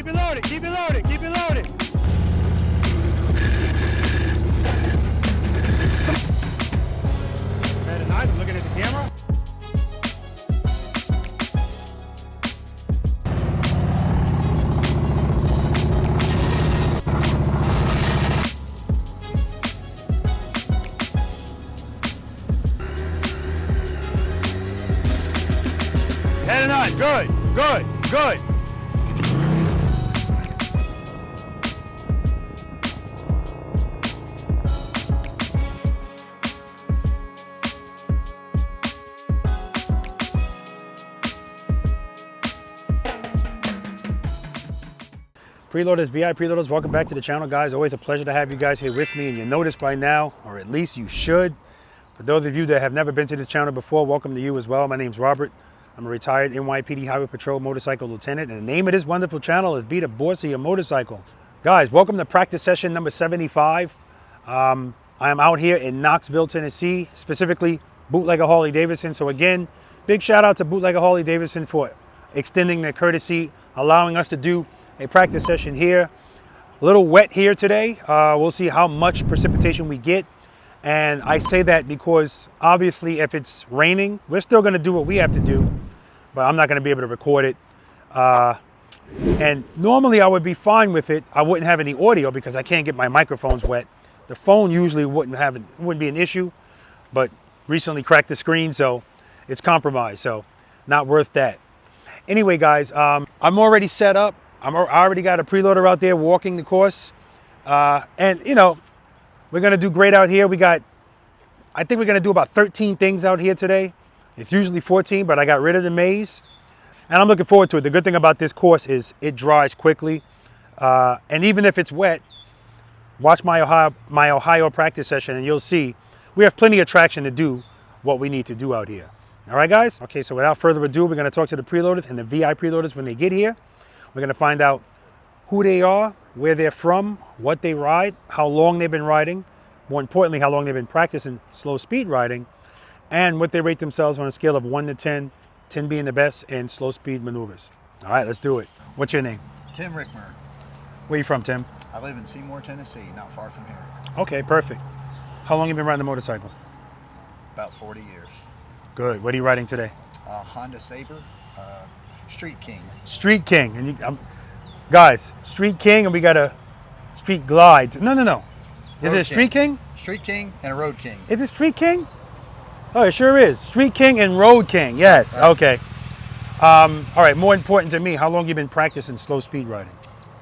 keep it loaded, keep it loaded, keep it loaded. Better nice, I'm looking at the camera. Heading on, good, good, good. Preloaders, V.I.Preloaders, welcome back to the channel, guys. Always a pleasure to have you guys here with me, and you noticed by now, or at least you should. For those of you that have never been to this channel before, welcome to you as well. My name's Robert. I'm a retired NYPD Highway Patrol motorcycle lieutenant, and the name of this wonderful channel is Be the Boss of Your Motorcycle. Guys, welcome to practice session number 75. I am out here in Knoxville, Tennessee, specifically Bootlegger Harley Davidson. So again, big shout out to Bootlegger Harley Davidson for extending their courtesy, allowing us to do a practice session here. A little wet here today. We'll see how much precipitation we get. And I say that because obviously if it's raining, we're still going to do what we have to do, but I'm not going to be able to record it. And normally I would be fine with it. I wouldn't have any audio because I can't get my microphones wet. The phone usually wouldn't be an issue, but recently cracked the screen, so it's compromised. So not worth that. Anyway, guys, I'm already set up. I already got a preloader out there walking the course. And you know, we're gonna do great out here. I think we're gonna do about 13 things out here today. It's usually 14, but I got rid of the maze. And I'm looking forward to it. The good thing about this course is it dries quickly. And even if it's wet, watch my Ohio practice session and you'll see we have plenty of traction to do what we need to do out here. All right, guys? Okay, so without further ado, we're gonna talk to the preloaders and the V.I.Preloaders when they get here. We're going to find out who they are, where they're from, what they ride, how long they've been riding, more importantly, how long they've been practicing slow speed riding, and what they rate themselves on a scale of 1 to 10, 10 being the best in slow speed maneuvers. All right, let's do it. What's your name? Tim Rickmer. Where you from, Tim? I live in Seymour, Tennessee, not far from here. Okay, perfect. How long have you been riding a motorcycle? About 40 years. Good. What are you riding today? Honda Sabre. Street King. Street King. And guys, Street King, and we got a Street Glide. No. Is it a Street King? Street King and a Road King. Is it Street King? Oh, it sure is. Street King and Road King. Yes. Right. Okay. All right. More important to me, how long have you been practicing slow speed riding?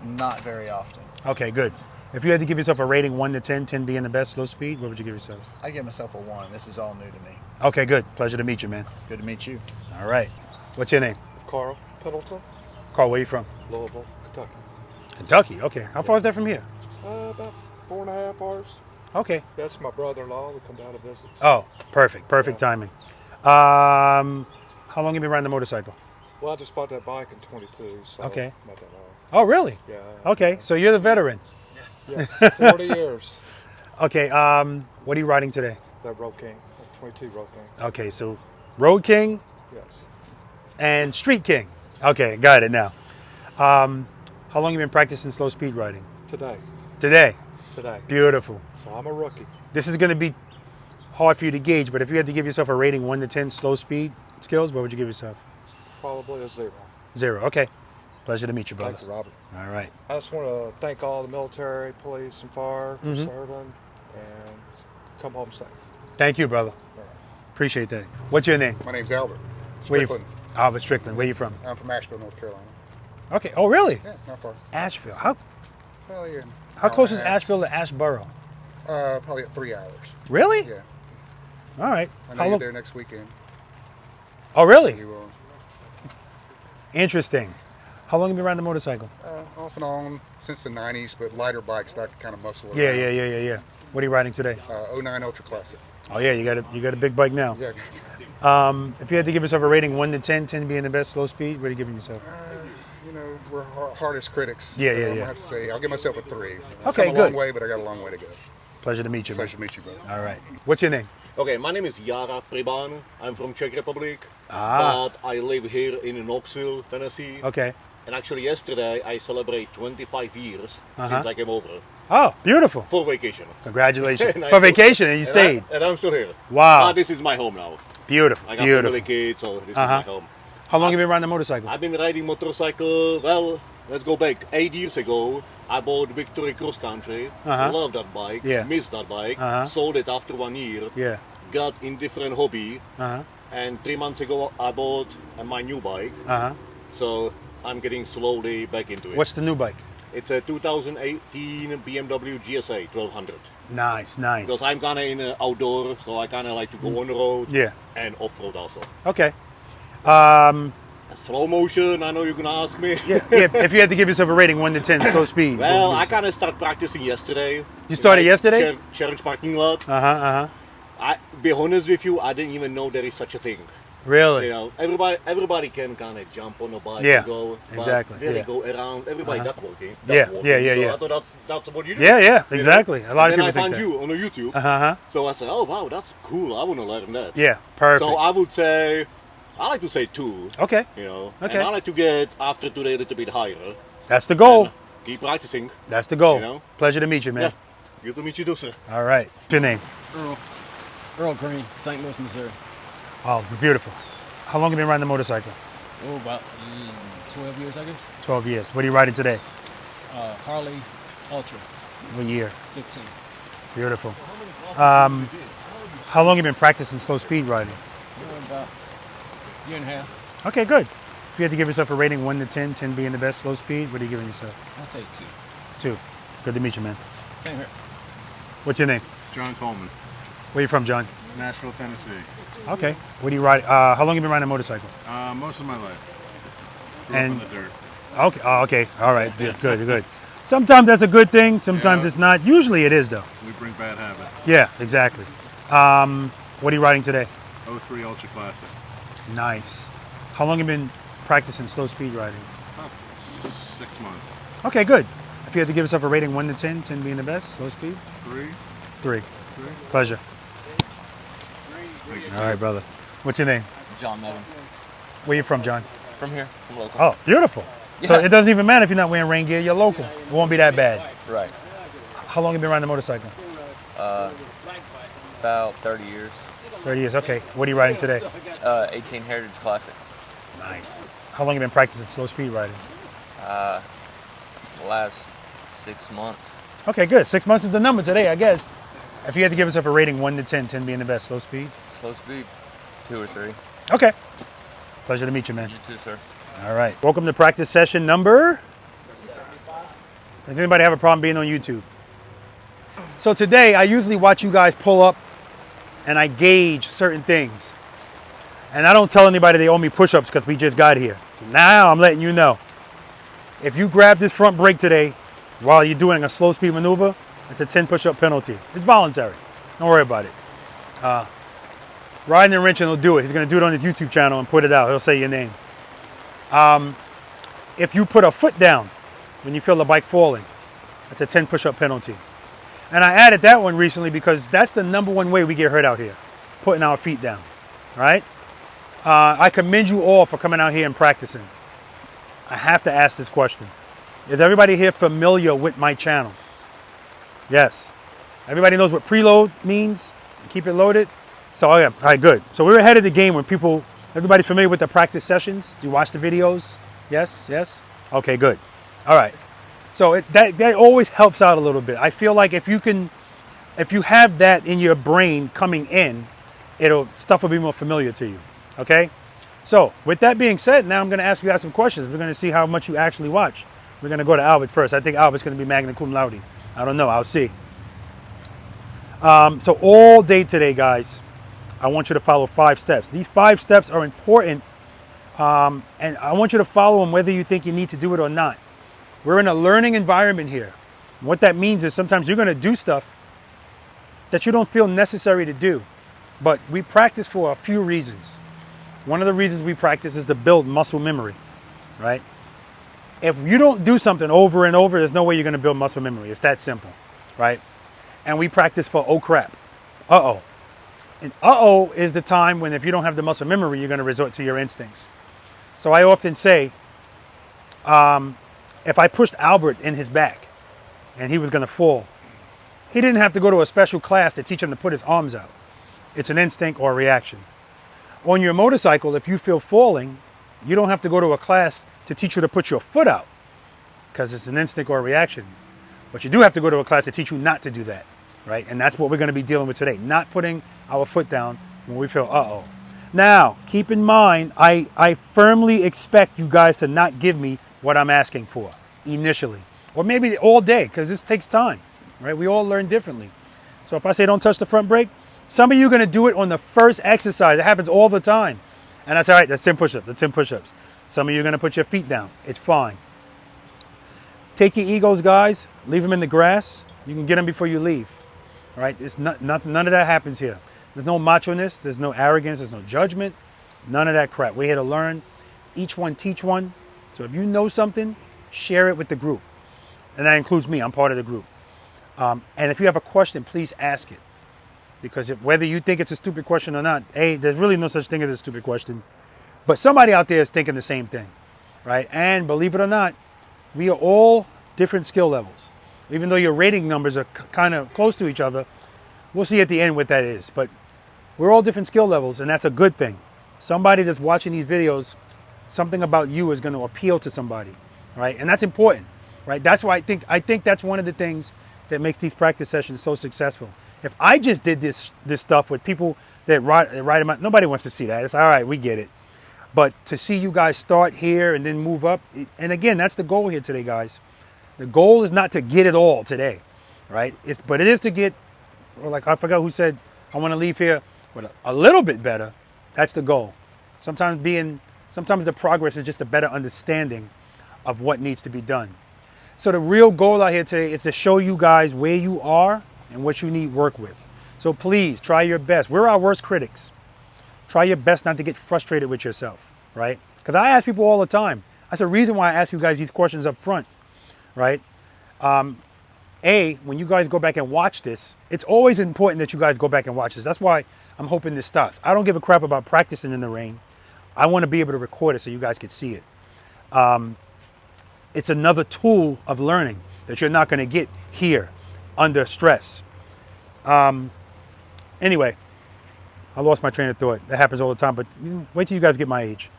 Not very often. Okay, good. If you had to give yourself a rating 1 to 10, 10 being the best slow speed, what would you give yourself? I give myself a 1. This is all new to me. Okay, good. Pleasure to meet you, man. Good to meet you. All right. What's your name? Carl Pendleton. Carl, where are you from? Louisville, Kentucky. Kentucky, okay. How far is that from here? About 4.5 hours. Okay. That's my brother-in-law. We come down to visit. Oh, perfect. Perfect timing. How long have you been riding the motorcycle? Well, I just bought that bike in 22, so okay. Not that long. Oh, really? Yeah. Okay, so you're the veteran. Yes, 40 years. Okay, what are you riding today? That Road King, that 22 Road King. Okay, so Road King? Yes. And Street King. Okay, got it now. How long have you been practicing slow speed riding? Today. Today? Today. Beautiful. So I'm a rookie. This is going to be hard for you to gauge, but if you had to give yourself a rating 1 to 10 slow speed skills, what would you give yourself? Probably a 0. 0, okay. Pleasure to meet you, brother. Thank you, Robert. All right. I just want to thank all the military, police, and fire for serving, and come home safe. Thank you, brother. All right. Appreciate that. What's your name? My name's Albert. Where Strickland. Albert Strickland. Where you from? I'm from Asheville, North Carolina. Okay. Oh, really? Yeah, not far. Asheville. How Probably close is Asheville to Asheboro? probably 3 hours. Really? Yeah. All right. I know you're there next weekend. Oh, really? You will. Interesting. How long have you been riding a motorcycle? Off and on since the 90s, but lighter bikes that I can kind of muscle Yeah, around. yeah. What are you riding today? 09 Ultra Classic. Oh yeah, you got a big bike now. Yeah. If you had to give yourself a rating 1 to 10, 10 being the best slow speed, what are you giving yourself? You know, we're hardest critics. Yeah, so yeah, I'm yeah. gonna have to say I'll give myself a 3. Okay, Come a long way, but I got a long way to go. Pleasure to meet you. Pleasure to meet you, brother. All right. What's your name? Okay, my name is V.I.Preloader. I'm from Czech Republic, Ah. but I live here in Knoxville, Tennessee. Okay. And actually yesterday I celebrate 25 years since I came over Oh, beautiful. for vacation. Congratulations. And I- For vacation, and you stayed. And I'm still here. Wow. But this is my home now. Beautiful. I got Beautiful. family kids, so this is my home. How long have you been riding a motorcycle? I've been riding motorcycle, well, let's go back. 8 years ago, I bought Victory Cross Country. I love that bike. Yeah. Missed that bike. Sold it after 1 year. Yeah. Got in different hobby. And 3 months ago, I bought my new bike. So I'm getting slowly back into it. What's the new bike? It's a 2018 BMW GSA 1200. Nice, nice. Because I'm kind of in outdoor, so I kind of like to go on the road and off-road also. Okay. Slow motion, I know you're gonna ask me. If you had to give yourself a rating, 1 to 10, slow speed. Well, I kind of started practicing yesterday. You started yesterday? Challenge parking lot. I be honest with you, I didn't even know there is such a thing. Really? You know, everybody can kind of jump on a bike and go. But exactly. Where they go around, everybody duck walking. Yeah. So Yeah. I thought that's what you do. Yeah, exactly. A lot of and then people I think found you on YouTube. that. So I said, oh wow, that's cool. I want to learn that. Yeah, perfect. So I would say, I like to say 2. Okay. You know, Okay. and I like to get after today a little bit higher. That's the goal. And keep practicing. That's the goal. You know? Pleasure to meet you, man. Yeah. Good to meet you too, sir. All right. What's your name? Earl Green, St. Louis, Missouri. Oh, beautiful. How long have you been riding a motorcycle? Oh, about 12 years, I guess. 12 years. What are you riding today? Harley Ultra, What year? 15. Beautiful. How long have you been practicing slow speed riding? About a year and a half. Okay, good. If you had to give yourself a rating, 1 to 10, 10 being the best slow speed, what are you giving yourself? I'll say 2. 2. Good to meet you, man. Same here. What's your name? John Coleman, Where you from, John? Nashville, Tennessee. Okay. What do you ride? How long have you been riding a motorcycle? Most of my life. Grew And- up in the dirt. Okay. Oh, okay. All right. Good. Sometimes that's a good thing. Sometimes it's not. Usually it is, though. We bring bad habits. Yeah, exactly. What are you riding today? 03 Ultra Classic. Nice. How long have you been practicing slow speed riding? About 6 months. Okay, good. If you had to give yourself a rating, 1 to 10, 10 being the best, slow speed? 3. 3. Pleasure. Thank you, All sir. right, brother. What's your name? John Melvin. Where you from, John? From here, from local. Oh, beautiful. So Yeah. it doesn't even matter if you're not wearing rain gear. You're local. It won't be that bad. Right. How long have you been riding a motorcycle? About 30 years. 30 years. Okay. What are you riding today? 18 Heritage Classic. Nice. How long have you been practicing slow speed riding? Last 6 months. Okay, good. 6 months is the number today, I guess. If you had to give yourself a rating, 1 to 10, 10 being the best, slow speed? Slow speed, 2 or 3. Okay. Pleasure to meet you, man. You too, sir. All right. Welcome to practice session number. Does anybody have a problem being on YouTube? So today, I usually watch you guys pull up and I gauge certain things. And I don't tell anybody they owe me push-ups because we just got here. Now I'm letting you know. If you grab this front brake today while you're doing a slow speed maneuver, it's a 10 push-up penalty. It's voluntary. Don't worry about it. Riding and wrenching will do it. He's going to do it on his YouTube channel and put it out. He'll say your name. If you put a foot down when you feel the bike falling, it's a 10 push-up penalty. And I added that one recently because that's the #1 way we get hurt out here, putting our feet down, right? I commend you all for coming out here and practicing. I have to ask this question. Is everybody here familiar with my channel? Yes. Everybody knows what preload means? Keep it loaded? So, yeah, all right, good. So we're ahead of the game when everybody's familiar with the practice sessions? Do you watch the videos? Yes? Okay, good. All right. So that always helps out a little bit. I feel like if you have that in your brain coming in, stuff will be more familiar to you. Okay? So with that being said, now I'm going to ask you guys some questions. We're going to see how much you actually watch. We're going to go to Albert first. I think Albert's going to be magna cum laude. I don't know. I'll see. So all day today, guys, I want you to follow 5 steps. These 5 steps are important, and I want you to follow them whether you think you need to do it or not. We're in a learning environment here. What that means is sometimes you're going to do stuff that you don't feel necessary to do, but we practice for a few reasons. One of the reasons we practice is to build muscle memory, right? If you don't do something over and over, there's no way you're going to build muscle memory. It's that simple, right? And we practice for oh crap, uh-oh. And uh-oh is the time when if you don't have the muscle memory, you're going to resort to your instincts. So I often say, If I pushed Albert in his back and he was going to fall, he didn't have to go to a special class to teach him to put his arms out. It's an instinct or a reaction. On your motorcycle, if you feel falling, you don't have to go to a class to teach you to put your foot out because it's an instinct or a reaction. But you do have to go to a class to teach you not to do that, right? And that's what we're going to be dealing with today, not putting our foot down when we feel uh-oh. Now, keep in mind, I firmly expect you guys to not give me what I'm asking for initially, or maybe all day, because this takes time, right? We all learn differently. So if I say don't touch the front brake, some of you are going to do it on the first exercise. It happens all the time. And that's all right, that's 10 push-ups, that's 10 push-ups. Some of you are going to put your feet down. It's fine. Take your egos, guys. Leave them in the grass. You can get them before you leave. All right? It's none of that happens here. There's no macho-ness. There's no arrogance. There's no judgment. None of that crap. We're here to learn. Each one teach one. So if you know something, share it with the group. And that includes me. I'm part of the group. And if you have a question, please ask it. Because whether you think it's a stupid question or not, hey, there's really no such thing as a stupid question. But somebody out there is thinking the same thing, right? And believe it or not, we are all different skill levels. Even though your rating numbers are kind of close to each other, we'll see at the end what that is. But we're all different skill levels, and that's a good thing. Somebody that's watching these videos, something about you is going to appeal to somebody, right? And that's important, right? That's why I think that's one of the things that makes these practice sessions so successful. If I just did this stuff with people that ride them out, nobody wants to see that. It's all right, we get it. But to see you guys start here and then move up, and again, that's the goal here today, guys. The goal is not to get it all today, right? But it is to get, or like I forgot who said, I want to leave here with a little bit better. That's the goal. Sometimes the progress is just a better understanding of what needs to be done. So the real goal out here today is to show you guys where you are and what you need work with. So please try your best. We're our worst critics. Try your best not to get frustrated with yourself, right? Because I ask people all the time. That's the reason why I ask you guys these questions up front, right? When you guys go back and watch this, it's always important that you guys go back and watch this. That's why I'm hoping this stops. I don't give a crap about practicing in the rain. I want to be able to record it so you guys can see it. It's another tool of learning that you're not going to get here under stress. Anyway, I lost my train of thought. That happens all the time, but wait till you guys get my age.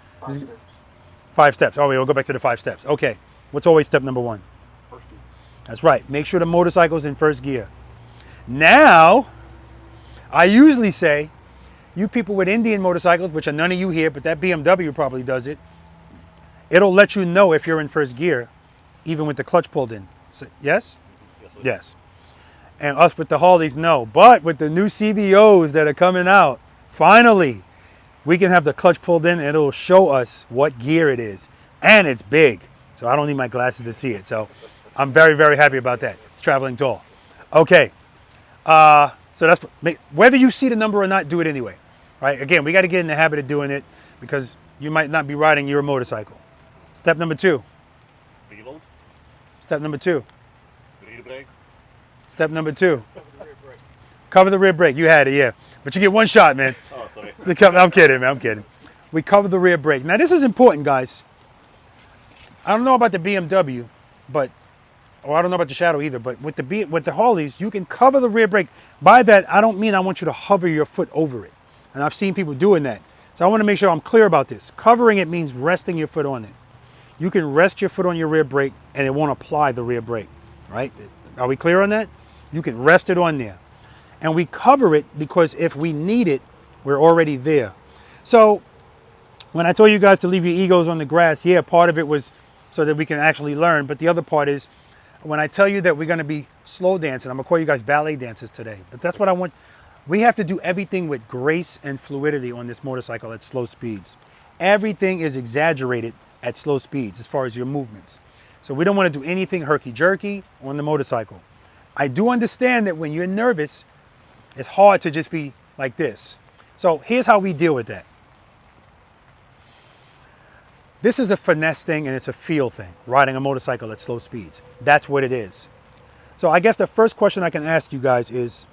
5 steps. Oh, wait, we'll go back to the 5 steps. Okay, what's always step number 1? First gear. That's right. Make sure the motorcycle's in first gear. Now, I usually say, you people with Indian motorcycles, which are none of you here, but that BMW probably does it, it'll let you know if you're in first gear, even with the clutch pulled in. So, yes? Yes. And us with the Harleys, no. But with the new CVOs that are coming out, finally, we can have the clutch pulled in and it'll show us what gear it is. And it's big. So I don't need my glasses to see it. So I'm very, very happy about that. It's traveling tall. Okay. So that's, whether you see the number or not, do it anyway. Right? Again, we got to get in the habit of doing it because you might not be riding your motorcycle. Step number 2. Reload. Step number 2. Rear brake. Step number 2. Cover the rear brake. You had it, yeah. But you get one shot, man. Oh, sorry. I'm kidding, man. I'm kidding. We cover the rear brake. Now, this is important, guys. I don't know about the BMW, or I don't know about the Shadow either, but with the Harleys, you can cover the rear brake. By that, I don't mean I want you to hover your foot over it. And I've seen people doing that. So I want to make sure I'm clear about this. Covering it means resting your foot on it. You can rest your foot on your rear brake and it won't apply the rear brake, right? Are we clear on that? You can rest it on there. And we cover it because if we need it, we're already there. So when I told you guys to leave your egos on the grass, yeah, part of it was so that we can actually learn. But the other part is when I tell you that we're going to be slow dancing, I'm going to call you guys ballet dancers today. But that's what I want. We have to do everything with grace and fluidity on this motorcycle at slow speeds. Everything is exaggerated at slow speeds as far as your movements. So we don't want to do anything herky-jerky on the motorcycle. I do understand that when you're nervous, it's hard to just be like this. So here's how we deal with that. This is a finesse thing and it's a feel thing, riding a motorcycle at slow speeds. That's what it is. So I guess the first question I can ask you guys is,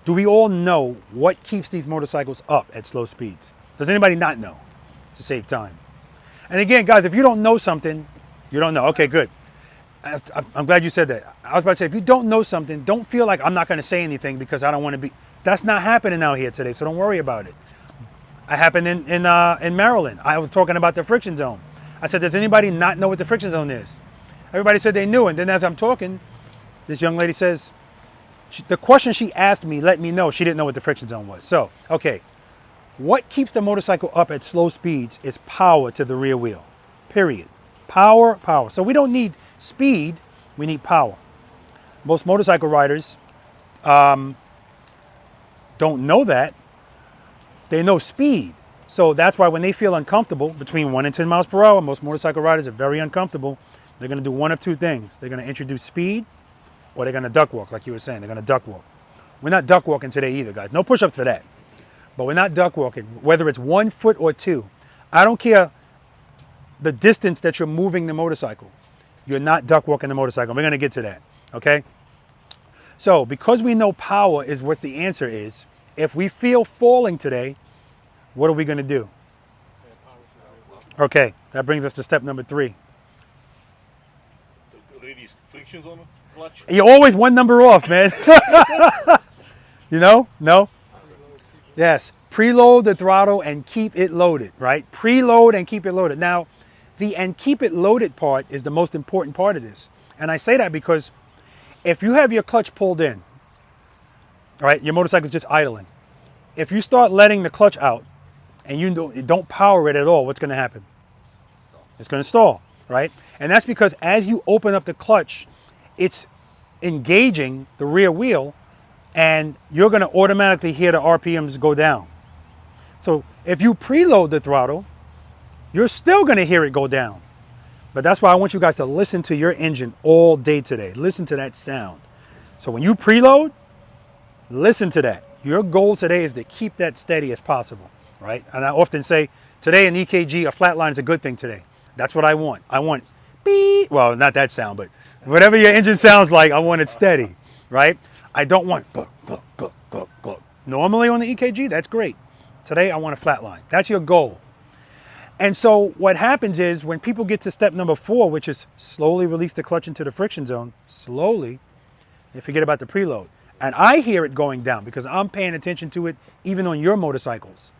do we all know what keeps these motorcycles up at slow speeds? Does anybody not know to save time? And again, guys, if you don't know something, You don't know. Okay, good. I'm glad you said that. I was about to say, if you don't know something, don't feel like I'm not going to say anything because I don't want to be. That's not happening out here today, so don't worry about it. It happened in Maryland. I was talking about the friction zone. I said, does anybody not know what the friction zone is? Everybody said they knew, and then as I'm talking, this young lady says, the question she asked me let me know she didn't know what the friction zone was. So, okay, what keeps the motorcycle up at slow speeds is power to the rear wheel, period. Power, power. So we don't need speed, we need power. Most motorcycle riders don't know that. They know speed. So that's why when they feel uncomfortable between 1 and 10 miles per hour, most motorcycle riders are very uncomfortable. They're going to do one of two things. They're going to introduce speed, or they're going to duck walk, like you were saying. They're going to duck walk. We're not duck walking today either, guys. No push-ups for that. But we're not duck walking, whether it's 1 foot or 2. I don't care the distance that you're moving the motorcycle. You're not duck walking the motorcycle. We're going to get to that, okay? So because we know power is what the answer is, if we feel falling today, what are we going to do? Okay, that brings us to step number 3. Release friction zone clutch. You're always one number off, man. You know? No? Yes. Preload the throttle and keep it loaded, right? Preload and keep it loaded. Now, the and keep it loaded part is the most important part of this. And I say that because if you have your clutch pulled in, right, your motorcycle's just idling. If you start letting the clutch out and you don't power it at all, what's going to happen? It's going to stall, right? And that's because as you open up the clutch, it's engaging the rear wheel and you're going to automatically hear the RPMs go down. So if you preload the throttle, you're still going to hear it go down. But that's why I want you guys to listen to your engine all day today. Listen to that sound. So when you preload, listen to that. Your goal today is to keep that steady as possible, right? And I often say, today in EKG, a flat line is a good thing today. That's what I want. I want beep. Well, not that sound, but whatever your engine sounds like, I want it steady, right? I don't want go, go, go, go, go. Normally on the EKG, that's great. Today, I want a flat line. That's your goal. And so what happens is when people get to step number 4, which is slowly release the clutch into the friction zone, slowly, they forget about the preload. And I hear it going down because I'm paying attention to it even on your motorcycles.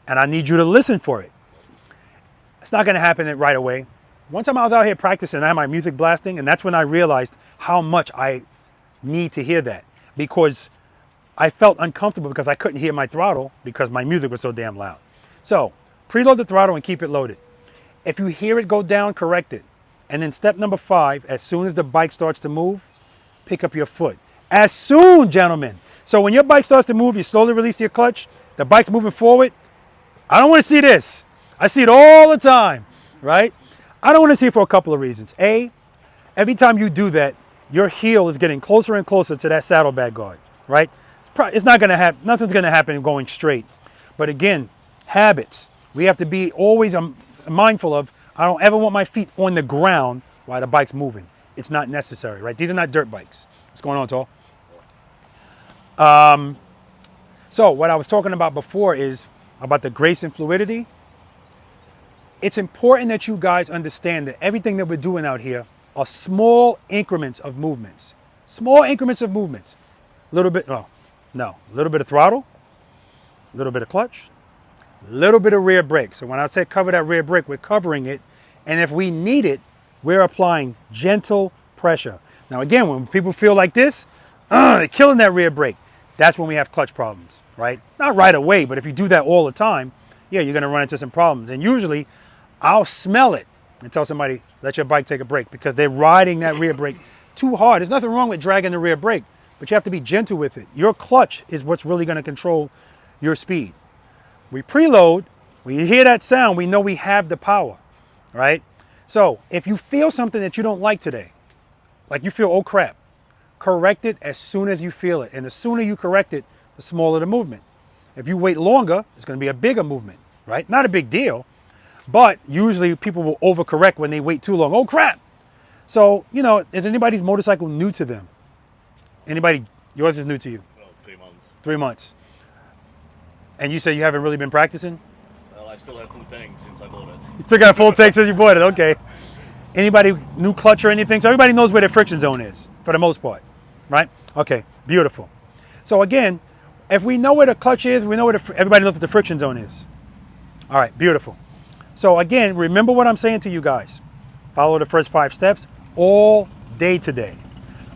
And I need you to listen for it. It's not going to happen right away. One time I was out here practicing, I had my music blasting, and that's when I realized how much I need to hear that because I felt uncomfortable because I couldn't hear my throttle because my music was so damn loud. So preload the throttle and keep it loaded. If you hear it go down, correct it. And then step number 5, as soon as the bike starts to move, pick up your foot. As soon, gentlemen. So when your bike starts to move, you slowly release your clutch, the bike's moving forward. I don't want to see this. I see it all the time, right? I don't want to see it for a couple of reasons. A, every time you do that, your heel is getting closer and closer to that saddlebag guard, right? It's not going to happen. Nothing's going to happen going straight. But again, habits. We have to be always mindful of, I don't ever want my feet on the ground while the bike's moving. It's not necessary, right? These are not dirt bikes. What's going on, Tall? So what I was talking about before is about the grace and fluidity. It's important that you guys understand that everything that we're doing out here are small increments of movements. Small increments of movements. A little bit, a little bit of throttle, a little bit of clutch, a little bit of rear brake. So when I say cover that rear brake, we're covering it. And if we need it, we're applying gentle pressure. Now again, when people feel like this, they're killing that rear brake. That's when we have clutch problems, right? Not right away, but if you do that all the time, yeah, you're gonna run into some problems. And usually, I'll smell it and tell somebody, let your bike take a break because they're riding that rear brake too hard. There's nothing wrong with dragging the rear brake, but you have to be gentle with it. Your clutch is what's really gonna control your speed. We preload, when you hear that sound, we know we have the power, right? So if you feel something that you don't like today, like you feel, oh crap, correct it as soon as you feel it. And the sooner you correct it, the smaller the movement. If you wait longer, it's going to be a bigger movement, right? Not a big deal, but usually people will overcorrect when they wait too long. Oh crap. So, you know, is anybody's motorcycle new to them? Anybody, yours is new to you? Well, 3 months. 3 months. And you say you haven't really been practicing? Well, I still have full tank since I bought it. You still got a full tank since you bought it, okay. Anybody new clutch or anything? So everybody knows where the friction zone is for the most part, right? Okay, beautiful. So again, if we know where the clutch is, we know where everybody knows what the friction zone is. All right, beautiful. So again, remember what I'm saying to you guys. Follow the first 5 steps all day today.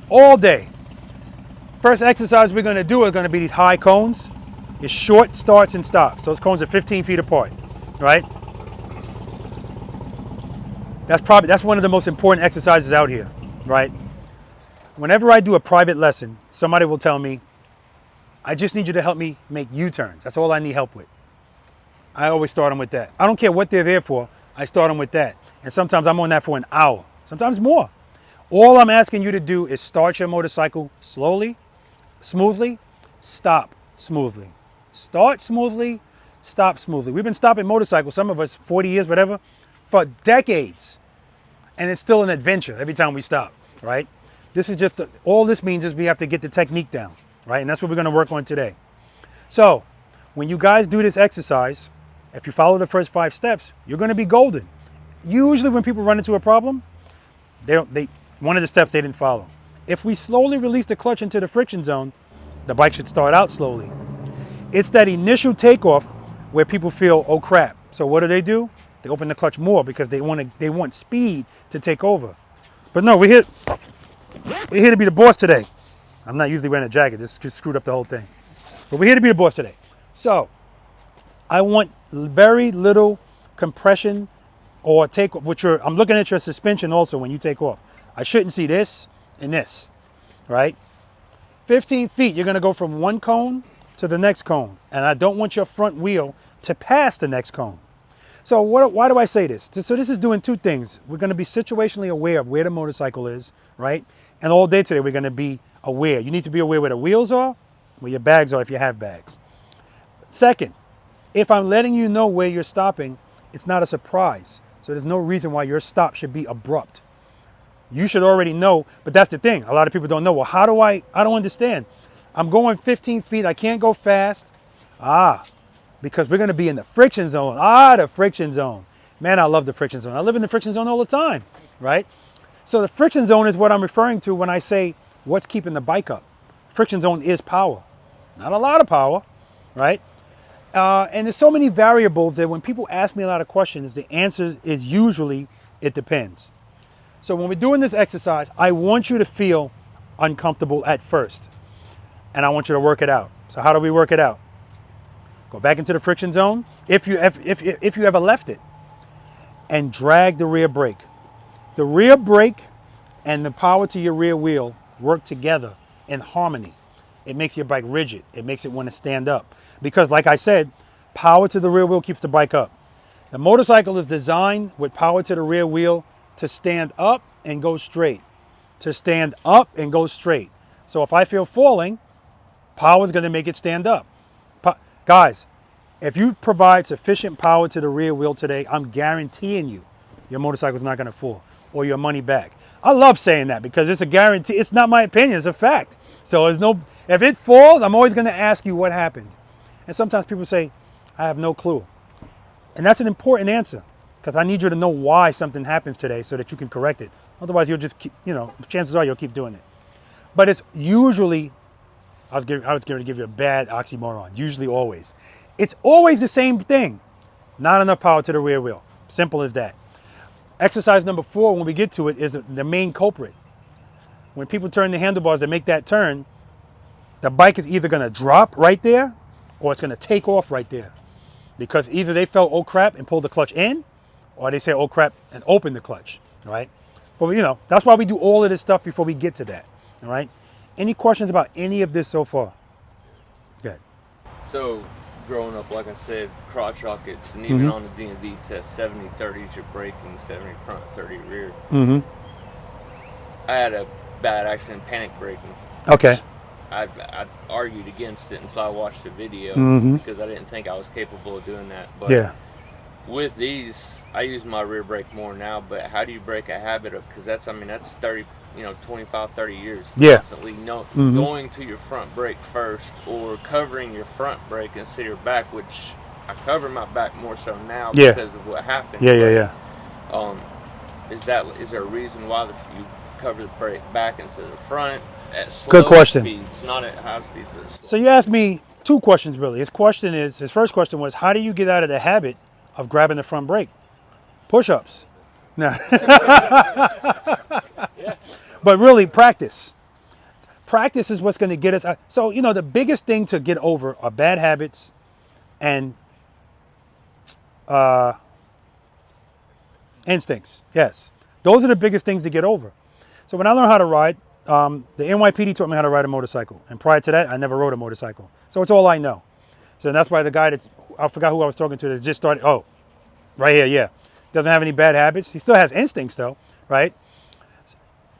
All day. First exercise we're going to do are going to be these high cones. It's short starts and stops. Those cones are 15 feet apart, right? That's one of the most important exercises out here, right? Whenever I do a private lesson, somebody will tell me, I just need you to help me make U-turns. That's all I need help with. I always start them with that. I don't care what they're there for. I start them with that. And sometimes I'm on that for an hour, sometimes more. All I'm asking you to do is start your motorcycle slowly, smoothly, stop smoothly. Start smoothly, stop smoothly. We've been stopping motorcycles, some of us 40 years, whatever, for decades. And it's still an adventure every time we stop, right? This is just, all this means is we have to get the technique down, right? And that's what we're gonna work on today. So, when you guys do this exercise, if you follow the first 5 steps, you're gonna be golden. Usually when people run into a problem, one of the steps they didn't follow. If we slowly release the clutch into the friction zone, the bike should start out slowly. It's that initial takeoff where people feel, oh crap. So what do? They open the clutch more because they want speed to take over. But no, we're here to be the boss today. I'm not usually wearing a jacket. This just screwed up the whole thing. But we're here to be the boss today. So I want very little compression or take off. I'm looking at your suspension also when you take off. I shouldn't see this and this, right? 15 feet, you're gonna go from one cone to the next cone. And I don't want your front wheel to pass the next cone. So why do I say this? So this is doing 2 things. We're gonna be situationally aware of where the motorcycle is, right? And all day today, we're gonna be aware. You need to be aware where the wheels are, where your bags are if you have bags. Second, if I'm letting you know where you're stopping, it's not a surprise. So there's no reason why your stop should be abrupt. You should already know, but that's the thing. A lot of people don't know. Well, how do I don't understand. I'm going 15 feet. I can't go fast. Because we're going to be in the friction zone. The friction zone. Man, I love the friction zone. I live in the friction zone all the time, right? So the friction zone is what I'm referring to when I say what's keeping the bike up. Friction zone is power. Not a lot of power, right? And there's so many variables that when people ask me a lot of questions, the answer is usually it depends. So when we're doing this exercise, I want you to feel uncomfortable at first. And I want you to work it out. So how do we work it out? Go back into the friction zone, if you ever left it, and drag the rear brake. The rear brake and the power to your rear wheel work together in harmony. It makes your bike rigid. It makes it want to stand up. Because like I said, power to the rear wheel keeps the bike up. The motorcycle is designed with power to the rear wheel to stand up and go straight. To stand up and go straight. So if I feel falling, power is going to make it stand up. Guys, if you provide sufficient power to the rear wheel today, I'm guaranteeing you your motorcycle is not going to fall or your money back. I love saying that because it's a guarantee. It's not my opinion, it's a fact. So if it falls, I'm always going to ask you what happened. And sometimes people say, I have no clue. And that's an important answer because I need you to know why something happens today so that you can correct it. Otherwise, you'll just keep, chances are you'll keep doing it. But it's usually, I was going to give you a bad oxymoron, usually always. It's always the same thing. Not enough power to the rear wheel. Simple as that. Exercise number 4, when we get to it, is the main culprit. When people turn the handlebars to make that turn, the bike is either going to drop right there or it's going to take off right there. Because either they felt, oh crap, and pulled the clutch in, or they say, oh crap, and open the clutch, right? But that's why we do all of this stuff before we get to that, all right? Any questions about any of this so far? Good. So, growing up, like I said, crotch rockets, and even on the DMV test, 70-30 is your braking, 70 front, 30 rear. I had a bad accident, panic braking. Okay. I argued against it until I watched the video because I didn't think I was capable of doing that. But yeah. With these, I use my rear brake more now, but how do you break a habit of, because that's 30, 25, 30 years constantly going to your front brake first or covering your front brake instead of your back, which I cover my back more so now because of what happened. Is there a reason why you cover the brake back instead of the front at slow Good question. speeds, not at high speeds? But slow. So you asked me 2 questions really. His first question was, how do you get out of the habit of grabbing the front brake? Push-ups. No. But really, practice. Practice is what's going to get us out. So, you know, the biggest thing to get over are bad habits and instincts. Yes. Those are the biggest things to get over. So when I learned how to ride, the NYPD taught me how to ride a motorcycle. And prior to that, I never rode a motorcycle. So it's all I know. So that's why the guy I forgot who I was talking to that just started, right here, yeah. Doesn't have any bad habits. He still has instincts though, right?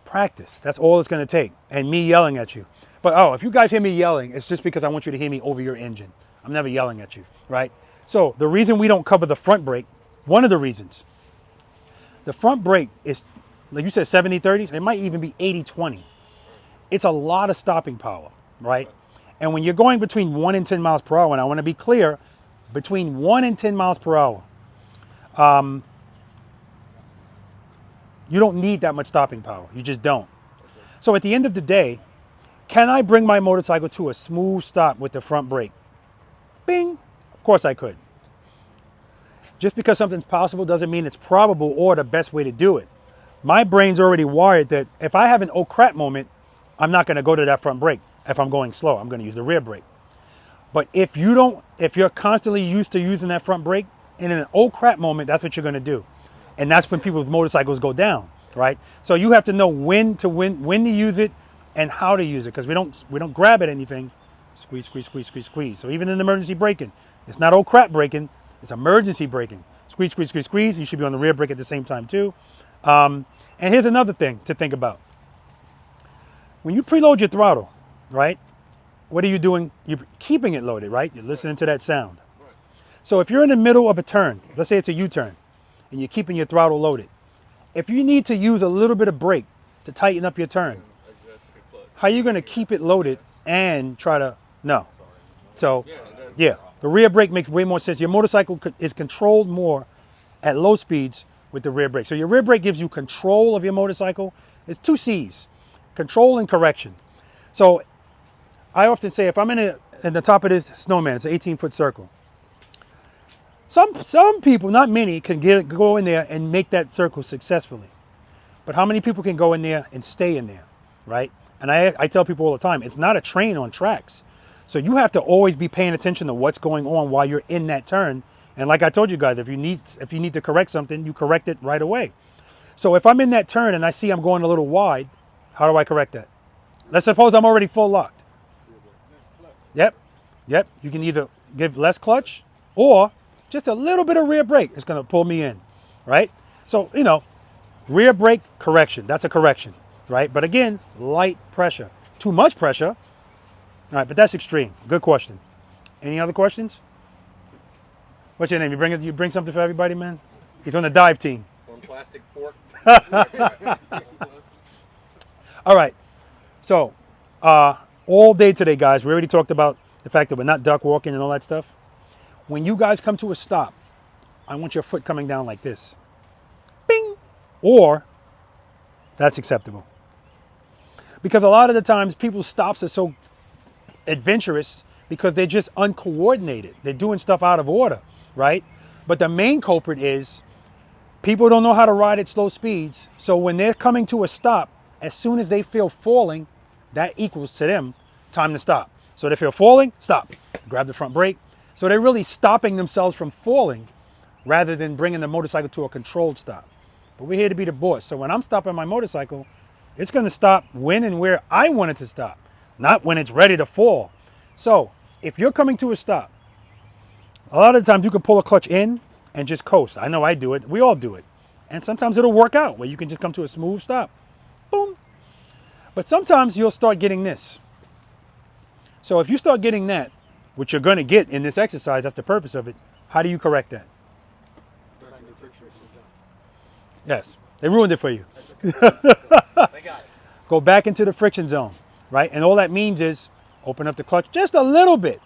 Practice. That's all it's going to take. And me yelling at you. But if you guys hear me yelling, it's just because I want you to hear me over your engine. I'm never yelling at you, right? So the reason we don't cover the front brake, one of the reasons, the front brake is, like you said, 70-30. It might even be 80-20. It's a lot of stopping power, right? And when you're going between 1 and 10 miles per hour, and I want to be clear, between 1 and 10 miles per hour, you don't need that much stopping power. You just don't. So at the end of the day, can I bring my motorcycle to a smooth stop with the front brake? Bing. Of course I could. Just because something's possible doesn't mean it's probable or the best way to do it. My brain's already wired that if I have an oh crap moment, I'm not going to go to that front brake. If I'm going slow, I'm going to use the rear brake. But if you're constantly used to using that front brake, in an oh crap moment, that's what you're going to do. And that's when people's motorcycles go down, right? So you have to know when to use it and how to use it, because we don't grab at anything. Squeeze, squeeze, squeeze, squeeze, squeeze. So even in emergency braking, it's not oh crap braking, it's emergency braking. Squeeze, squeeze, squeeze, squeeze. You should be on the rear brake at the same time too. And here's another thing to think about. When you preload your throttle, right? What are you doing? You're keeping it loaded, right? You're listening to that sound. So if you're in the middle of a turn, let's say it's a U-turn, and you're keeping your throttle loaded. If you need to use a little bit of brake to tighten up your turn, how are you going to keep it loaded and try to, no. So, yeah, the rear brake makes way more sense. Your motorcycle is controlled more at low speeds with the rear brake. So your rear brake gives you control of your motorcycle. It's 2 C's, control and correction. So I often say if I'm in the top of this Snowman, it's an 18-foot circle. Some people, not many, can go in there and make that circle successfully. But how many people can go in there and stay in there, right? And I tell people all the time, it's not a train on tracks. So you have to always be paying attention to what's going on while you're in that turn. And like I told you guys, if you need to correct something, you correct it right away. So if I'm in that turn and I see I'm going a little wide, how do I correct that? Let's suppose I'm already full locked. Yep. You can either give less clutch or just a little bit of rear brake is going to pull me in, right? So, you know, rear brake correction, that's a correction, right? But again, light pressure. Too much pressure, all right, but that's extreme. Good question. Any other questions? What's your name? You bring something for everybody, man? He's on the dive team. One plastic fork. All right, so all day today, guys, we already talked about the fact that we're not duck walking and all that stuff. When you guys come to a stop, I want your foot coming down like this. Bing! Or, that's acceptable. Because a lot of the times people's stops are so adventurous because they're just uncoordinated. They're doing stuff out of order, right? But the main culprit is people don't know how to ride at slow speeds. So when they're coming to a stop, as soon as they feel falling, that equals to them time to stop. So they feel falling, stop. Grab the front brake. So they're really stopping themselves from falling rather than bringing the motorcycle to a controlled stop. But we're here to be the boss. So when I'm stopping my motorcycle, it's going to stop when and where I want it to stop, not when it's ready to fall. So if you're coming to a stop, a lot of the times you can pull a clutch in and just coast. I know I do it. We all do it. And sometimes it'll work out where you can just come to a smooth stop. Boom. But sometimes you'll start getting this. So if you start getting that, which you're going to get in this exercise, that's the purpose of it, how do you correct that? Yes, they ruined it for you. They got it. Go back into the friction zone, right? And all that means is open up the clutch just a little bit,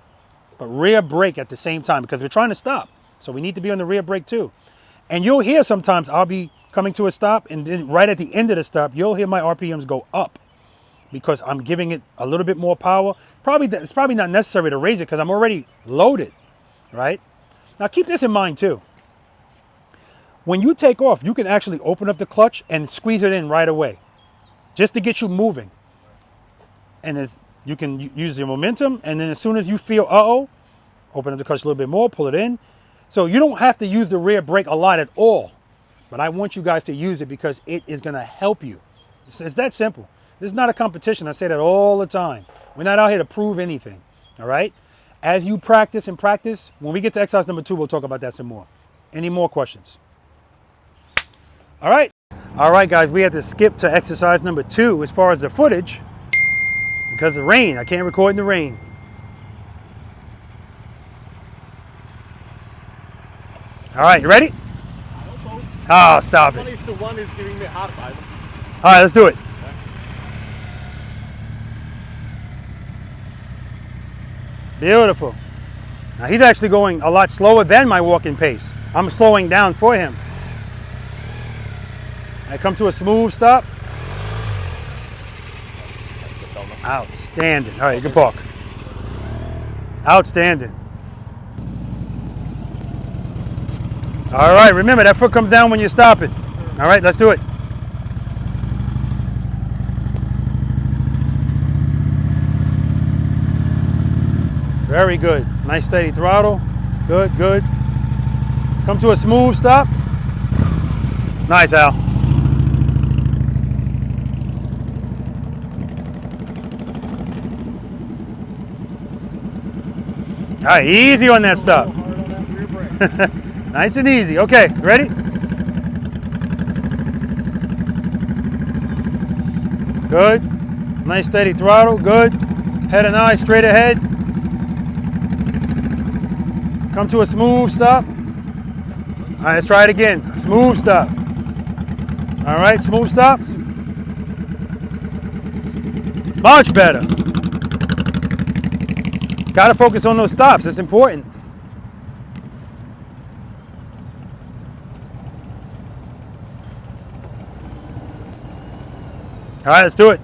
but rear brake at the same time because we're trying to stop. So we need to be on the rear brake too. And you'll hear sometimes I'll be coming to a stop, and then right at the end of the stop, you'll hear my RPMs go up because I'm giving it a little bit more power. It's probably not necessary to raise it because I'm already loaded, right? Now keep this in mind too. When you take off, you can actually open up the clutch and squeeze it in right away just to get you moving. And you can use your momentum, and then as soon as you feel, open up the clutch a little bit more, pull it in. So you don't have to use the rear brake a lot at all, but I want you guys to use it because it is gonna help you. It's that simple. This is not a competition. I say that all the time. We're not out here to prove anything, all right? As you practice and practice, when we get to exercise number 2, we'll talk about that some more. Any more questions? All right. All right, guys, we had to skip to exercise number 2 as far as the footage because of the rain. I can't record in the rain. All right, you ready? Oh, stop it. 1:1 is giving me a hard time. All right, let's do it. Beautiful. Now he's actually going a lot slower than my walking pace. I'm slowing down for him. I come to a smooth stop. Outstanding. All right, you can park. Outstanding. All right, remember that foot comes down when you're stopping. All right, let's do it. Very good. Nice steady throttle. Good, good. Come to a smooth stop. Nice, Al. All right, easy on that stop. Nice and easy. Okay, ready? Good. Nice steady throttle. Good. Head and eye straight ahead. Come to a smooth stop. All right, let's try it again. Smooth stop. All right, smooth stops. Much better. Got to focus on those stops. It's important. All right, let's do it.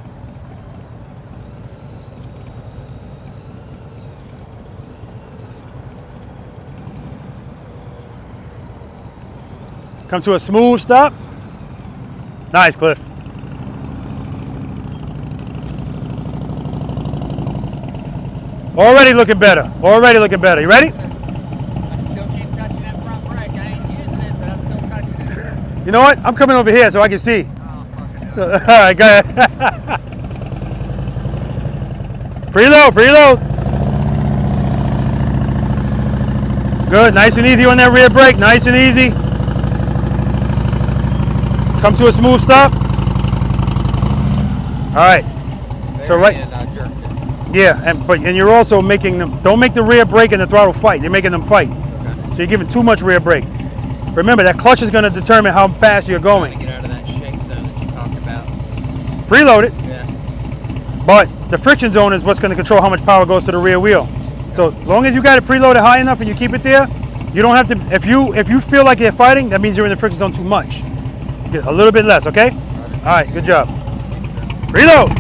Come to a smooth stop. Nice, Cliff. Already looking better. Already looking better. You ready? I still keep touching that front brake. I ain't using it, but I'm still touching it. You know what? I'm coming over here so I can see. Oh, fucking All right, go ahead. Preload, preload. Good, nice and easy on that rear brake. Nice and easy. Come to a smooth stop. All right. So right. Yeah, and you're also making them. Don't make the rear brake and the throttle fight. You're making them fight. Okay. So you're giving too much rear brake. Remember that clutch is going to determine how fast you're going. Get out of that shake zone that you talked about. Preload it. Yeah. But the friction zone is what's going to control how much power goes to the rear wheel. So as long as you got it preloaded high enough and you keep it there, you don't have to. If you feel like you're fighting, that means you're in the friction zone too much. Get a little bit less, okay? All right, good job. Reload.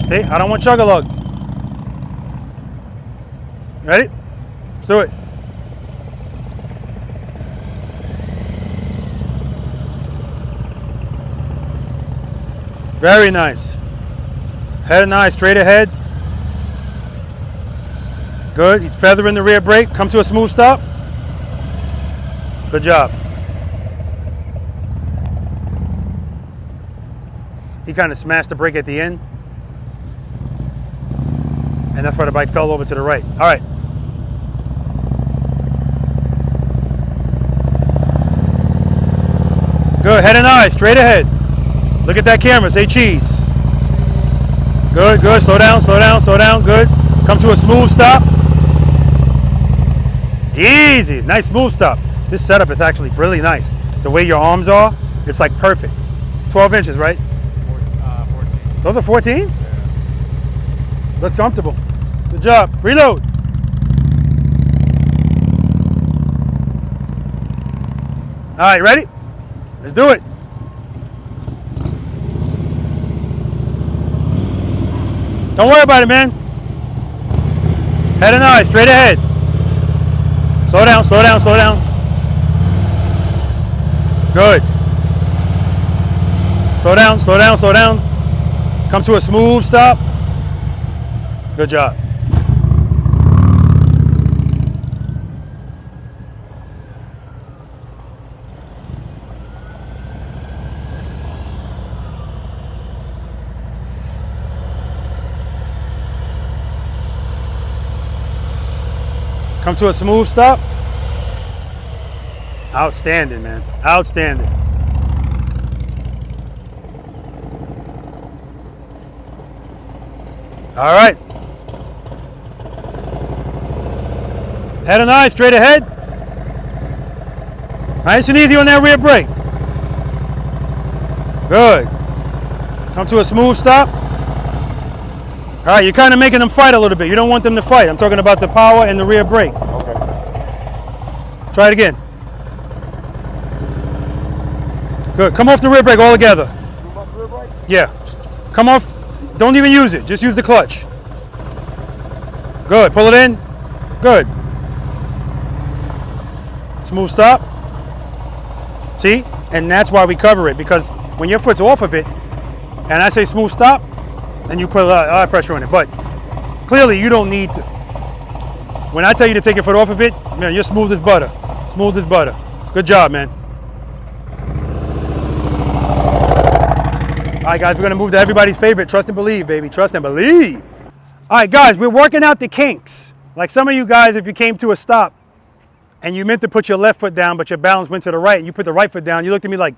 See, I don't want chug-a-lug. Ready? Let's do it. Very nice. Head and eye straight ahead. Good. He's feathering the rear brake. Come to a smooth stop. Good job. He kind of smashed the brake at the end. And that's why the bike fell over to the right. All right. Good. Head and eye straight ahead. Look at that camera. Say cheese. Good, good. Slow down, slow down, slow down. Good. Come to a smooth stop. Easy. Nice smooth stop. This setup is actually really nice. The way your arms are, it's like perfect. 12 inches, right? 14. Those are 14? Yeah. Looks comfortable. Good job. Reload. All right, ready? Let's do it. Don't worry about it, man. Head and eyes, straight ahead. Slow down, slow down, slow down. Good. Slow down, slow down, slow down. Come to a smooth stop. Good job. Come to a smooth stop. Outstanding, man. Outstanding. All right. Head and eye, straight ahead. Nice and easy on that rear brake. Good. Come to a smooth stop. All right, you're kind of making them fight a little bit. You don't want them to fight. I'm talking about the power and the rear brake. Okay. Try it again. Good. Come off the rear brake altogether. Move up rear brake? Yeah. Come off. Don't even use it. Just use the clutch. Good. Pull it in. Good. Smooth stop. See? And that's why we cover it, because when your foot's off of it, and I say smooth stop, and you put a lot of pressure on it. But clearly you don't need to. When I tell you to take your foot off of it, man, you're smooth as butter. Smooth as butter. Good job, man. All right, guys, we're gonna move to everybody's favorite, trust and believe, baby. Trust and believe. All right, guys, we're working out the kinks. Like some of you guys, if you came to a stop and you meant to put your left foot down, but your balance went to the right, and you put the right foot down, you looked at me like,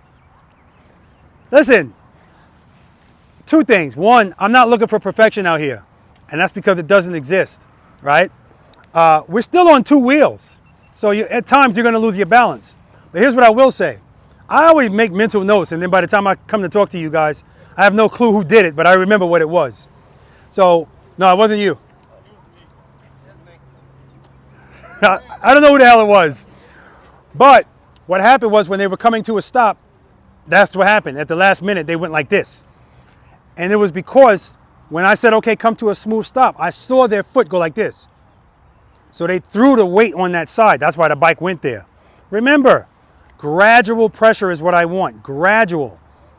listen, two things. One, I'm not looking for perfection out here, and that's because it doesn't exist, right? We're still on two wheels, so at times you're gonna lose your balance. But here's what I will say. I always make mental notes, and then by the time I come to talk to you guys, I have no clue who did it, but I remember what it was. So, no, it wasn't you. I don't know who the hell it was. But what happened was when they were coming to a stop, that's what happened. At the last minute, they went like this. And it was because when I said, okay, come to a smooth stop, I saw their foot go like this. So they threw the weight on that side. That's why the bike went there. Remember, gradual pressure is what I want. Gradual,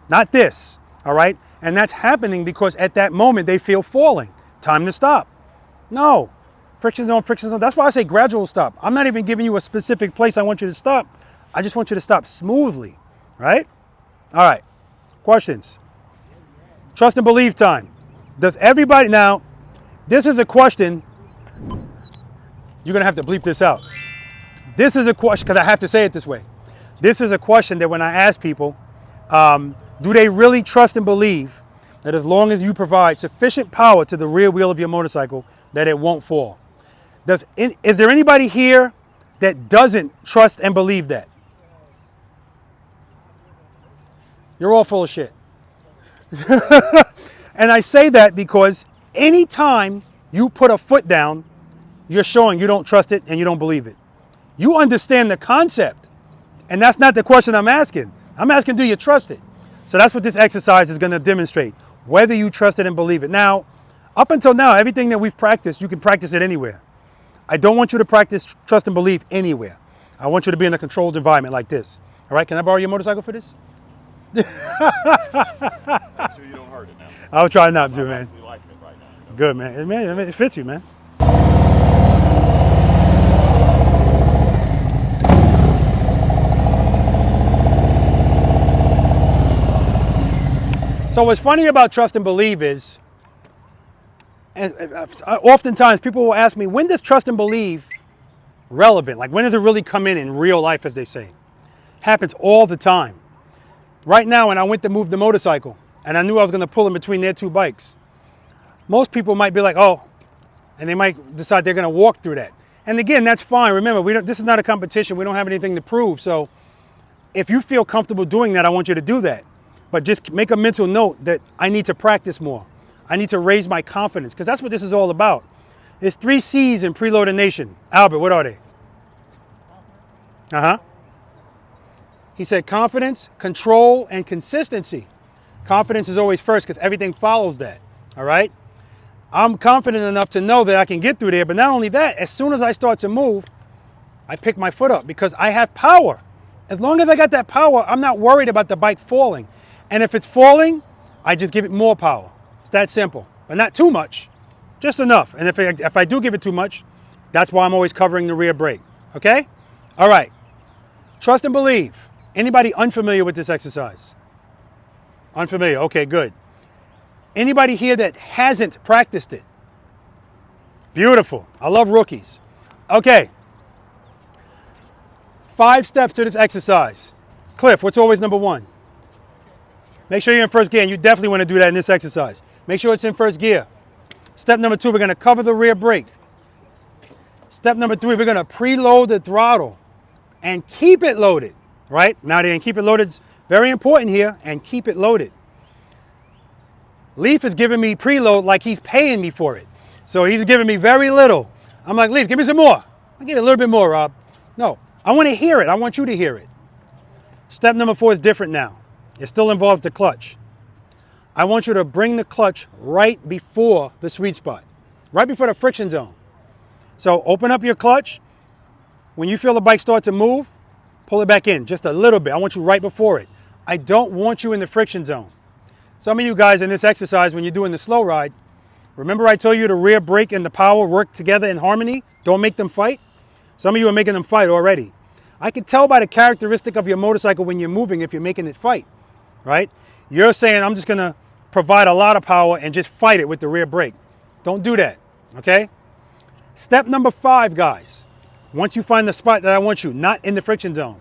not this, all right? And that's happening because at that moment they feel falling. Time to stop. No, friction zone, friction zone. That's why I say gradual stop. I'm not even giving you a specific place I want you to stop. I just want you to stop smoothly, right? All right, questions? Trust and believe time. Does everybody, now, this is a question, you're gonna have to bleep this out. This is a question, because I have to say it this way. This is a question that when I ask people, do they really trust and believe that as long as you provide sufficient power to the rear wheel of your motorcycle, that it won't fall? Is there anybody here that doesn't trust and believe that? You're all full of shit. And I say that because anytime you put a foot down, you're showing you don't trust it and you don't believe it. You understand the concept, and that's not the question I'm asking. I'm asking, do you trust it? So that's what this exercise is going to demonstrate, whether you trust it and believe it. Now, up until now, everything that we've practiced, you can practice it anywhere. I don't want you to practice trust and believe anywhere. I want you to be in a controlled environment like this. All right, can I borrow your motorcycle for this? Make sure you don't hurt it now. I'll try not to, man. You like it right now. Good, man. It fits you, man. So what's funny about trust and believe is, and oftentimes people will ask me, when does trust and believe relevant? Like when does it really come in real life, as they say? Happens all the time. Right now, when I went to move the motorcycle and I knew I was going to pull in between their two bikes, most people might be like, oh, and they might decide they're going to walk through that. And again, that's fine. Remember, this is not a competition. We don't have anything to prove. So if you feel comfortable doing that, I want you to do that. But just make a mental note that I need to practice more. I need to raise my confidence, because that's what this is all about. There's 3 C's in Preloader Nation. Albert, what are they? Uh-huh. He said confidence, control, and consistency. Confidence is always first because everything follows that, all right? I'm confident enough to know that I can get through there, but not only that, as soon as I start to move, I pick my foot up because I have power. As long as I got that power, I'm not worried about the bike falling. And if it's falling, I just give it more power. It's that simple, but not too much, just enough. And if I do give it too much, that's why I'm always covering the rear brake, okay? All right, trust and believe. Anybody unfamiliar with this exercise? Unfamiliar, okay, good. Anybody here that hasn't practiced it? Beautiful, I love rookies. Okay, 5 steps to this exercise. Cliff, what's always number 1? Make sure you're in first gear, and you definitely want to do that in this exercise. Make sure it's in first gear. Step number 2, we're going to cover the rear brake. Step number 3, we're going to preload the throttle and keep it loaded, right? Now, and keep it loaded is very important here, and keep it loaded. Leaf is giving me preload like he's paying me for it. So he's giving me very little. I'm like, Leaf, give me some more. I'll give you a little bit more, Rob. No, I want to hear it. I want you to hear it. Step number 4 is different now. It still involves the clutch. I want you to bring the clutch right before the sweet spot, right before the friction zone. So open up your clutch. When you feel the bike start to move, pull it back in just a little bit. I want you right before it. I don't want you in the friction zone. Some of you guys in this exercise, when you're doing the slow ride, remember I told you the rear brake and the power work together in harmony? Don't make them fight. Some of you are making them fight already. I can tell by the characteristic of your motorcycle when you're moving if you're making it fight, right? You're saying, I'm just going to provide a lot of power and just fight it with the rear brake. Don't do that, okay? Step number 5, guys. Once you find the spot that I want you, not in the friction zone,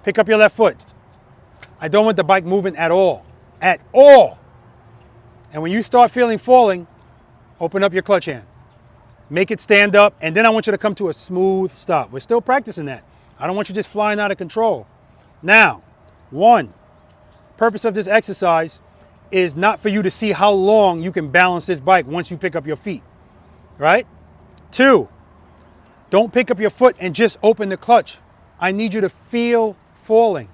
pick up your left foot. I don't want the bike moving at all. At all. And when you start feeling falling, open up your clutch hand. Make it stand up, and then I want you to come to a smooth stop. We're still practicing that. I don't want you just flying out of control. Now, 1, purpose of this exercise is not for you to see how long you can balance this bike once you pick up your feet, right? 2, don't pick up your foot and just open the clutch. I need you to feel falling.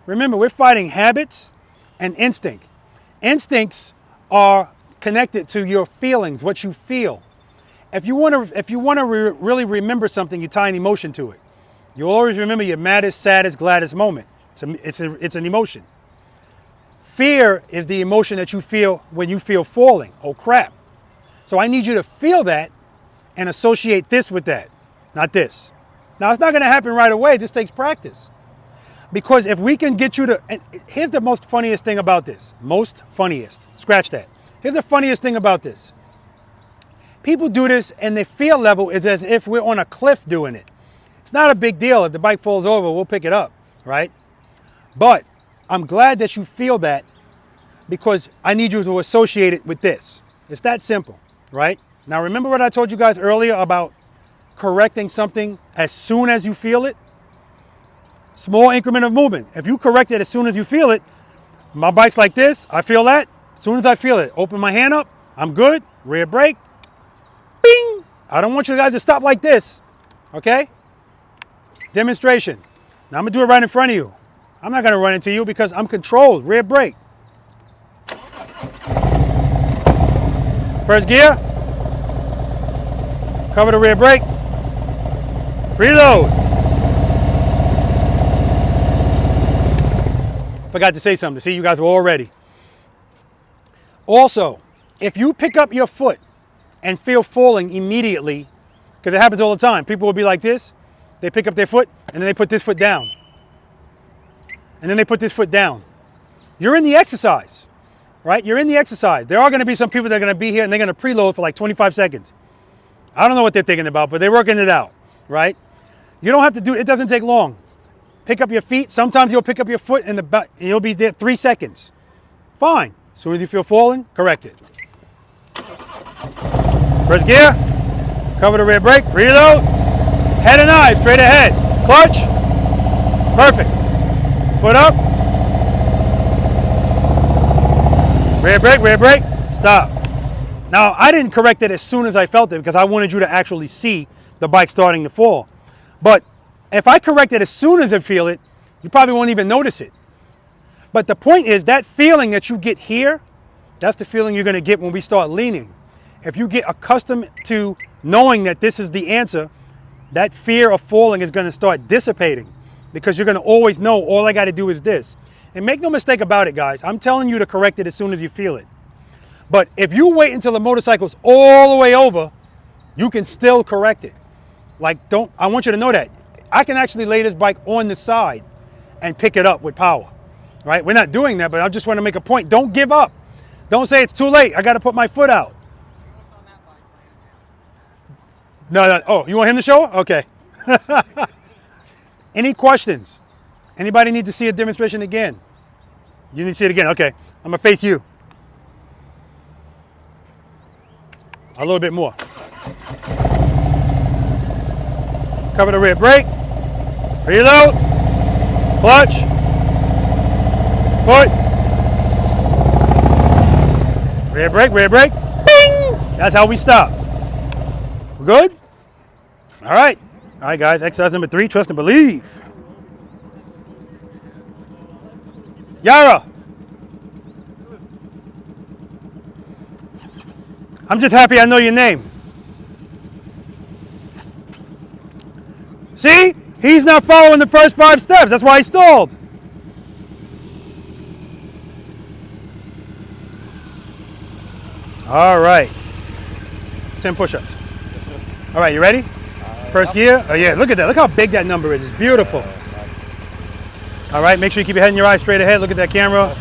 Remember, we're fighting habits and instinct. Instincts are connected to your feelings, what you feel. If you want to really remember something, you tie an emotion to it. You'll always remember your maddest, saddest, gladdest moment. It's an emotion. Fear is the emotion that you feel when you feel falling. Oh crap. So I need you to feel that and associate this with that, not this. Now it's not going to happen right away. This takes practice. Because if we can get you to, and here's the most funniest thing about this. Most funniest. Scratch that. Here's the funniest thing about this. People do this and their feel level is as if we're on a cliff doing it. It's not a big deal. If the bike falls over, we'll pick it up, right? But I'm glad that you feel that because I need you to associate it with this. It's that simple, right? Now remember what I told you guys earlier about correcting something as soon as you feel it? Small increment of movement. If you correct it as soon as you feel it, my bike's like this, I feel that. As soon as I feel it, open my hand up, I'm good, rear brake, bing! I don't want you guys to stop like this, okay? Demonstration. Now I'm gonna do it right in front of you. I'm not gonna run into you because I'm controlled, rear brake. First gear, cover the rear brake, reload. Forgot to say something. See, you guys were all ready. Also, if you pick up your foot and feel falling immediately, because it happens all the time, people will be like this, they pick up their foot and then they put this foot down. And then they put this foot down. You're in the exercise, right? You're in the exercise. There are going to be some people that are going to be here and they're going to preload for like 25 seconds. I don't know what they're thinking about, but they're working it out, right? You don't have to do it. It doesn't take long. Pick up your feet. Sometimes you'll pick up your foot and you'll be there 3 seconds. Fine. As soon as you feel falling, correct it. First gear, cover the rear brake, reload, head and eye, straight ahead. Clutch, perfect. Foot up, rear brake, stop. Now, I didn't correct it as soon as I felt it because I wanted you to actually see the bike starting to fall. But if I correct it as soon as I feel it, You probably won't even notice it. But the point is that feeling that you get here, that's the feeling you're going to get when we start leaning. If you get accustomed to knowing that this is the answer, that fear of falling is going to start dissipating because you're going to always know all I got to do is this. And make no mistake about it, guys. I'm telling you to correct it as soon as you feel it. But if you wait until the motorcycle's all the way over, you can still correct it. Like, I want you to know that. I can actually lay this bike on the side and pick it up with power, right? We're not doing that, but I just want to make a point. Don't give up. Don't say it's too late. I got to put my foot out. No. Oh, you want him to show? Okay. Any questions? Anybody need to see a demonstration again? You need to see it again. Okay. I'm going to face you. A little bit more. Cover the rear brake. Reload. Clutch. Foot. Rear brake, rear brake. Bing! That's how we stop. We're good? All right. All right, guys. Exercise number 3, trust and believe. Yara. I'm just happy I know your name. See? He's not following the first 5 steps. That's why he stalled. All right. 10 push-ups. All right, you ready? First gear. Oh, yeah. Look at that. Look how big that number is. It's beautiful. All right. Make sure you keep your head and your eyes straight ahead. Look at that camera.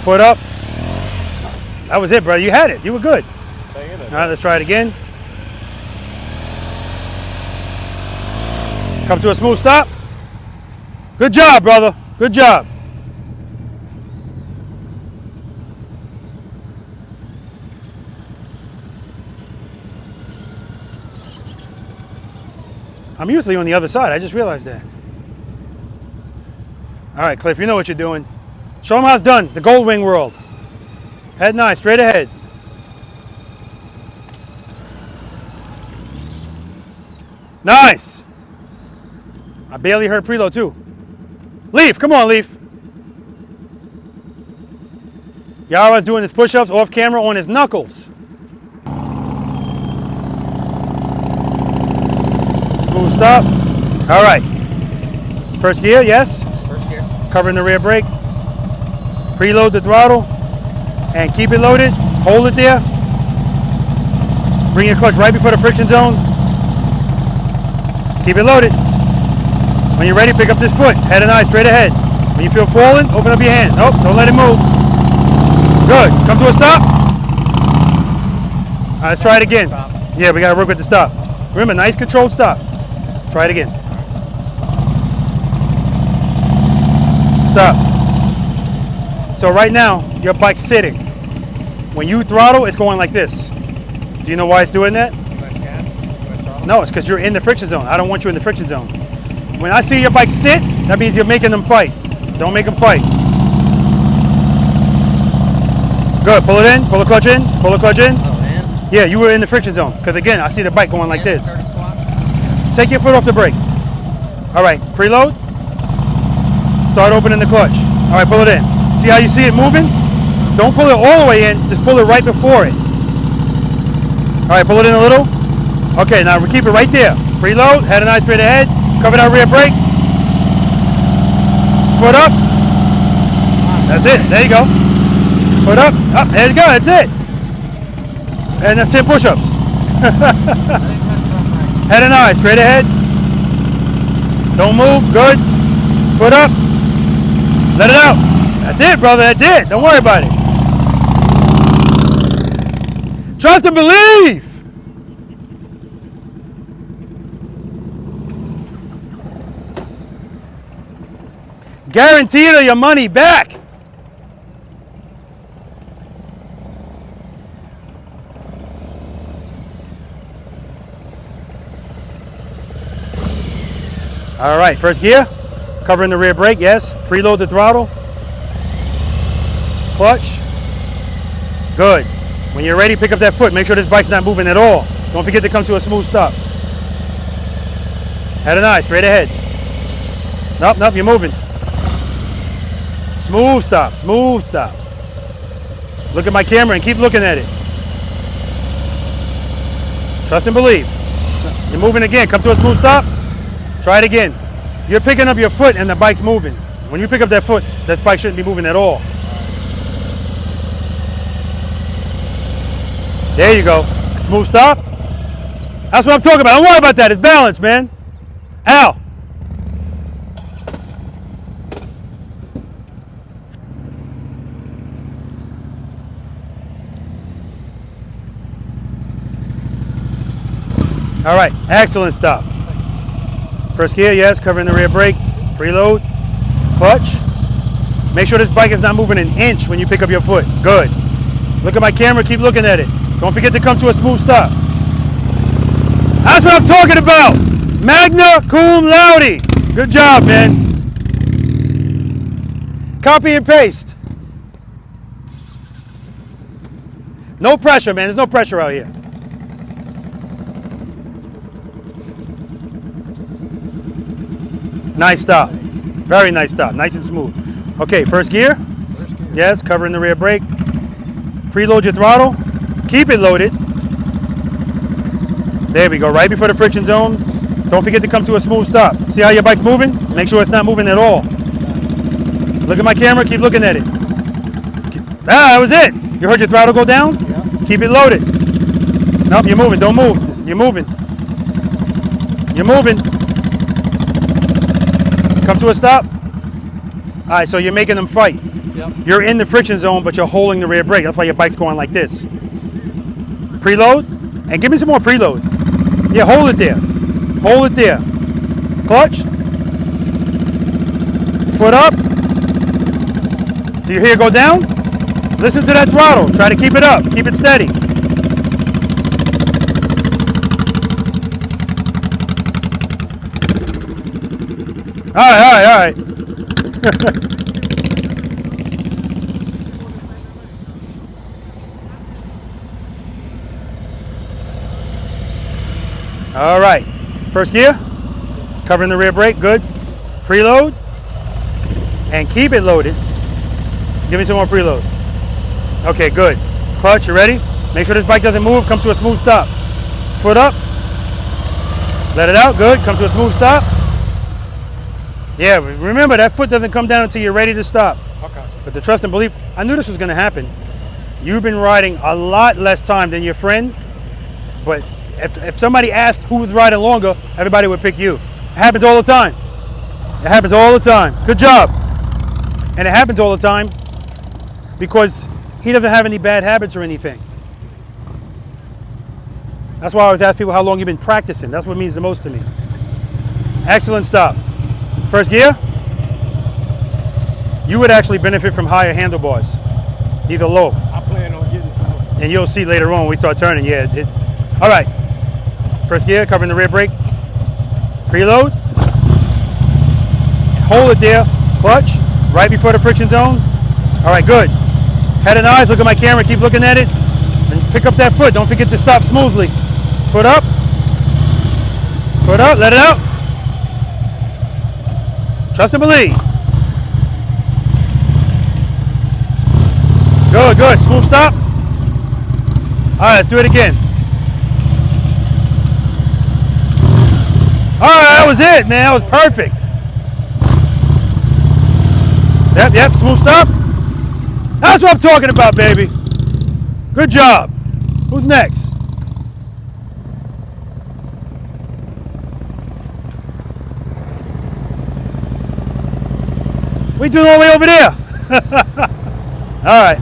Foot up. That was it, brother. You had it. You were good. All right, let's try it again. Come to a smooth stop. Good job, brother. Good job. I'm usually on the other side. I just realized that. All right, Cliff, you know what you're doing. Show them how it's done. The Gold Wing world. Head 9, straight ahead. Nice. I barely heard preload too. Leaf, come on, Leaf. Yara's doing his push-ups off camera on his knuckles. Smooth stop. All right. First gear, yes? First gear. Covering the rear brake. Preload the throttle. And keep it loaded. Hold it there. Bring your clutch right before the friction zone. Keep it loaded. When you're ready, pick up this foot. Head and eye straight ahead. When you feel falling, open up your hand. Nope, don't let it move. Good. Come to a stop. All right, let's try it again. Stop. Yeah, we got to work with the stop. Remember, nice controlled stop. Try it again. Stop. So right now, your bike's sitting. When you throttle, it's going like this. Do you know why it's doing that? No, it's because you're in the friction zone. I don't want you in the friction zone. When I see your bike sit, that means you're making them fight. Don't make them fight. Good, pull it in, pull the clutch in, pull the clutch in. Oh, man. Yeah, you were in the friction zone. Because again, I see the bike going like this. Take your foot off the brake. All right, preload. Start opening the clutch. All right, pull it in. See how you see it moving? Don't pull it all the way in, just pull it right before it. All right, pull it in a little. Okay, now we keep it right there. Preload, head and eye straight ahead. Cover that rear brake. Foot up. That's it, there you go. Foot up, up, there you go, that's it. And that's 10 push-ups. Head and eye, straight ahead. Don't move, good. Foot up. Let it out. That's it, brother, that's it. Don't worry about it. Trust and believe. Guaranteed your money back. All right, first gear, covering the rear brake, yes. Preload the throttle. Clutch. Good. When you're ready, pick up that foot. Make sure this bike's not moving at all. Don't forget to come to a smooth stop. Head and eye, straight ahead. Nope, nope, you're moving. Smooth stop, smooth stop. Look at my camera and keep looking at it. Trust and believe. You're moving again. Come to a smooth stop. Try it again. You're picking up your foot and the bike's moving. When you pick up that foot, that bike shouldn't be moving at all. There you go. Smooth stop. That's what I'm talking about. Don't worry about that. It's balance, man. Ow. All right, excellent stop. First gear, yes, covering the rear brake. Preload, clutch. Make sure this bike is not moving an inch when you pick up your foot. Good. Look at my camera, keep looking at it. Don't forget to come to a smooth stop. That's what I'm talking about. Magna cum laude. Good job, man. Copy and paste. No pressure, man. There's no pressure out here. Nice stop. Very nice stop. Nice and smooth. Okay, first gear. Yes, covering the rear brake. Preload your throttle. Keep it loaded. There we go. Right before the friction zone. Don't forget to come to a smooth stop. See how your bike's moving? Make sure it's not moving at all. Look at my camera. Keep looking at it. Ah, that was it. You heard your throttle go down? Yeah. Keep it loaded. Nope, you're moving. Don't move. You're moving. You're moving. Come to a stop. All right, so you're making them fight. Yep. You're in the friction zone, but you're holding the rear brake. That's why your bike's going like this. Preload, and give me some more preload. Yeah, hold it there. Hold it there. Clutch. Foot up. Do you hear it go down? Listen to that throttle. Try to keep it up. Keep it steady. All right, all right, all right. All right, first gear, covering the rear brake, good. Preload, and keep it loaded. Give me some more preload. Okay, good. Clutch, you ready? Make sure this bike doesn't move, come to a smooth stop. Foot up, let it out, good. Come to a smooth stop. Yeah, remember that foot doesn't come down until you're ready to stop. Okay. But the trust and belief, I knew this was gonna happen. You've been riding a lot less time than your friend, but if somebody asked who was riding longer, everybody would pick you. It happens all the time. It happens all the time. Good job. And it happens all the time because he doesn't have any bad habits or anything. That's why I always ask people how long you've been practicing. That's what means the most to me. Excellent stop. First gear, you would actually benefit from higher handlebars. These are low. I plan on getting some. And you'll see later on when we start turning, yeah. All right, first gear, covering the rear brake. Preload. Hold it there, clutch, right before the friction zone. All right, good. Head and eyes, look at my camera, keep looking at it. And pick up that foot, don't forget to stop smoothly. Foot up, let it out. Trust and believe. Good, good, smooth stop. All right, let's do it again. All right, that was it, man, that was perfect. Yep, smooth stop. That's what I'm talking about, baby. Good job. Who's next? We doing all the way over there. All right.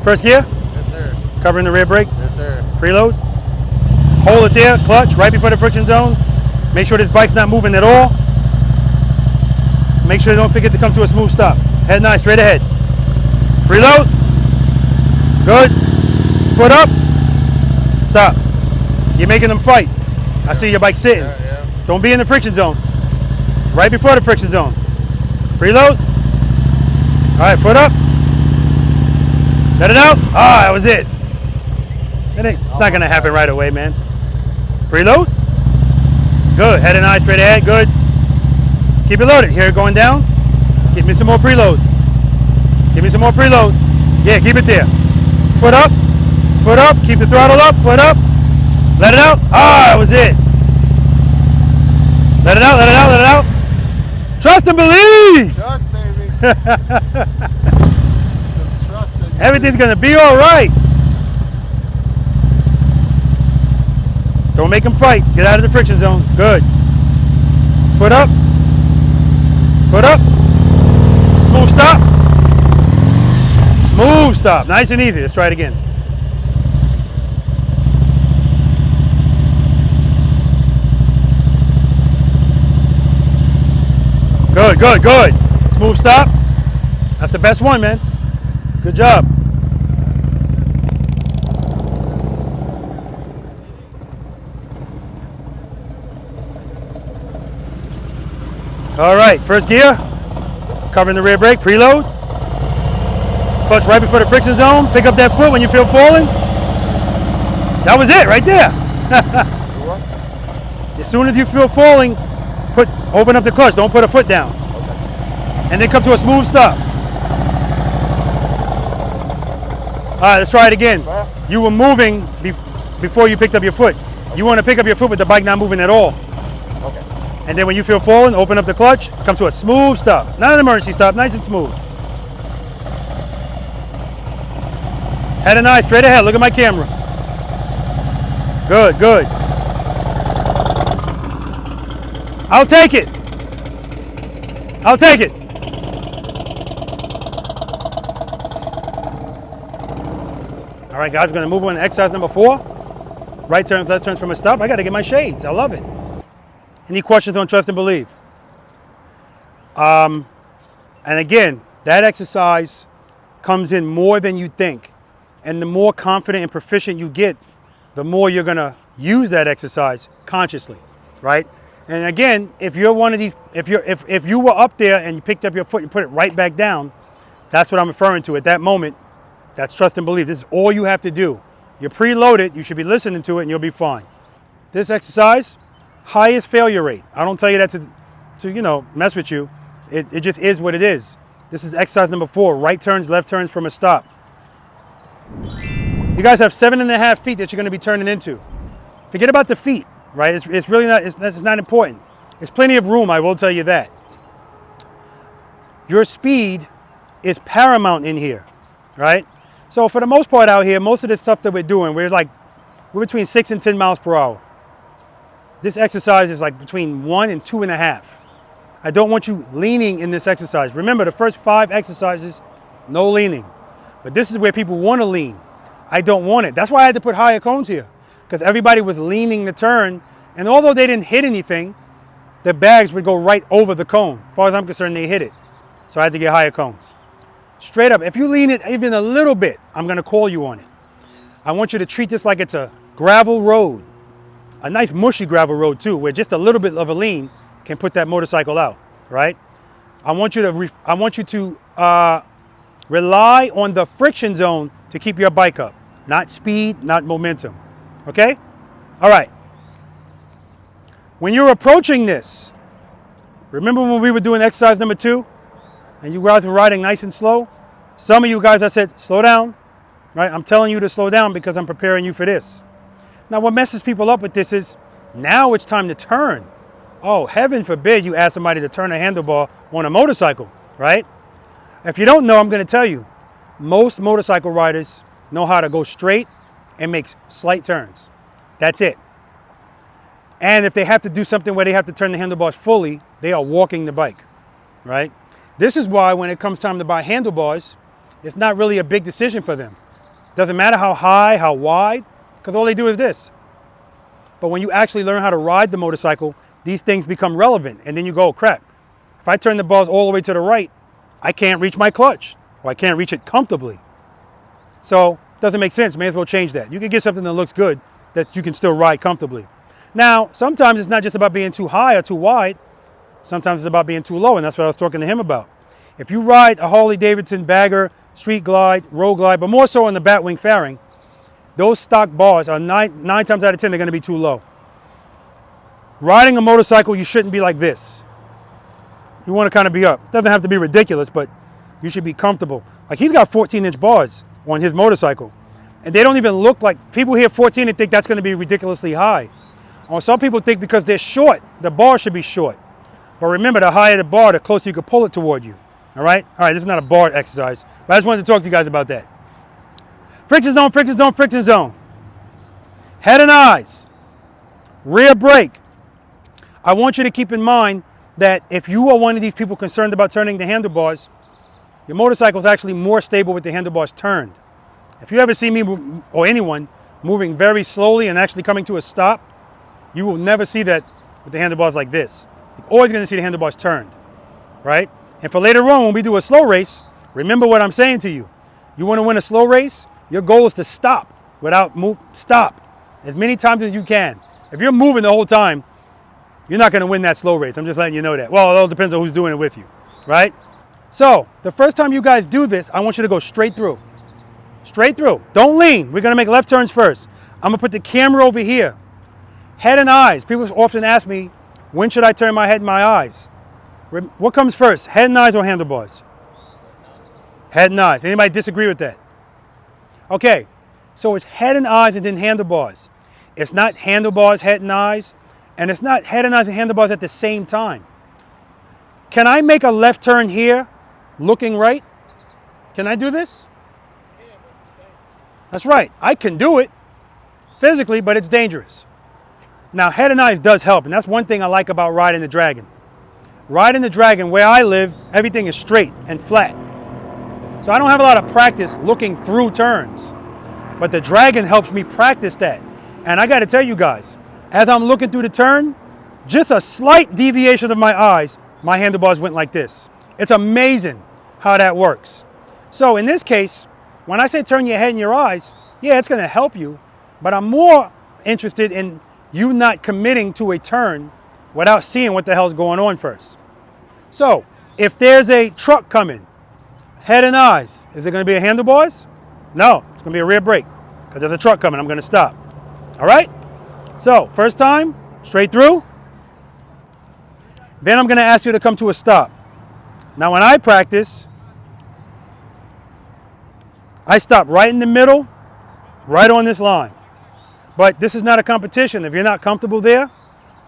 First gear? Yes, sir. Covering the rear brake? Yes, sir. Preload. Hold it there, clutch, right before the friction zone. Make sure this bike's not moving at all. Make sure you don't forget to come to a smooth stop. Head nice, straight ahead. Preload. Good. Foot up. Stop. You're making them fight. I see your bike sitting. Yeah. Don't be in the friction zone. Right before the friction zone. Preload. All right, foot up. Let it out. Ah, that was it. It's not gonna happen right away, man. Preload. Good. Head and eye straight ahead. Good. Keep it loaded. Here, going down. Give me some more preload. Give me some more preload. Yeah, keep it there. Foot up. Foot up. Keep the throttle up. Foot up. Let it out. Ah, that was it. Let it out. Let it out. Let it out. Trust and believe. Trust, baby. Trust that you Everything's going to be all right. Don't make them fight. Get out of the friction zone. Good. Foot up. Foot up. Smooth stop. Smooth stop. Nice and easy. Let's try it again. Good, good, good. Smooth stop. That's the best one, man. Good job. All right, first gear, covering the rear brake, preload. Clutch right before the friction zone. Pick up that foot when you feel falling. That was it right there. As soon as you feel falling, open up the clutch. Don't put a foot down. And then come to a smooth stop. All right, let's try it again. You were moving before you picked up your foot. You want to pick up your foot with the bike not moving at all. Okay. And then when you feel falling, open up the clutch, come to a smooth stop. Not an emergency stop, nice and smooth. Head and eye straight ahead, look at my camera. Good, good. I'll take it. I'll take it. All right, guys, we're gonna move on to exercise number 4. Right turns, left turns from a stop. I gotta get my shades, I love it. Any questions on trust and believe? And again, that exercise comes in more than you think. And the more confident and proficient you get, the more you're gonna use that exercise consciously, right? And again, if you're one of these, if you were up there and you picked up your foot and put it right back down, that's what I'm referring to at that moment. That's trust and believe. This is all you have to do. You're preloaded, you should be listening to it and you'll be fine. This exercise, highest failure rate. I don't tell you that to mess with you. It just is what it is. This is exercise number 4, right turns, left turns from a stop. You guys have 7.5 feet that you're going to be turning into. Forget about the feet, right? It's really not, it's not important. There's plenty of room, I will tell you that. Your speed is paramount in here, right? So for the most part out here, most of the stuff that we're doing, we're between 6 and 10 miles per hour. This exercise is like between 1 and 2.5. I don't want you leaning in this exercise. Remember, the first 5 exercises, no leaning. But this is where people want to lean. I don't want it. That's why I had to put higher cones here, because everybody was leaning the turn, and although they didn't hit anything, the bags would go right over the cone. As far as I'm concerned, they hit it. So I had to get higher cones. Straight up, if you lean it even a little bit, I'm going to call you on it. I want you to treat this like it's a gravel road. A nice mushy gravel road too, where just a little bit of a lean can put that motorcycle out, right? I want you to rely on the friction zone to keep your bike up, not speed, not momentum, okay? All right. When you're approaching this, remember when we were doing exercise number 2 and you guys were riding nice and slow? Some of you guys, I said, slow down, right? I'm telling you to slow down because I'm preparing you for this. Now, what messes people up with this is now it's time to turn. Oh, heaven forbid you ask somebody to turn a handlebar on a motorcycle, right? If you don't know, I'm going to tell you. Most motorcycle riders know how to go straight and make slight turns. That's it. And if they have to do something where they have to turn the handlebars fully, they are walking the bike, right? This is why when it comes time to buy handlebars, it's not really a big decision for them. Doesn't matter how high, how wide, because all they do is this. But when you actually learn how to ride the motorcycle, these things become relevant. And then you go, crap, if I turn the bars all the way to the right, I can't reach my clutch, or I can't reach it comfortably. So it doesn't make sense. May as well change that. You can get something that looks good that you can still ride comfortably. Now, sometimes it's not just about being too high or too wide. Sometimes it's about being too low, and that's what I was talking to him about. If you ride a Harley-Davidson Bagger, Street Glide, Road Glide, but more so on the Batwing fairing, those stock bars are nine times out of 10, they're going to be too low. Riding a motorcycle, you shouldn't be like this. You want to kind of be up. Doesn't have to be ridiculous, but you should be comfortable. Like he's got 14-inch bars on his motorcycle. And they don't even look like, people hear 14 and think that's going to be ridiculously high. Or some people think because they're short, the bar should be short. But remember, the higher the bar, the closer you can pull it toward you. All right? All right, this is not a bar exercise, but I just wanted to talk to you guys about that. Friction zone, friction zone, friction zone. Head and eyes. Rear brake. I want you to keep in mind that if you are one of these people concerned about turning the handlebars, your motorcycle is actually more stable with the handlebars turned. If you ever see me or anyone moving very slowly and actually coming to a stop, you will never see that with the handlebars like this. You're always going to see the handlebars turned, right? And for later on, when we do a slow race, remember what I'm saying to you. You want to win a slow race, your goal is to stop without stop as many times as you can. If you're moving the whole time, you're not going to win that slow race. I'm just letting you know that. Well, it all depends on who's doing it with you, right? So the first time you guys do this, I want you to go straight through. Straight through. Don't lean. We're going to make left turns first. I'm going to put the camera over here. Head and eyes. People often ask me, when should I turn my head and my eyes? What comes first, head and eyes or handlebars? Head and eyes. Anybody disagree with that? Okay, so it's head and eyes and then handlebars. It's not handlebars, head and eyes, and it's not head and eyes and handlebars at the same time. Can I make a left turn here, looking right? Can I do this? That's right, I can do it physically, but it's dangerous. Now, head and eyes does help, and that's one thing I like about riding the Dragon. Riding the Dragon, where I live, everything is straight and flat. So I don't have a lot of practice looking through turns. But the Dragon helps me practice that. And I got to tell you guys, as I'm looking through the turn, just a slight deviation of my eyes, my handlebars went like this. It's amazing how that works. So in this case, when I say turn your head and your eyes, yeah, it's going to help you. But I'm more interested in you not committing to a turn without seeing what the hell's going on first. So if there's a truck coming, head and eyes, is it going to be a handlebars? No, it's going to be a rear brake because there's a truck coming. I'm going to stop. All right? So first time, straight through. Then I'm going to ask you to come to a stop. Now when I practice, I stop right in the middle, right on this line. But this is not a competition. If you're not comfortable there,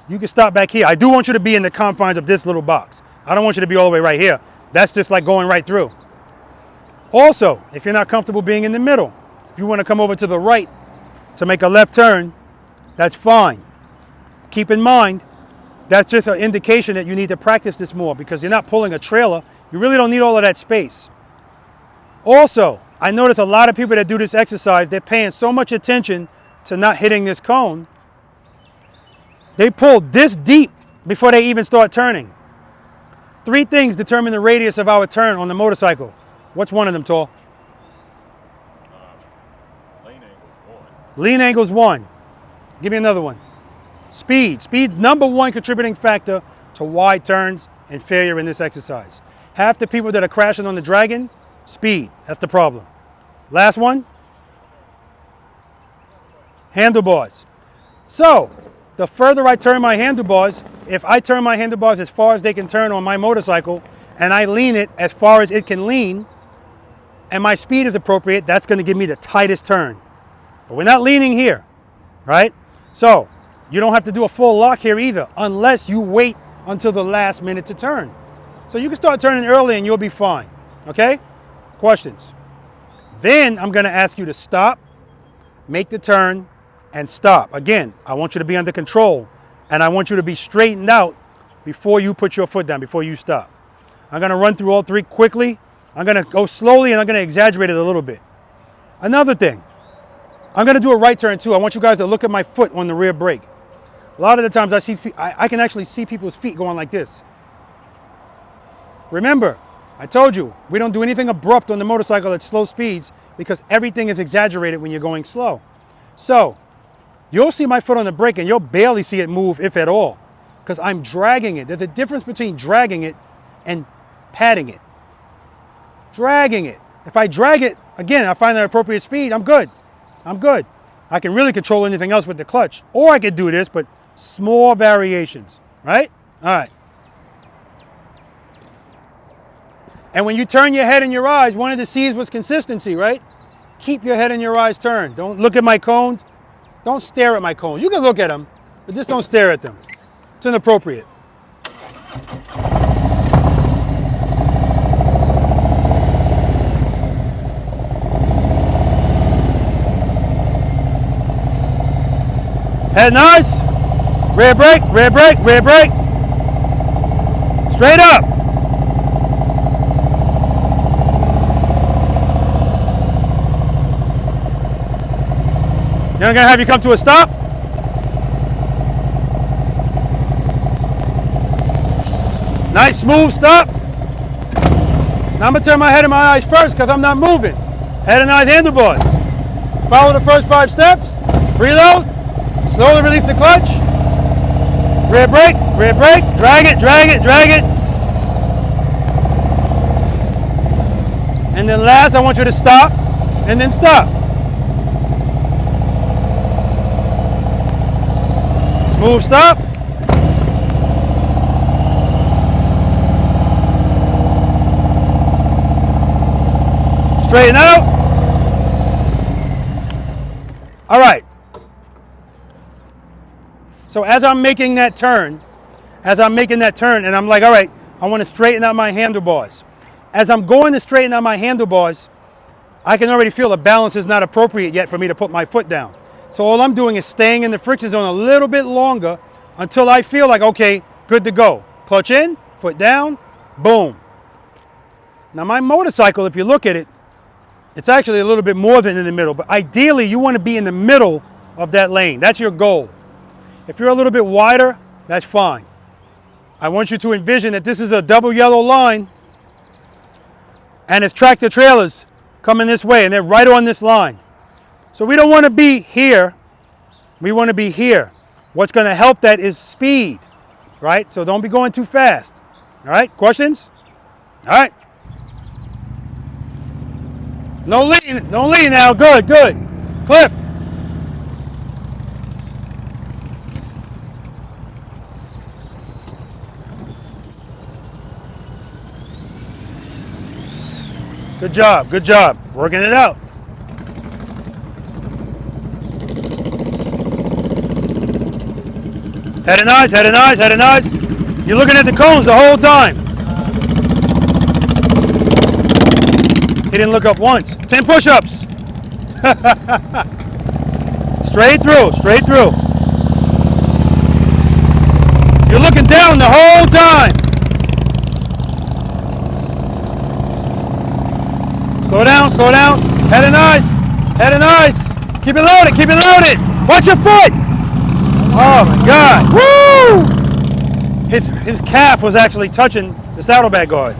you can stop back here. I do want you to be in the confines of this little box. I don't want you to be all the way right here. That's just like going right through. Also, if you're not comfortable being in the middle, if you want to come over to the right to make a left turn, that's fine. Keep in mind, that's just an indication that you need to practice this more because you're not pulling a trailer. You really don't need all of that space. Also, I notice a lot of people that do this exercise, they're paying so much attention to not hitting this cone. They pull this deep before they even start turning. 3 things determine the radius of our turn on the motorcycle. What's one of them, Tall? Lane angle's 1. Lean angle's 1. Give me another one. Speed. Speed's #1 contributing factor to wide turns and failure in this exercise. Half the people that are crashing on the Dragon, speed. That's the problem. Last one. Handlebars. So, the further I turn my handlebars, if I turn my handlebars as far as they can turn on my motorcycle, and I lean it as far as it can lean, and my speed is appropriate, that's going to give me the tightest turn. But we're not leaning here, right? So, you don't have to do a full lock here either, unless you wait until the last minute to turn. So you can start turning early and you'll be fine, okay? Questions? Then I'm going to ask you to stop, make the turn, and stop. Again, I want you to be under control, and I want you to be straightened out before you put your foot down, before you stop. I'm going to run through all 3 quickly. I'm going to go slowly, and I'm going to exaggerate it a little bit. Another thing, I'm going to do a right turn too. I want you guys to look at my foot on the rear brake. A lot of the times I can actually see people's feet going like this. Remember, I told you, we don't do anything abrupt on the motorcycle at slow speeds because everything is exaggerated when you're going slow. So, you'll see my foot on the brake and you'll barely see it move, if at all, because I'm dragging it. There's a difference between dragging it and patting it. Dragging it. If I drag it, again, I find the appropriate speed, I'm good. I'm good. I can really control anything else with the clutch. Or I could do this, but small variations, right? All right. And when you turn your head and your eyes, one of the C's was consistency, right? Keep your head and your eyes turned. Don't look at my cones. Don't stare at my cones. You can look at them, but just don't stare at them. It's inappropriate. Head and eyes. Rear brake, rear brake, rear brake. Straight up. Now I'm going to have you come to a stop. Nice smooth stop. Now I'm going to turn my head and my eyes first because I'm not moving. Head and eyes handlebars. Follow the first 5 steps. Preload. Slowly release the clutch. Rear brake, drag it, drag it, drag it. And then last, I want you to stop and then stop. Smooth stop. Straighten out. All right. So as I'm making that turn, and I'm like, all right, I want to straighten out my handlebars. As I'm going to straighten out my handlebars, I can already feel the balance is not appropriate yet for me to put my foot down. So all I'm doing is staying in the friction zone a little bit longer until I feel like, okay, good to go. Clutch in, foot down, boom. Now my motorcycle, if you look at it, it's actually a little bit more than in the middle, but ideally you want to be in the middle of that lane. That's your goal. If you're a little bit wider, that's fine. I want you to envision that this is a double yellow line and it's tractor trailers coming this way and they're right on this line. So we don't want to be here. We want to be here. What's going to help that is speed, right? So don't be going too fast. All right, questions? All right. No lean now. Good, good. Cliff. Good job, good job. Working it out. Head and eyes, head and eyes, head and eyes. You're looking at the cones the whole time. He didn't look up once. 10 push-ups. Straight through, straight through. You're looking down the whole time. Slow down, head and eyes, head and eyes. Keep it loaded, keep it loaded. Watch your foot. Oh my God, woo! His calf was actually touching the saddlebag guard.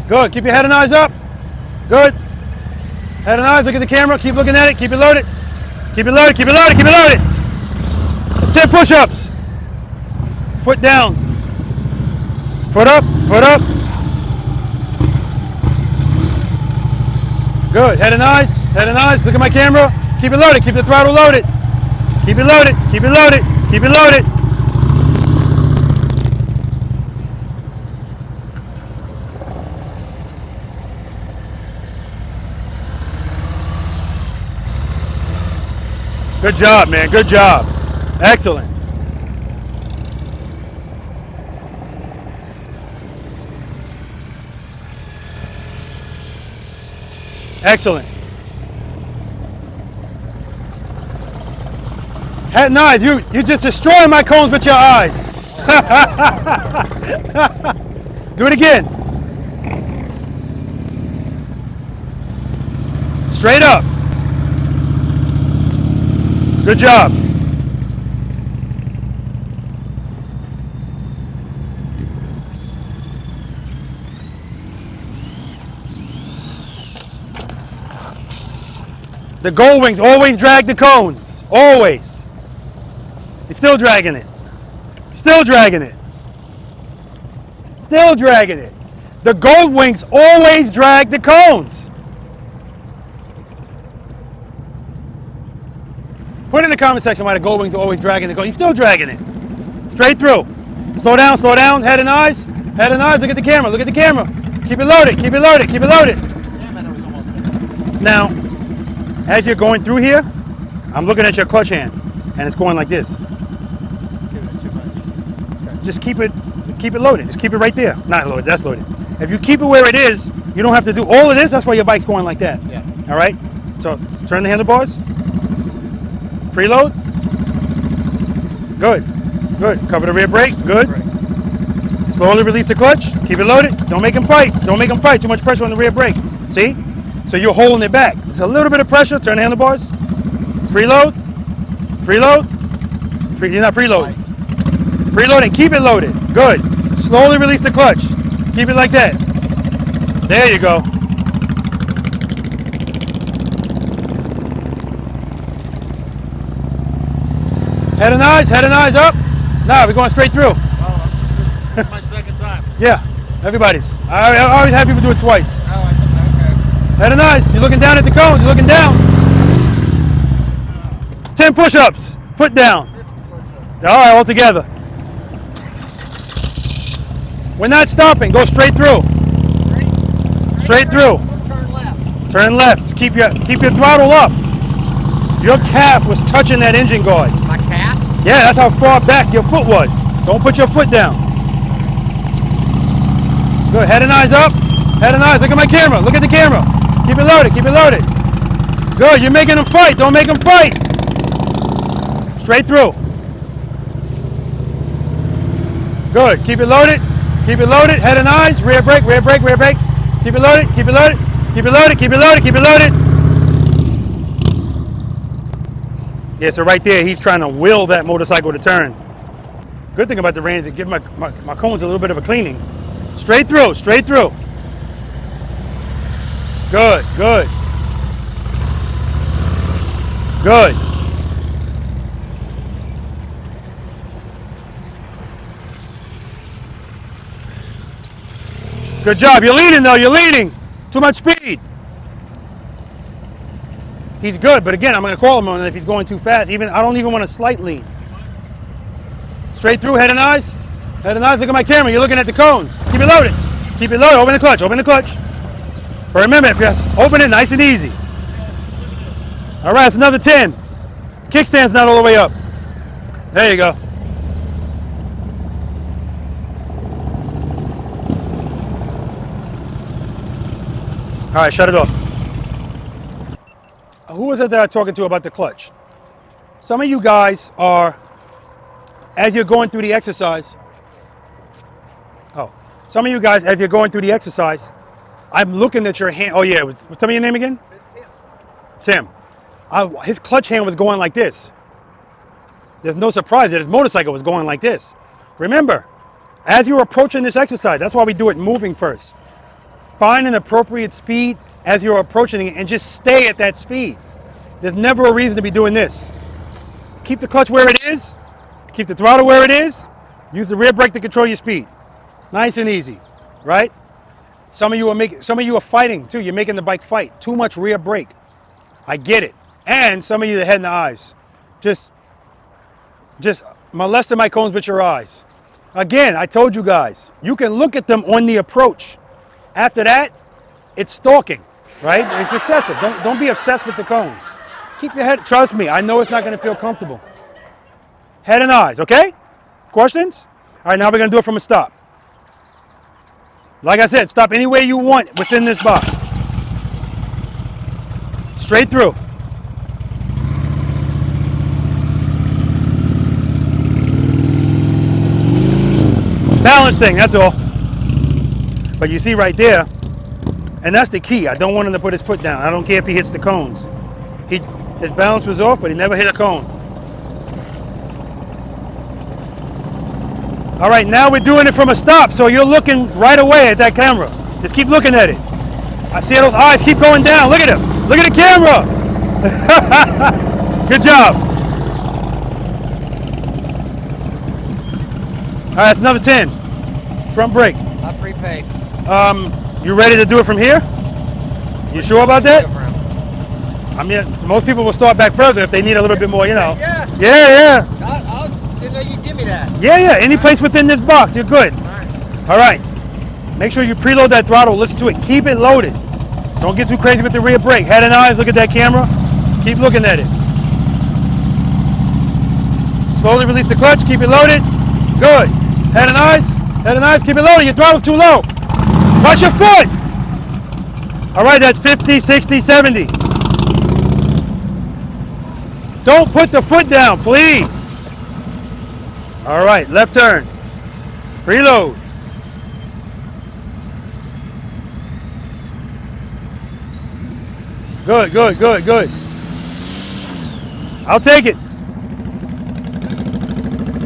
Good, keep your head and eyes up. Good. Head and eyes, look at the camera, keep looking at it, keep it loaded. Keep it loaded, keep it loaded, keep it loaded. 10 push-ups. Foot down. Foot up, foot up. Good, head and eyes, look at my camera. Keep it loaded, keep the throttle loaded. Keep it loaded, keep it loaded, keep it loaded. Good job, man, good job. Excellent. Excellent. Head and eyes, you just destroying my cones with your eyes. Do it again. Straight up. Good job. The gold wings always drag the cones. Always. He's still dragging it. Still dragging it. Still dragging it. The gold wings always drag the cones. Put in the comment section why the gold wings are always dragging the cones. He's still dragging it. Straight through. Slow down, head and eyes. Head and eyes, look at the camera, look at the camera. Keep it loaded, keep it loaded, keep it loaded. Damn it, I was almost there. Now, as you're going through here, I'm looking at your clutch hand, and it's going like this. Just keep it loaded. Just keep it right there. Not loaded, that's loaded. If you keep it where it is, you don't have to do all of this. That's why your bike's going like that. Yeah. All right? So turn the handlebars. Preload. Good. Good. Cover the rear brake. Good. Slowly release the clutch. Keep it loaded. Don't make him fight. Don't make him fight. Too much pressure on the rear brake. See? So you're holding it back. It's a little bit of pressure. Turn the handlebars. Preload. Preload. You're not preload. Preload and keep it loaded. Good. Slowly release the clutch. Keep it like that. There you go. Head and eyes up. Nah, we're going straight through. Oh, this is my second time. Yeah, everybody's. I always have people do it twice. Oh, okay. Head and eyes. You're looking down at the cones. You're looking down. 10 push-ups. Foot down. All right, all together. We're not stopping. Go straight through. Straight through. Turn left. Turn left. Keep your throttle up. Your calf was touching that engine guard. My calf? Yeah, that's how far back your foot was. Don't put your foot down. Good. Head and eyes up. Head and eyes. Look at my camera. Look at the camera. Keep it loaded. Keep it loaded. Good. You're making them fight. Don't make them fight. Straight through. Good. Keep it loaded. Keep it loaded. Head and eyes. Rear brake. Rear brake. Rear brake. Keep it loaded. Keep it loaded. Keep it loaded. Keep it loaded. Keep it loaded. Yeah, so right there, he's trying to will that motorcycle to turn. Good thing about the reins, it gives my cones a little bit of a cleaning. Straight through, straight through. Good, good. Good. Good job. You're leading though, you're leading. Too much speed. He's good, but again, I'm going to call him on it if he's going too fast. I don't even want a slight lean. Straight through, head and eyes. Head and eyes, look at my camera. You're looking at the cones. Keep it loaded. Keep it loaded. Open the clutch. Open the clutch. For a minute, open it nice and easy. All right, it's another 10. Kickstand's not all the way up. There you go. All right, shut it off. Who was it that I was talking to about the clutch? Some of you guys are, as you're going through the exercise, some of you guys, as you're going through the exercise, I'm looking at your hand. Oh yeah, tell me your name again? Tim. His clutch hand was going like this. There's no surprise that his motorcycle was going like this. Remember, as you're approaching this exercise, that's why we do it moving first. Find an appropriate speed as you're approaching it and just stay at that speed. There's never a reason to be doing this. Keep the clutch where it is. Keep the throttle where it is. Use the rear brake to control your speed. Nice and easy, right? Some of you are fighting too. You're making the bike fight. Too much rear brake. I get it. And some of you, the head and the eyes. Just molesting my cones with your eyes. Again, I told you guys, you can look at them on the approach. After that, it's stalking, right? It's excessive. Don't be obsessed with the cones. Keep your head, trust me, I know it's not gonna feel comfortable. Head and eyes, okay? Questions? All right, now we're gonna do it from a stop. Like I said, stop any way you want within this box. Straight through. Balance thing, that's all. But you see right there, and that's the key. I don't want him to put his foot down. I don't care if he hits the cones. His balance was off, but he never hit a cone. All right, now we're doing it from a stop, so you're looking right away at that camera. Just keep looking at it. I see those eyes keep going down. Look at him. Look at the camera. Good job. All right, it's another 10. Front brake. I prepaid. You ready to do it from here? You sure about that? I mean, most people will start back further if they need a little bit more, you know. Yeah. Yeah. I didn't know you'd give me that. Yeah. Any place within this box, you're good. All right. All right. Make sure you preload that throttle. Listen to it. Keep it loaded. Don't get too crazy with the rear brake. Head and eyes. Look at that camera. Keep looking at it. Slowly release the clutch. Keep it loaded. Good. Head and eyes. Head and eyes. Keep it loaded. Your throttle's too low. Watch your foot. All right. That's 50, 60, 70. Don't put the foot down, please. All right. Left turn. Preload. Good, good, good, good. I'll take it.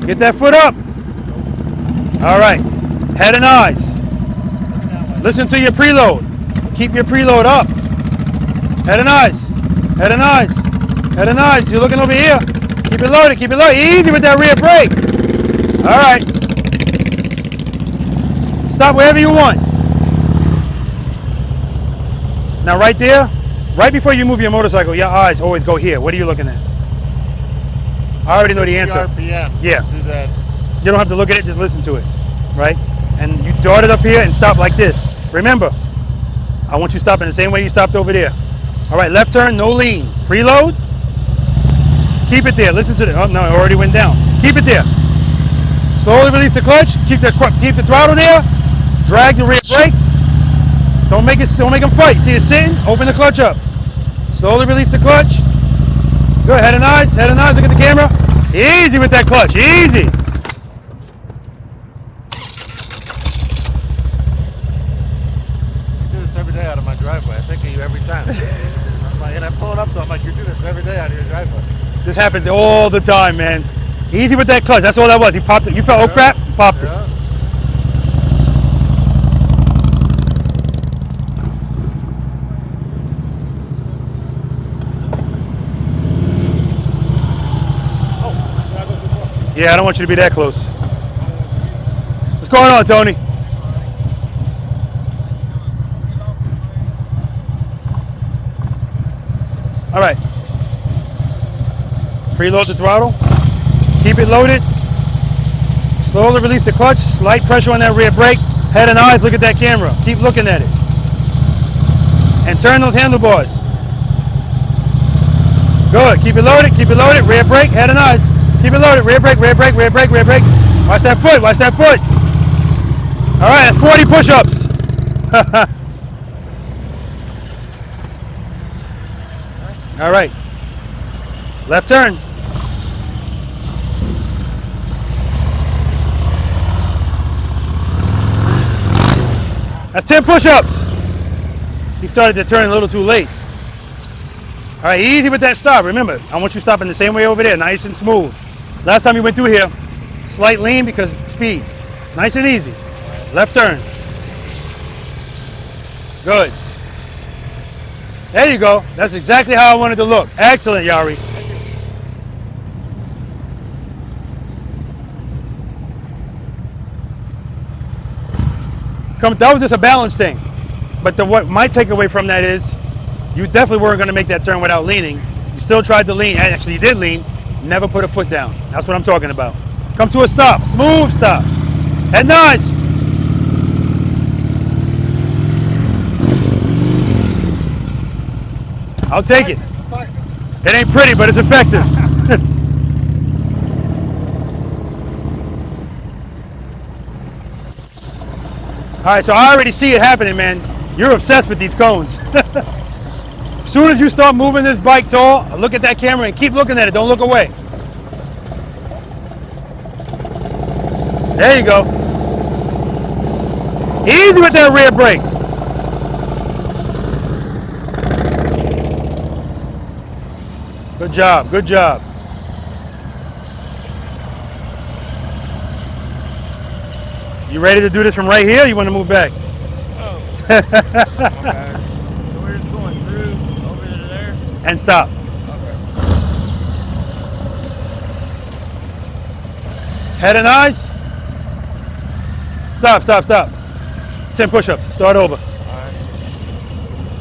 Get that foot up. All right. Head and eyes. Listen to your preload. Keep your preload up. Head and eyes. Head and eyes. Head and eyes. You're looking over here. Keep it loaded. Keep it loaded. Easy with that rear brake. All right. Stop wherever you want. Now right there. Right before you move your motorcycle, your eyes always go here. What are you looking at? I already know the answer. RPM. Yeah. Do that. You don't have to look at it, just listen to it. Right? And you dart it up here and stop like this. Remember, I want you stopping the same way you stopped over there. All right, left turn, no lean. Preload. Keep it there. Listen to it. Oh, no, it already went down. Keep it there. Slowly release the clutch. Keep the throttle there. Drag the rear brake. Don't make them fight. See it sitting? Open the clutch up. Slowly release the clutch. Good. Head and eyes. Head and eyes. Look at the camera. Easy with that clutch. Easy. I do this every day out of my driveway. I think of you every time. And I pull it up, though. I'm like, you do this every day out of your driveway. This happens all the time, man. Easy with that clutch. That's all that was. He popped it. You felt, oh crap, he popped it. Yeah, I don't want you to be that close. What's going on, Tony? All right. Preload the throttle. Keep it loaded. Slowly release the clutch. Slight pressure on that rear brake. Head and eyes, look at that camera. Keep looking at it. And turn those handlebars. Good. Keep it loaded. Keep it loaded. Rear brake. Head and eyes. Keep it loaded. Rear brake, rear brake, rear brake, rear brake. Watch that foot. Watch that foot. All right, that's 40 push-ups. All right. Left turn. That's 10 push-ups. He started to turn a little too late. All right, easy with that stop. Remember, I want you stopping the same way over there, nice and smooth. Last time you went through here, slight lean because speed. Nice and easy. Left turn. Good. There you go. That's exactly how I wanted to look. Excellent, Yari. That was just a balance thing. But what my takeaway from that is, you definitely weren't going to make that turn without leaning. You still tried to lean. Actually, you did lean. Never put a foot down. That's what I'm talking about. Come to a stop. Smooth stop. Head nice. I'll take it. It ain't pretty, but it's effective. All right, so I already see it happening, man. You're obsessed with these cones. As soon as you start moving this bike tall, look at that camera and keep looking at it. Don't look away. There you go. Easy with that rear brake. Good job, good job. You ready to do this from right here or you want to move back? Oh. Okay. So we're just going through over to there? And stop. Okay. Head and eyes. Stop, stop, stop. 10 push-ups. Start over. All right.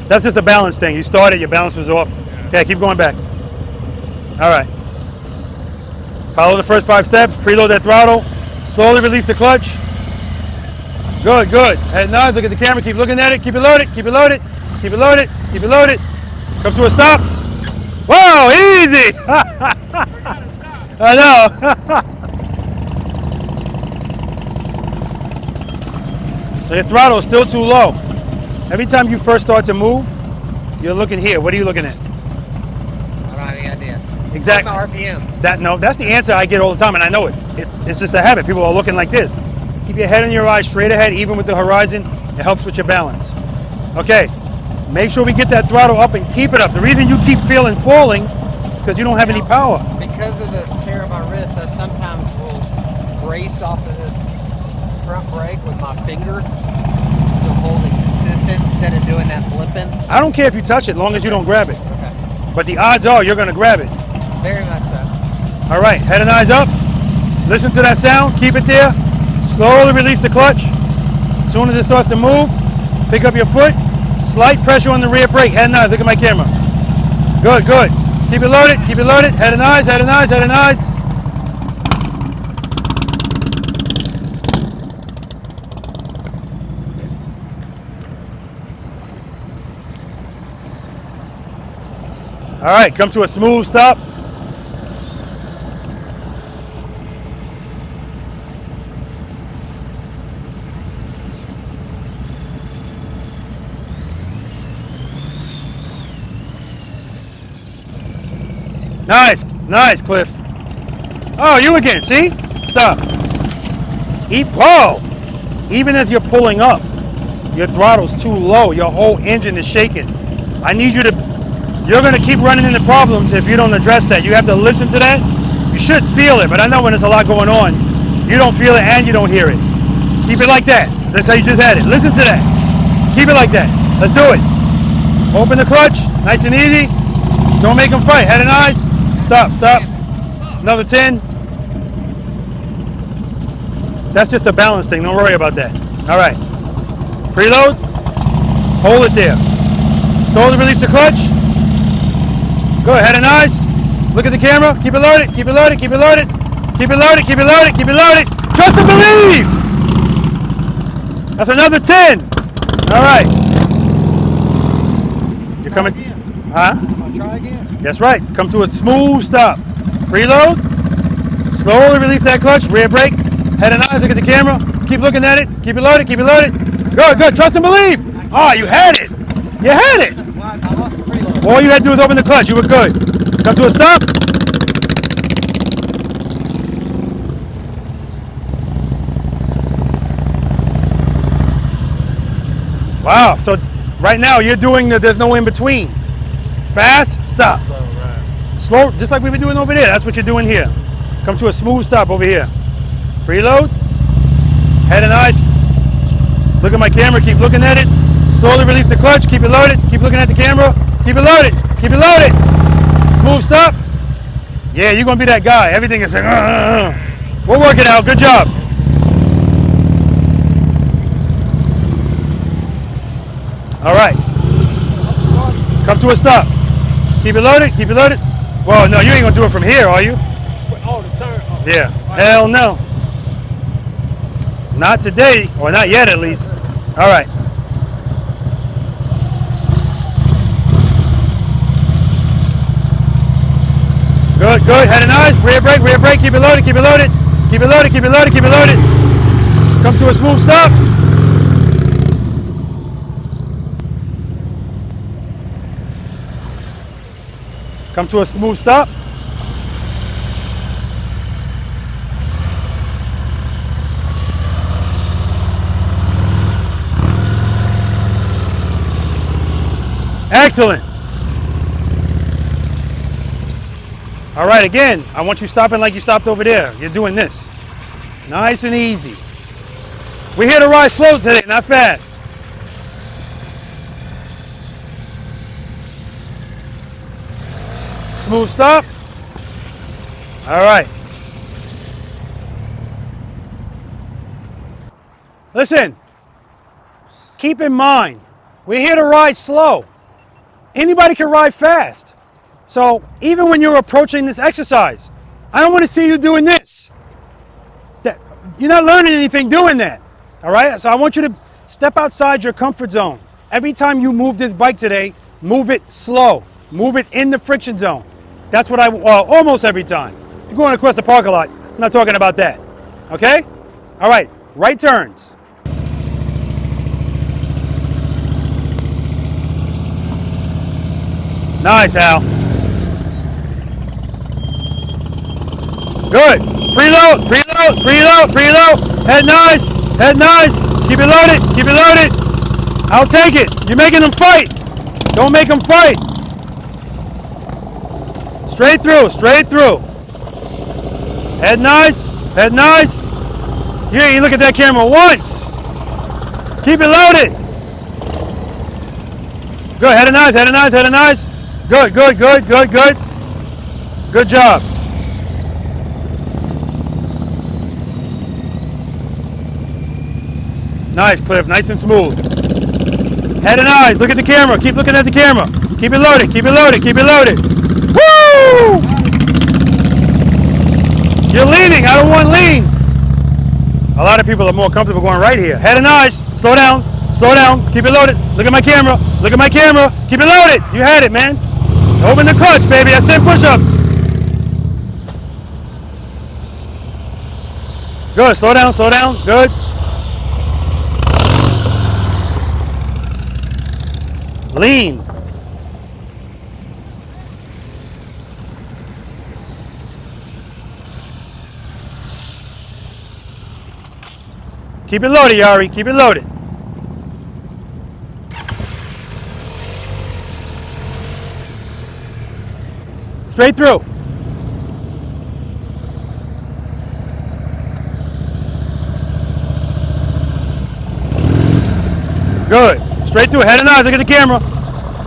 That's just a balance thing. You started, your balance was off. Okay, keep going back. All right. Follow the first 5 steps. Preload that throttle. Slowly release the clutch. Good, good. Head nods, look at the camera, keep looking at it, keep it loaded, keep it loaded, keep it loaded, keep it loaded. Come to a stop. Whoa, easy! I know. So your throttle is still too low. Every time you first start to move, you're looking here. What are you looking at? I don't have any idea. Exactly. My RPMs. That's the answer I get all the time, and I know it's just a habit. People are looking like this. Keep your head and your eyes straight ahead, even with the horizon. It helps with your balance. Okay, make sure we get that throttle up and keep it up. The reason you keep feeling falling is because you don't have any power. Because of the tear of my wrist, I sometimes will brace off of this front brake with my finger to hold it consistent instead of doing that flipping. I don't care if you touch it, as long as you don't grab it. Okay. But the odds are you're going to grab it. Very much so. All right, head and eyes up. Listen to that sound. Keep it there. Slowly release the clutch. As soon as it starts to move, pick up your foot. Slight pressure on the rear brake. Head and eyes. Look at my camera. Good, good. Keep it loaded. Keep it loaded. Head and eyes. Head and eyes. Head and eyes. All right, come to a smooth stop. Nice, nice, Cliff. Oh, you again, see? Stop. Whoa! Even as you're pulling up, your throttle's too low. Your whole engine is shaking. I need you to, you're gonna keep running into problems if you don't address that. You have to listen to that. You should feel it, but I know when there's a lot going on, you don't feel it and you don't hear it. Keep it like that. That's how you just had it. Listen to that. Keep it like that. Let's do it. Open the clutch, nice and easy. Don't make them fight. Head and eyes. Stop, stop. Another 10. That's just a balance thing. Don't worry about that. All right. Preload. Hold it there. Slowly release the clutch. Go ahead and eyes. Look at the camera. Keep it loaded. Keep it loaded. Keep it loaded. Keep it loaded. Keep it loaded. Keep it loaded. Trust and believe. That's another 10. All right. You're coming. Huh? I'll try again. That's right. Come to a smooth stop. Preload. Slowly release that clutch. Rear brake. Head and eyes. Look at the camera. Keep looking at it. Keep it loaded. Keep it loaded. Good, good. Trust and believe. Oh, you had it. You had it. I lost the preload. All you had to do was open the clutch. You were good. Come to a stop. Wow. So right now you're doing there's no in between. Fast, stop. Slow, just like we were doing over there. That's what you're doing here. Come to a smooth stop over here. Preload. Head and eyes. Look at my camera. Keep looking at it. Slowly release the clutch. Keep it loaded. Keep looking at the camera. Keep it loaded. Keep it loaded. Smooth stop. Yeah, you're going to be that guy. Everything is like, We'll work it out. Good job. All right. Come to a stop. Keep it loaded. Keep it loaded. Well, no, you ain't going to do it from here, are you? Oh, the turn. Oh. Yeah. Hell no. Not today, or not yet at least. All right. Good, good. Head and eyes. Rear brake, rear brake. Keep it loaded, keep it loaded. Keep it loaded, keep it loaded, keep it loaded. Come to a smooth stop. Come to a smooth stop. Excellent. All right, again, I want you stopping like you stopped over there. You're doing this. Nice and easy. We're here to ride slow today, not fast. Smooth stop. All right. Listen, keep in mind, we're here to ride slow. Anybody can ride fast. So even when you're approaching this exercise, I don't want to see you doing this. You're not learning anything doing that. All right, so I want you to step outside your comfort zone. Every time you move this bike today, move it slow. Move it in the friction zone. That's what almost every time. You're going across the parking lot, I'm not talking about that. Okay? All right, right turns. Nice, Al. Good. Preload, preload, preload, preload. Head nice, head nice. Keep it loaded, keep it loaded. I'll take it. You're making them fight. Don't make them fight. Straight through, straight through. Head nice, head nice. You look at that camera once. Keep it loaded. Good, head nice, head nice, head nice. Good, good, good, good, good. Good job. Nice, Cliff, nice and smooth. Head and eyes, look at the camera, keep looking at the camera. Keep it loaded, keep it loaded, keep it loaded. Woo! You're leaning, I don't want lean. A lot of people are more comfortable going right here. Head and eyes, slow down, keep it loaded. Look at my camera, look at my camera. Keep it loaded, you had it, man. Open the clutch, baby, that's 10 push-ups. Good, slow down, good. Lean. Keep it loaded, Yari. Keep it loaded. Straight through. Good. Straight through. Head and eyes. Look at the camera.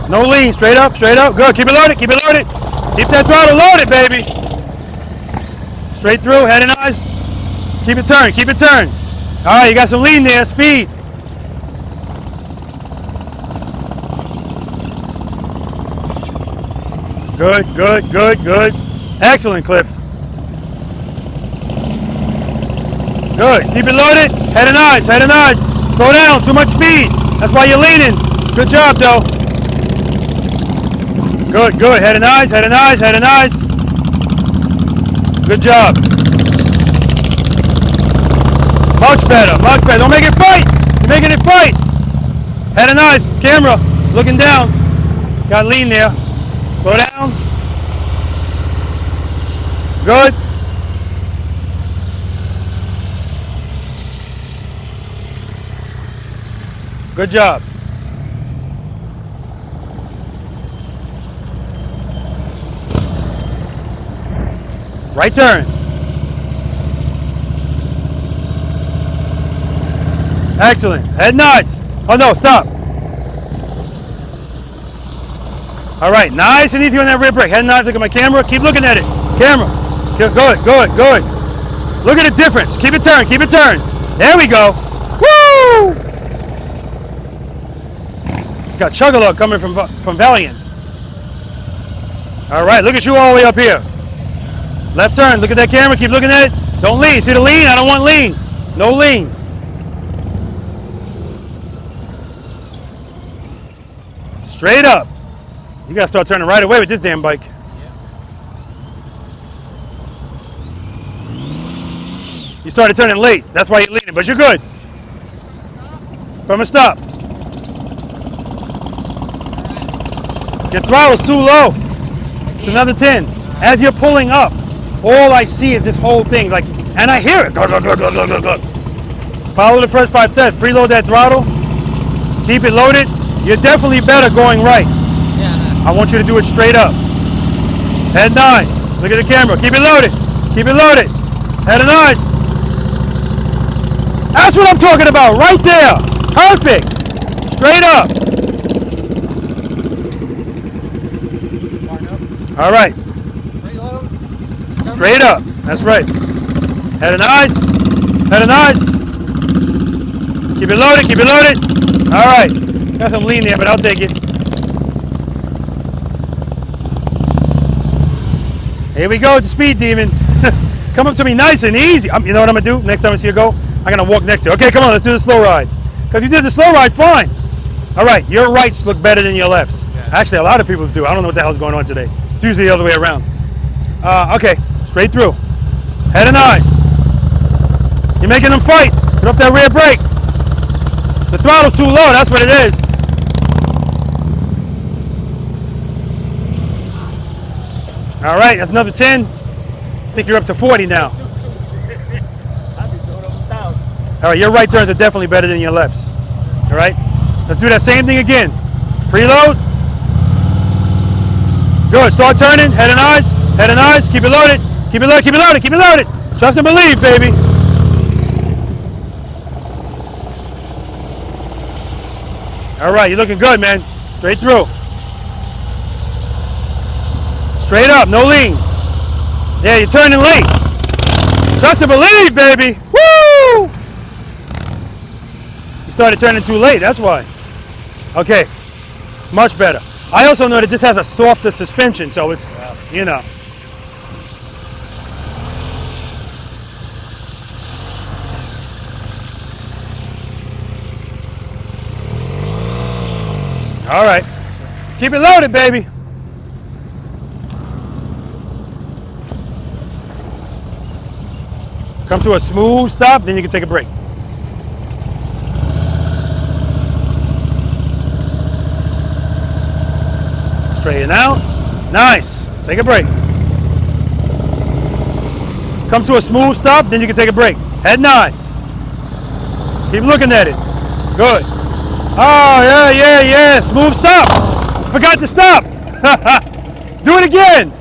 No lean. Straight up. Straight up. Good. Keep it loaded. Keep it loaded. Keep that throttle loaded, baby. Straight through. Head and eyes. Keep it turned. Keep it turned. All right. You got some lean there. Speed. Good. Good. Good. Good. Excellent, Cliff. Good. Keep it loaded. Head and eyes. Head and eyes. Slow down. Too much speed. That's why you're leaning. Good job, though. Good, good. Head and eyes, head and eyes, head and eyes. Good job. Much better, much better. Don't make it fight. You're making it fight. Head and eyes, camera, looking down. Got lean there. Slow down. Good. Good job. Right turn. Excellent. Head nice. Oh no, stop. All right, nice and easy on that rear brake. Head nice. Look at my camera. Keep looking at it. Camera. Good, good, good. Look at the difference. Keep it turned. Keep it turned. There we go. Woo! Got Chug-a-Lug coming from Valiant. All right, look at you all the way up here. Left turn, look at that camera, keep looking at it. Don't lean, see the lean? I don't want lean. No lean. Straight up. You gotta start turning right away with this damn bike. You started turning late, that's why you're leaning, but you're good. From a stop. Your throttle's too low. It's another 10. As you're pulling up, all I see is this whole thing, like, and I hear it. Follow the first 5 steps. Preload that throttle. Keep it loaded. You're definitely better going right. Yeah. I want you to do it straight up. Head nice. Look at the camera. Keep it loaded. Keep it loaded. Head nice. That's what I'm talking about. Right there. Perfect. Straight up. All right. Straight up. That's right. Head and eyes. Head and eyes. Keep it loaded. Keep it loaded. All right. Got some lean there, but I'll take it. Here we go, the speed demon. Come up to me nice and easy. You know what I'm going to do? Next time I see you go, I'm gonna walk next to you. Okay, come on, let's do the slow ride. Because you did the slow ride fine. All right, your rights look better than your lefts. Yeah. Actually, a lot of people do. I don't know what the hell's going on today. It's usually the other way around. Okay, straight through. Head and eyes. You're making them fight. Put up that rear brake. The throttle's too low, that's what it is. All right, that's another 10. I think you're up to 40 now. All right, your right turns are definitely better than your lefts. All right, let's do that same thing again. Preload. Good, start turning, head and eyes, keep it loaded, keep it loaded, keep it loaded, keep it loaded. Trust and believe, baby. All right, you're looking good, man. Straight through. Straight up, no lean. Yeah, you're turning late. Trust and believe, baby. Woo! You started turning too late, that's why. Okay, much better. I also know that this has a softer suspension, so it's, you know. All right, keep it loaded, baby. Come to a smooth stop, then you can take a break. Straighten out. Nice. Take a break. Come to a smooth stop, then you can take a break. Head nice. Keep looking at it. Good. Oh, yeah, yeah, yeah. Smooth stop. Forgot to stop. Do it again.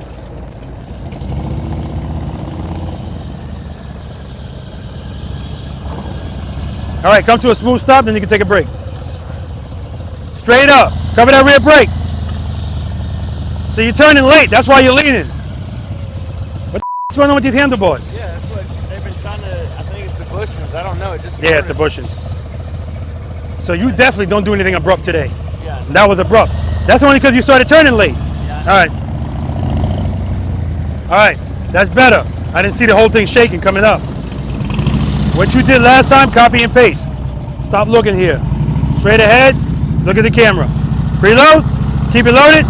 All right, come to a smooth stop, then you can take a break. Straight up. Cover that rear brake. So you're turning late. That's why you're leaning. What's going on with these handlebars? Yeah, that's what they've been trying to, I think it's the bushings. I don't know. It just yeah, it's the bushings. So you definitely don't do anything abrupt today. Yeah. That was abrupt. That's only because you started turning late. Yeah. All right. All right. That's better. I didn't see the whole thing shaking coming up. What you did last time, copy and paste. Stop looking here. Straight ahead. Look at the camera. Preload. Keep it loaded.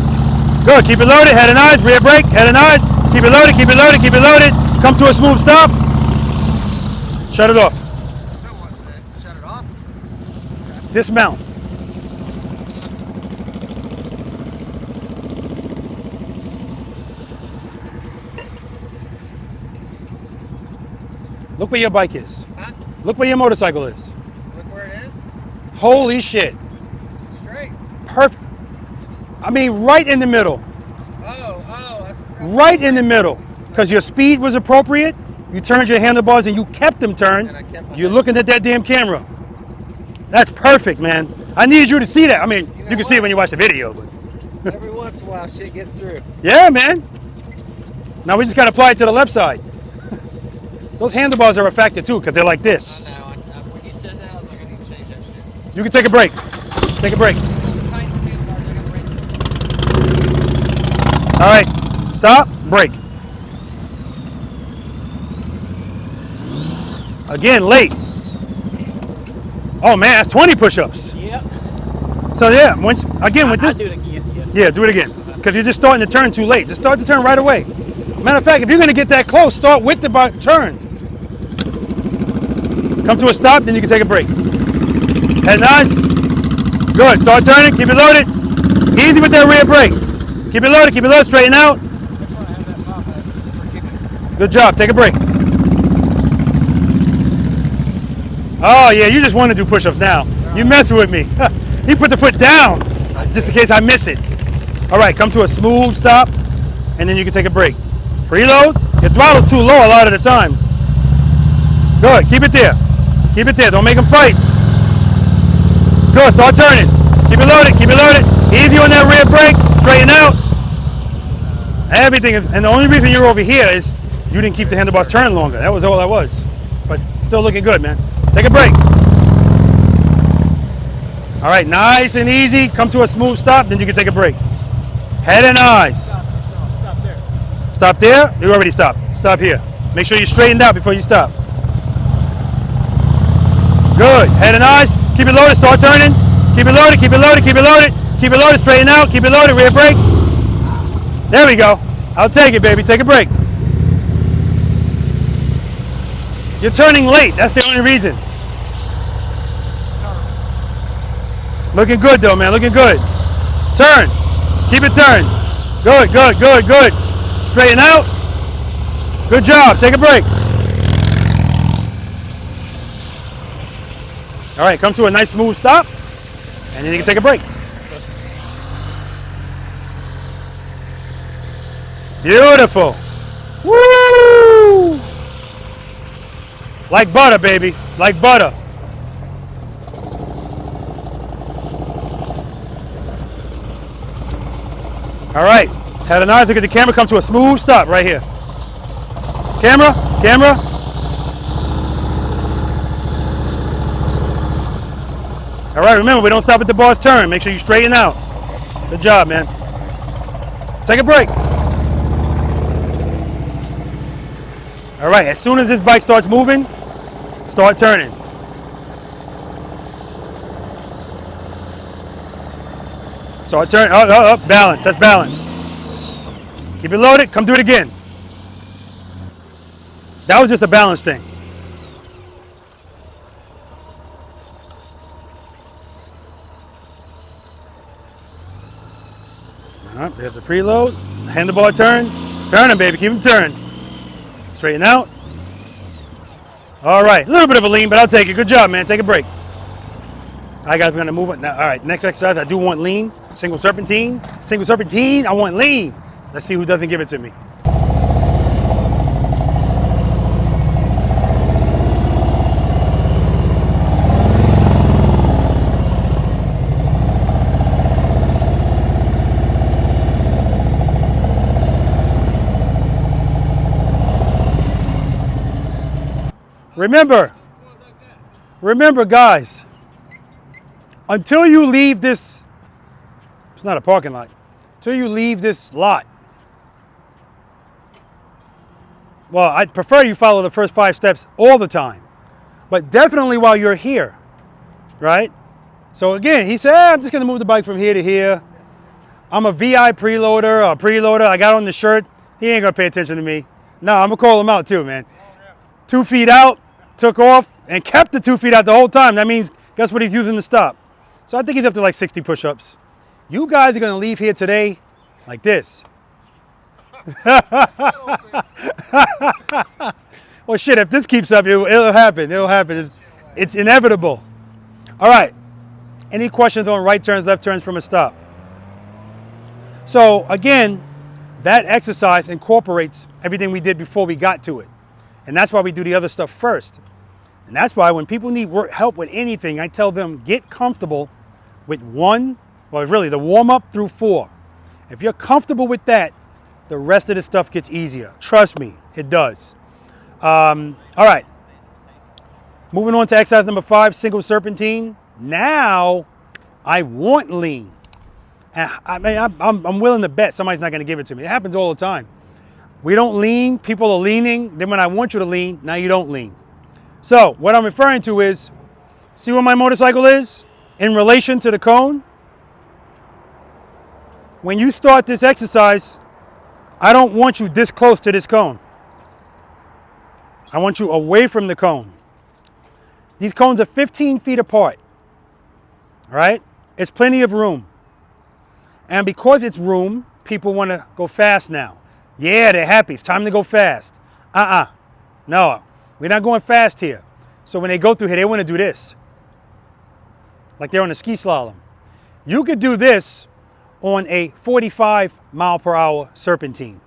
Good. Keep it loaded. Head and eyes. Rear brake. Head and eyes. Keep it loaded. Keep it loaded. Keep it loaded. Come to a smooth stop. Shut it off. So what's that? Shut it off? Dismount. Look where your bike is. Huh? Look where your motorcycle is. Look where it is. Holy shit. Straight. Perfect. I mean, right in the middle. Oh, that's Right in the middle. Because your speed was appropriate. You turned your handlebars and you kept them turned. And I kept my You're looking at that damn camera. That's perfect, man. I needed you to see that. I mean, you can see it when you watch the video. But Every once in a while, shit gets through. yeah, man. Now we just got to apply it to the left side. Those handlebars are a factor too, because they're like this. I know. When you said that, I was like, I need to change that shit. You can take a break. Take a break. All right. Stop. Break. Again, late. Oh man, that's 20 push-ups. Yep. So yeah, once again with this. do it again. Yeah, do it again. Because you're just starting to turn too late. Just start the turn right away. Matter of fact, if you're going to get that close, start with the turn. Come to a stop, then you can take a break. Head nice. Good. Start turning. Keep it loaded. Easy with that rear brake. Keep it loaded. Keep it loaded. Straighten out. Good job. Take a break. Oh, yeah. You just want to do push-ups now. You messing with me. You put the foot down just in case I miss it. All right. Come to a smooth stop, and then you can take a break. Preload. Your throttle's too low a lot of the times. Good. Keep it there. Keep it there. Don't make them fight. Good. Start turning. Keep it loaded. Keep it loaded. Easy on that rear brake. Straighten out. Everything is, and the only reason you're over here is you didn't keep the handlebars turning longer. That was all that was. But still looking good, man. Take a break. All right. Nice and easy. Come to a smooth stop. Then you can take a break. Head and eyes. Stop there. Stop there. You already stopped. Stop here. Make sure you're straightened out before you stop. Good. Head and eyes. Keep it loaded. Start turning. Keep it loaded. Keep it loaded. Keep it loaded. Keep it loaded. Straighten out. Keep it loaded. Rear brake. There we go. I'll take it, baby. Take a break. You're turning late. That's the only reason. Looking good, though, man. Looking good. Turn. Keep it turned. Good, good, good, good. Straighten out. Good job. Take a break. All right, come to a nice smooth stop, and then you can take a break. Beautiful. Woo! Like butter, baby. Like butter. All right. Head and eyes, look at the camera. Come to a smooth stop right here. Camera, camera. All right, remember, we don't stop at the bar's turn. Make sure you straighten out. Good job, man. Take a break. All right, as soon as this bike starts moving, start turning. Start turning, up, balance, that's balance. Keep it loaded, come do it again. That was just a balance thing. All right, there's the preload, handlebar turn. Turning, baby, keep them turned. Straighten out. All right, a little bit of a lean, but I'll take it. Good job, man, take a break. All right, guys, we're gonna move it now. All right, next exercise, I do want lean. Single serpentine, I want lean. Let's see who doesn't give it to me. Remember guys, until you leave this, it's not a parking lot, until you leave this lot, well, I'd prefer you follow the first 5 steps all the time, but definitely while you're here, right? So again, he said, I'm just gonna move the bike from here to here. I'm a V.I.Preloader, a preloader, I got on the shirt. He ain't gonna pay attention to me. No, I'm gonna call him out too, man. 2 feet out, took off, and kept the 2 feet out the whole time. That means, guess what he's using to stop? So I think he's up to like 60 push-ups. You guys are gonna leave here today like this. Well, shit, if this keeps up, it'll happen. It'll happen. It's inevitable. All right. Any questions on right turns, left turns from a stop? So again, that exercise incorporates everything we did before we got to it. And that's why we do the other stuff first. And that's why when people need help with anything, I tell them get comfortable with 1, well, really the warm up through 4. If you're comfortable with that, the rest of the stuff gets easier. Trust me, it does. All right. Moving on to exercise number 5, single serpentine. Now I want lean. And I'm willing to bet somebody's not going to give it to me. It happens all the time. We don't lean, people are leaning. Then when I want you to lean, now you don't lean. So what I'm referring to is, see where my motorcycle is in relation to the cone? When you start this exercise, I don't want you this close to this cone. I want you away from the cone. These cones are 15 feet apart, all right? It's plenty of room. And because it's room, people want to go fast now. Yeah, they're happy. It's time to go fast. No, we're not going fast here. So when they go through here, they want to do this. Like they're on a ski slalom. You could do this on a 45 mile per hour serpentine,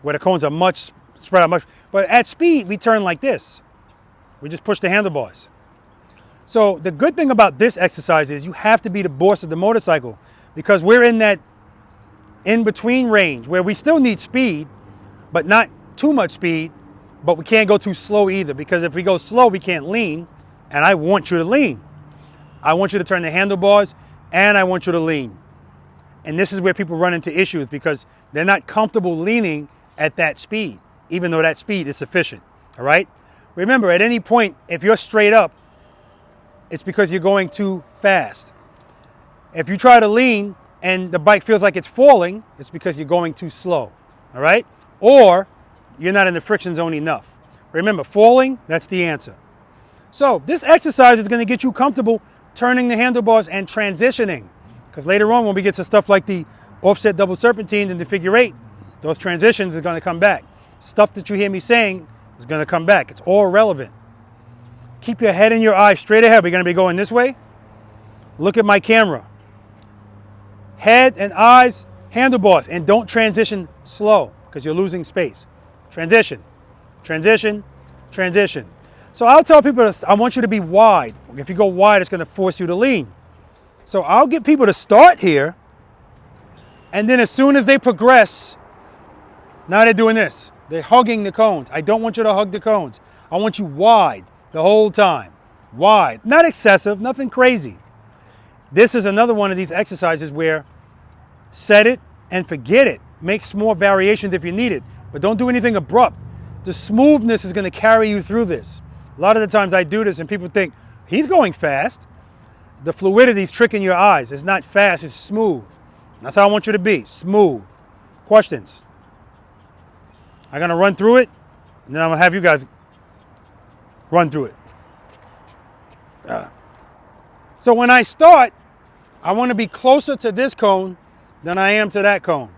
where the cones are much spread out much. But at speed, we turn like this. We just push the handlebars. So the good thing about this exercise is you have to be the boss of the motorcycle, because we're in that in-between range where we still need speed, but not too much speed, but we can't go too slow either, because if we go slow, we can't lean, and I want you to lean. I want you to turn the handlebars, and I want you to lean. And this is where people run into issues, because they're not comfortable leaning at that speed, even though that speed is sufficient, all right? Remember, at any point, if you're straight up, it's because you're going too fast. If you try to lean and the bike feels like it's falling, it's because you're going too slow, all right? Or you're not in the friction zone enough. Remember, falling, that's the answer. So this exercise is going to get you comfortable turning the handlebars and transitioning. Because later on when we get to stuff like the offset double serpentine and the figure 8, those transitions are going to come back. Stuff that you hear me saying is going to come back. It's all relevant. Keep your head and your eyes straight ahead. We're going to be going this way. Look at my camera. Head and eyes, handlebars, and don't transition slow because you're losing space. Transition, transition, transition. So I'll tell people, I want you to be wide. If you go wide, it's going to force you to lean. So I'll get people to start here, and then as soon as they progress, now they're doing this. They're hugging the cones. I don't want you to hug the cones. I want you wide the whole time. Wide, not excessive, nothing crazy. This is another one of these exercises where set it and forget it. Make small variations if you need it, but don't do anything abrupt. The smoothness is going to carry you through this. A lot of the times I do this and people think, he's going fast. The fluidity is tricking your eyes. It's not fast, it's smooth. That's how I want you to be, smooth. Questions? I'm going to run through it, and then I'm going to have you guys run through it. So when I start, I want to be closer to this cone than I am to that cone.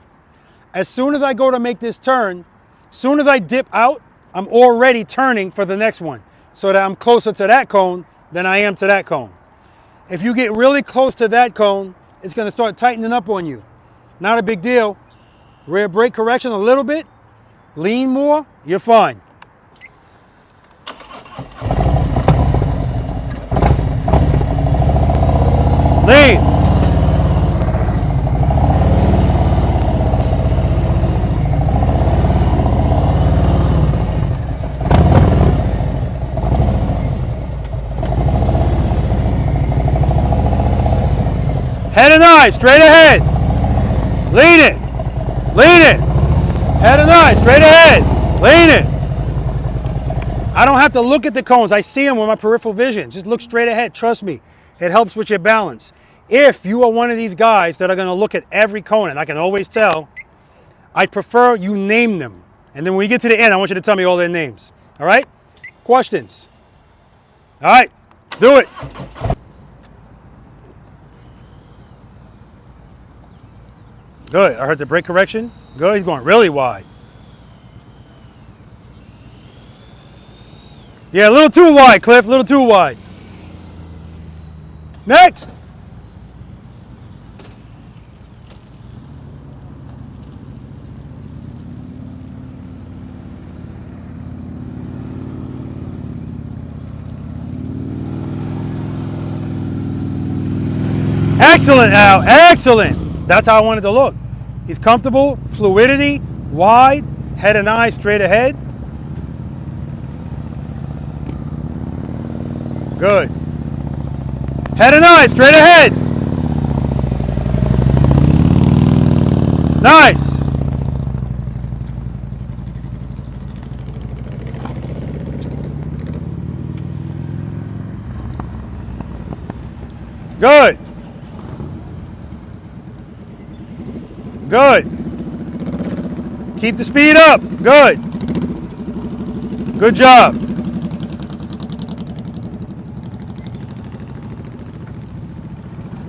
As soon as I go to make this turn, as soon as I dip out, I'm already turning for the next one so that I'm closer to that cone than I am to that cone. If you get really close to that cone, it's going to start tightening up on you. Not a big deal. Rear brake correction a little bit. Lean more, you're fine. Lean. Head and eyes, straight ahead. Lean it. Lean it. Head and eyes, straight ahead. Lean it. I don't have to look at the cones. I see them with my peripheral vision. Just look straight ahead. Trust me. It helps with your balance. If you are one of these guys that are going to look at every cone, and I can always tell, I prefer you name them. And then when we get to the end, I want you to tell me all their names. All right? Questions? All right. Do it. Good. I heard the brake correction. Good. He's going really wide. Yeah, a little too wide, Cliff. A little too wide. Next. Excellent, Al. Excellent. That's how I wanted to look. He's comfortable, fluidity, wide, head and eyes straight ahead. Good. Head and eyes straight ahead. Nice. Good. Good. Keep the speed up. Good. Good job.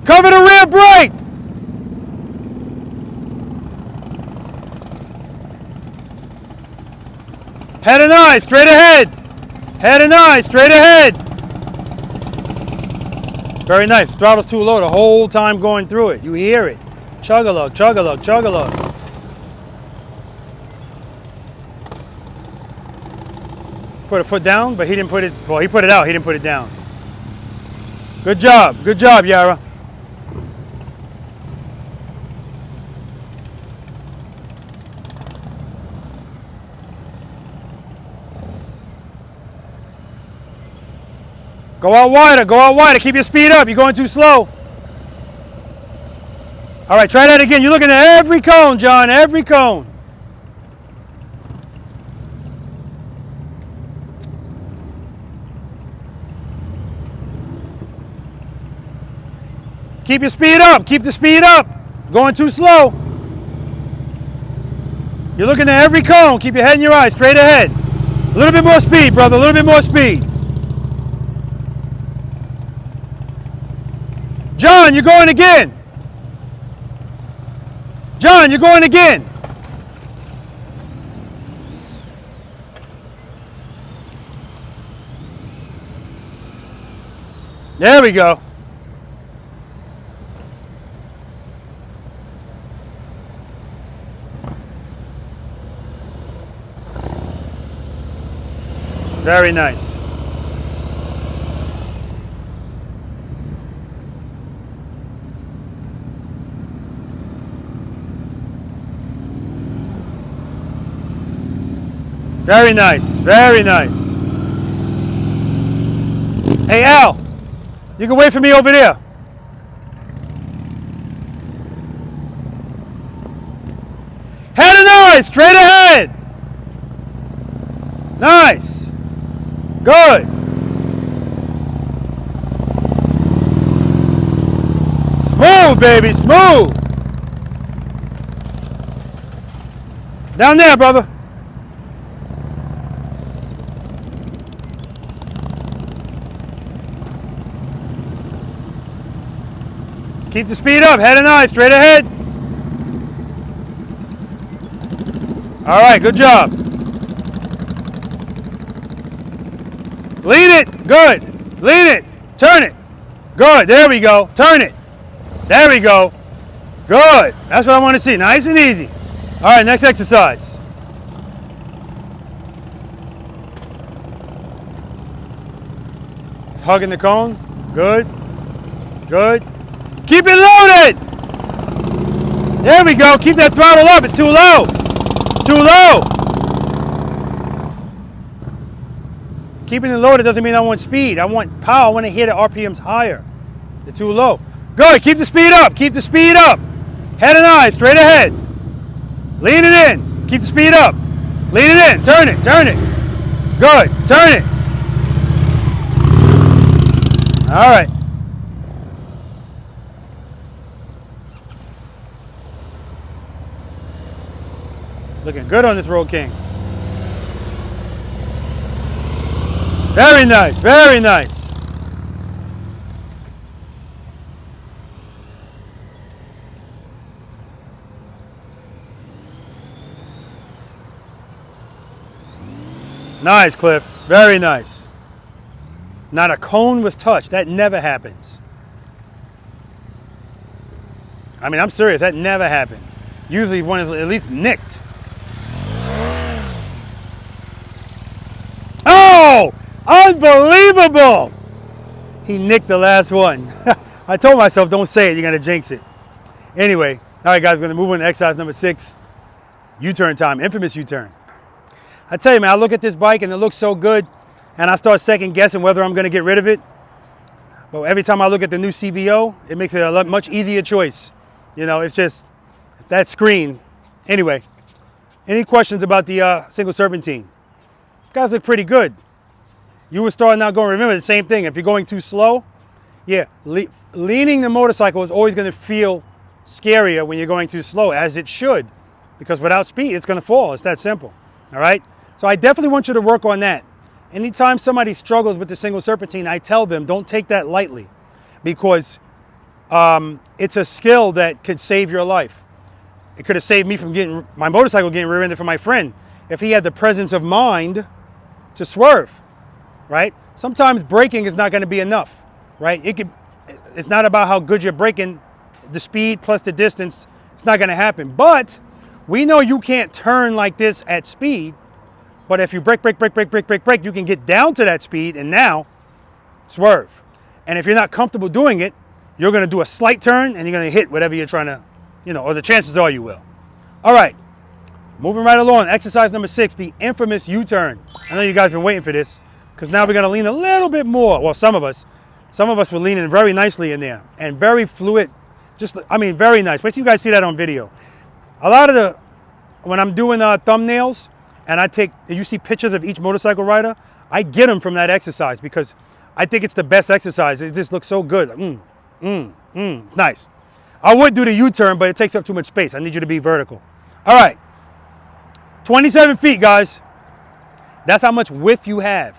Cover the rear brake. Head and eyes, straight ahead. Head and eyes, straight ahead. Very nice. Throttle's too low the whole time going through it. You hear it. Chug-a-lug, chug-a-lug, chug-a-lug. Put a foot down, but he didn't put it, well, he put it out, he didn't put it down. Good job, Yara. Go out wider, keep your speed up, you're going too slow. All right, try that again. You're looking at every cone, John, every cone. Keep your speed up. Keep the speed up. Going too slow. You're looking at every cone. Keep your head in your eyes. Straight ahead. A little bit more speed, brother. A little bit more speed. John, you're going again. John, you're going again. There we go. Very nice. Very nice, very nice. Hey Al, you can wait for me over there. Head and eyes, straight ahead. Nice. Good. Smooth, baby, smooth. Down there, brother. Keep the speed up, head and eyes, straight ahead. All right, good job. Lean it, good. Lean it, turn it. Good, there we go, turn it. There we go. Good, that's what I want to see, nice and easy. All right, next exercise. Hugging the cone, good, good. Keep it loaded. There we go. Keep that throttle up. It's too low. Too low. Keeping it loaded doesn't mean I want speed. I want power. I want to hear the RPMs higher. They're too low. Good. Keep the speed up. Keep the speed up. Head and eyes straight ahead. Lean it in. Keep the speed up. Lean it in. Turn it. Turn it. Good. Turn it. All right. Looking good on this Road King. Very nice, very nice. Nice, Cliff. Very nice. Not a cone was touched. That never happens. I mean, I'm serious. That never happens. Usually one is at least nicked. Oh, unbelievable! He nicked the last one. I told myself, don't say it, you're gonna jinx it. Anyway, all right guys, we're gonna move on to exercise number 6. U-turn time, infamous U-turn. I tell you, man, I look at this bike and it looks so good, and I start second guessing whether I'm gonna get rid of it. But every time I look at the new CVO, it makes it a much easier choice. You know, it's just that screen. Anyway, any questions about the single serpentine? Guys look pretty good. You were starting out going, remember the same thing. If you're going too slow, yeah, leaning the motorcycle is always going to feel scarier when you're going too slow, as it should, because without speed, it's going to fall. It's that simple. All right. So I definitely want you to work on that. Anytime somebody struggles with the single serpentine, I tell them don't take that lightly, because it's a skill that could save your life. It could have saved me from getting my motorcycle getting rear-ended from my friend if he had the presence of mind to swerve, right? Sometimes braking is not going to be enough, right? It's not about how good you're braking, the speed plus the distance, it's not going to happen. But we know you can't turn like this at speed, but if you brake, you can get down to that speed and now swerve. And if you're not comfortable doing it, you're going to do a slight turn and you're going to hit whatever you're trying to, you know, or the chances are you will. All right. Moving right along, exercise number 6, the infamous U-turn. I know you guys have been waiting for this, because now we're going to lean a little bit more. Well, some of us were leaning very nicely in there, and very fluid. Just, I mean, very nice. Wait till you guys see that on video. A lot of when I'm doing thumbnails, and you see pictures of each motorcycle rider, I get them from that exercise, because I think it's the best exercise. It just looks so good. Nice. I would do the U-turn, but it takes up too much space. I need you to be vertical. All right. 27 feet, guys. That's how much width you have.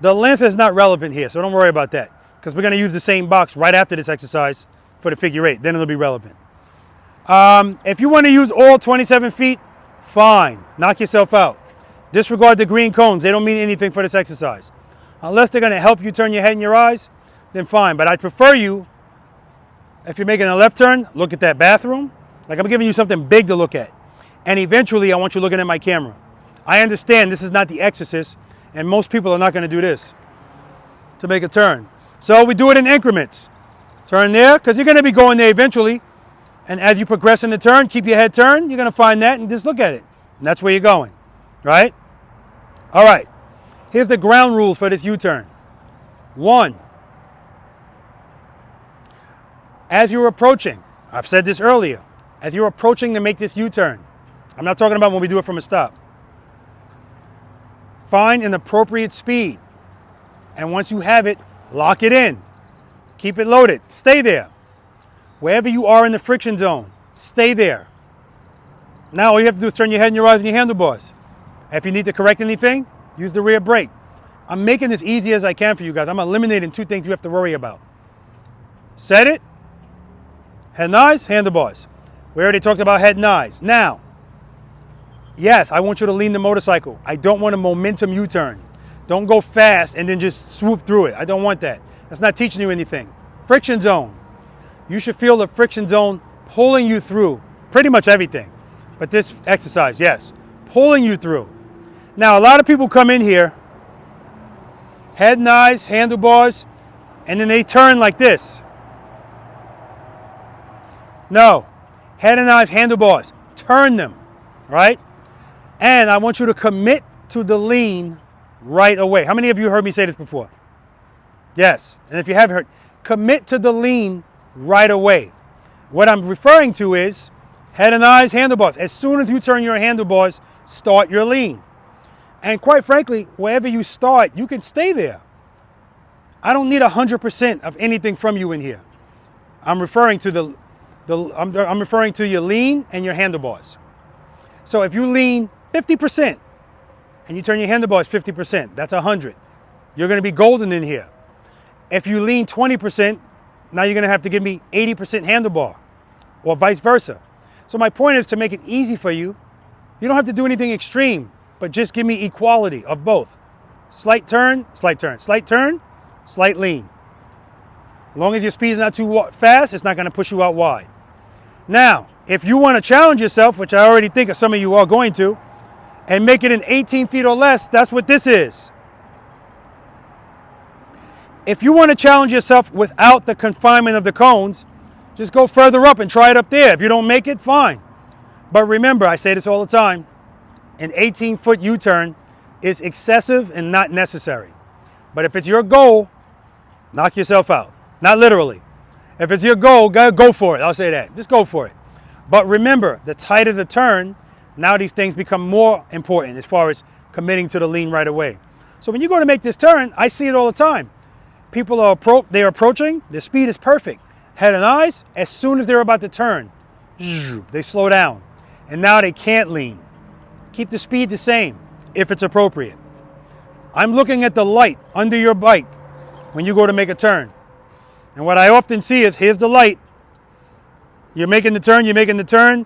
The length is not relevant here, so don't worry about that, because we're going to use the same box right after this exercise for the figure 8. Then it'll be relevant. If you want to use all 27 feet, fine. Knock yourself out. Disregard the green cones. They don't mean anything for this exercise. Unless they're going to help you turn your head and your eyes, then fine. But I prefer you, if you're making a left turn, look at that bathroom. Like, I'm giving you something big to look at. And eventually, I want you looking at my camera. I understand this is not The Exorcist, and most people are not going to do this to make a turn. So we do it in increments. Turn there, because you're going to be going there eventually. And as you progress in the turn, keep your head turned. You're going to find that and just look at it. And that's where you're going, right? All right. Here's the ground rules for this U-turn. 1, as you're approaching, I've said this earlier, as you're approaching to make this U-turn, I'm not talking about when we do it from a stop. Find an appropriate speed. And once you have it, lock it in. Keep it loaded. Stay there. Wherever you are in the friction zone, stay there. Now all you have to do is turn your head and your eyes and your handlebars. If you need to correct anything, use the rear brake. I'm making this easy as I can for you guys. I'm eliminating 2 things you have to worry about. Set it. Head and eyes, handlebars. We already talked about head and eyes. Now, yes, I want you to lean the motorcycle. I don't want a momentum U-turn. Don't go fast and then just swoop through it. I don't want that. That's not teaching you anything. Friction zone. You should feel the friction zone pulling you through pretty much everything. But this exercise, yes, pulling you through. Now, a lot of people come in here, head and eyes, handlebars, and then they turn like this. No, head and eyes, handlebars, turn them, right? And I want you to commit to the lean right away. How many of you heard me say this before? Yes, and if you haven't heard, commit to the lean right away. What I'm referring to is head and eyes, handlebars. As soon as you turn your handlebars, start your lean. And quite frankly, wherever you start, you can stay there. I don't need 100% of anything from you in here. I'm referring to I'm referring to your lean and your handlebars. So if you lean 50% and you turn your handlebars 50%, that's 100. You're going to be golden in here. If you lean 20%, now you're going to have to give me 80% handlebar, or vice versa. So my point is to make it easy for you. You don't have to do anything extreme, but just give me equality of both. Slight turn, slight turn, slight turn, slight lean. As long as your speed is not too fast, it's not going to push you out wide. Now, if you want to challenge yourself, which I already think some of you are going to, and make it in 18 feet or less, that's what this is. If you want to challenge yourself without the confinement of the cones, just go further up and try it up there. If you don't make it, fine. But remember, I say this all the time, an 18-foot U-turn is excessive and not necessary. But if it's your goal, knock yourself out. Not literally. If it's your goal, go for it. I'll say that. Just go for it. But remember, the tighter the turn, now these things become more important as far as committing to the lean right away. So when you go to make this turn, I see it all the time. People are they're approaching, their speed is perfect. Head and eyes, as soon as they're about to turn, they slow down. And now they can't lean. Keep the speed the same if it's appropriate. I'm looking at the light under your bike when you go to make a turn. And what I often see is, here's the light. You're making the turn,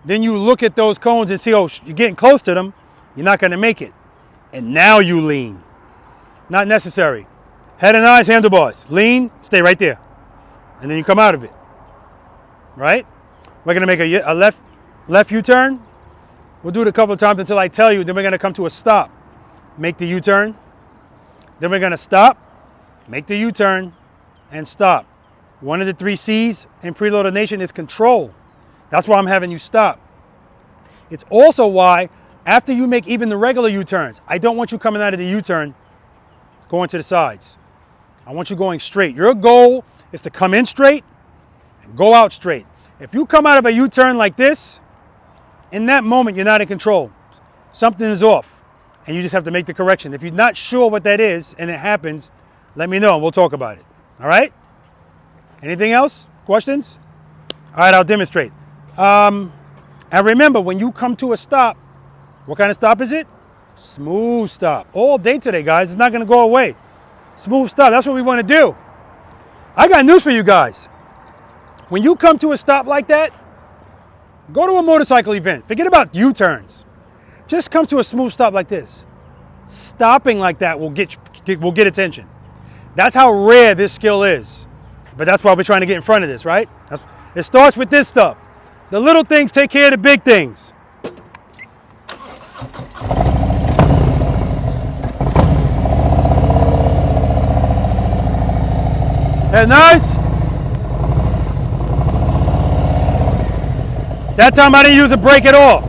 then you look at those cones and see, oh, you're getting close to them, you're not going to make it. And now you lean. Not necessary. Head and eyes, handlebars. Lean, stay right there. And then you come out of it. Right? We're going to make a left U-turn. We'll do it a couple of times until I tell you, then we're going to come to a stop. Make the U-turn. Then we're going to stop, make the U-turn, and stop. One of the 3 C's in Preloader Nation is control. That's why I'm having you stop. It's also why, after you make even the regular U-turns, I don't want you coming out of the U-turn going to the sides. I want you going straight. Your goal is to come in straight and go out straight. If you come out of a U-turn like this, in that moment, you're not in control. Something is off, and you just have to make the correction. If you're not sure what that is, and it happens, let me know, and we'll talk about it. All right? Anything else? Questions? All right, I'll demonstrate. And remember, when you come to a stop, what kind of stop is it? Smooth stop. All day today, guys. It's not going to go away. Smooth stop. That's what we want to do. I got news for you guys. When you come to a stop like that, go to a motorcycle event. Forget about U-turns. Just come to a smooth stop like this. Stopping like that will get attention. That's how rare this skill is. But that's why we're trying to get in front of this, right? It starts with this stuff. The little things take care of the big things. And nice. That time I didn't use a brake at all.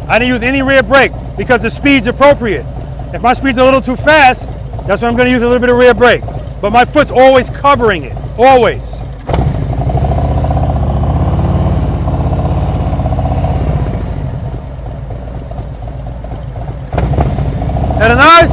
I didn't use any rear brake because the speed's appropriate. If my speed's a little too fast, that's when I'm going to use a little bit of rear brake. But my foot's always covering it. Always. Head and eyes.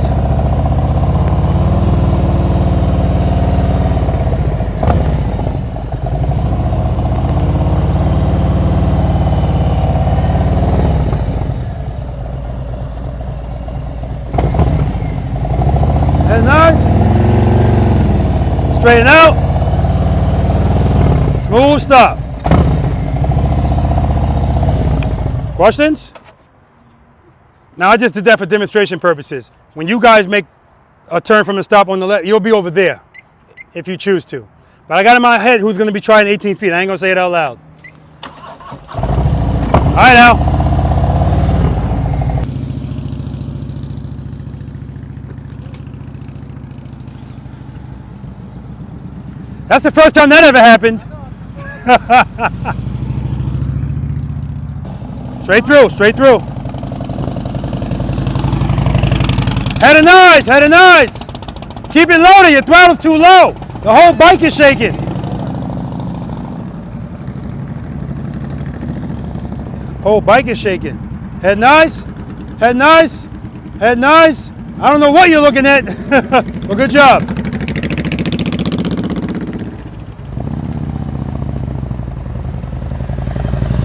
Head and eyes. Straighten out. Smooth stop. Questions? Now I just did that for demonstration purposes. When you guys make a turn from the stop on the left, you'll be over there if you choose to. But I got in my head who's going to be trying 18 feet. I ain't going to say it out loud. All right now. That's the first time that ever happened. Straight through, straight through. Head and eyes, head and eyes. Keep it loaded, your throttle's too low. The whole bike is shaking. Whole bike is shaking. Head and eyes, head and eyes, head and eyes. I don't know what you're looking at, but good job.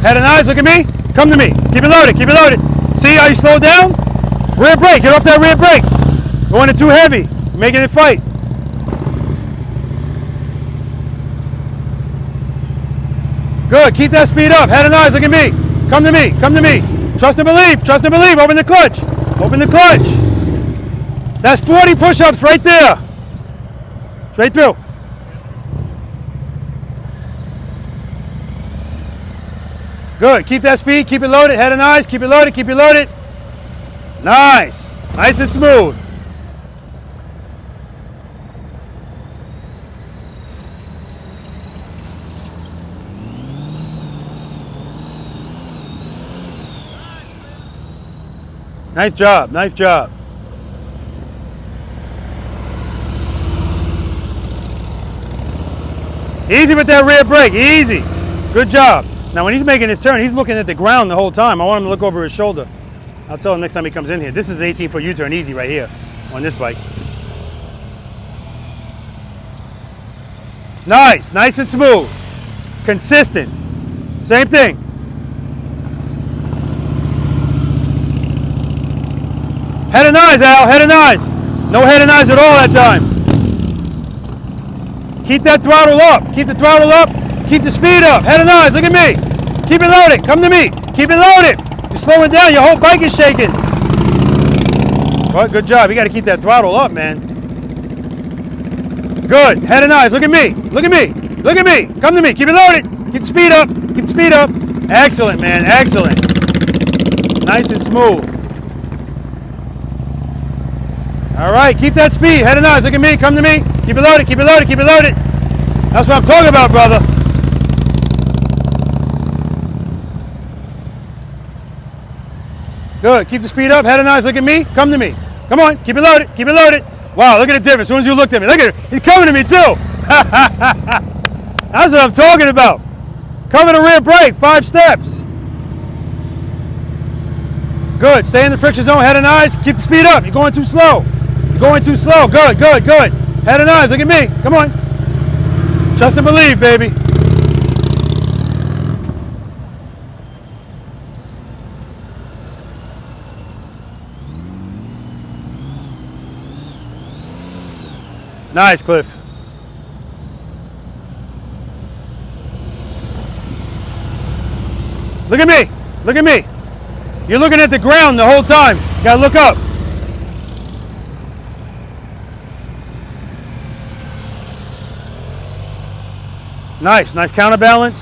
Head and eyes, look at me. Come to me. Keep it loaded, keep it loaded. See how you slow down? Rear brake, get off that rear brake. Going it too heavy, making it fight. Good, keep that speed up. Head and eyes, look at me. Come to me, come to me. Trust and believe, open the clutch. Open the clutch. That's 40 push-ups right there. Straight through. Good, keep that speed, keep it loaded, head and eyes, keep it loaded, keep it loaded. Nice, nice and smooth. Nice job, nice job. Easy with that rear brake, easy. Good job. Now when he's making his turn, he's looking at the ground the whole time. I want him to look over his shoulder. I'll tell him next time he comes in here. This is an 18-foot U-turn easy right here on this bike. Nice, nice and smooth. Consistent. Same thing. Head and eyes, Al, head and eyes. No head and eyes at all that time. Keep that throttle up. Keep the throttle up. Keep the speed up. Head and eyes, look at me. Keep it loaded. Come to me. Keep it loaded. You're slowing down. Your whole bike is shaking. Well, good job. You got to keep that throttle up, man. Good. Head and eyes. Look at me. Look at me. Look at me. Come to me. Keep it loaded. Keep the speed up. Keep the speed up. Excellent, man. Excellent. Nice and smooth. All right. Keep that speed. Head and eyes. Look at me. Come to me. Keep it loaded. Keep it loaded. Keep it loaded. That's what I'm talking about, brother. Good. Keep the speed up. Head and eyes. Look at me. Come to me. Come on. Keep it loaded. Keep it loaded. Wow, look at the difference. As soon as you looked at me. Look at it. He's coming to me, too. That's what I'm talking about. Cover the rear brake. 5 steps. Good. Stay in the friction zone. Head and eyes. Keep the speed up. You're going too slow. You're going too slow. Good, good, good. Head and eyes. Look at me. Come on. Trust and believe, baby. Nice, Cliff. Look at me. Look at me. You're looking at the ground the whole time. You gotta look up. Nice, nice counterbalance.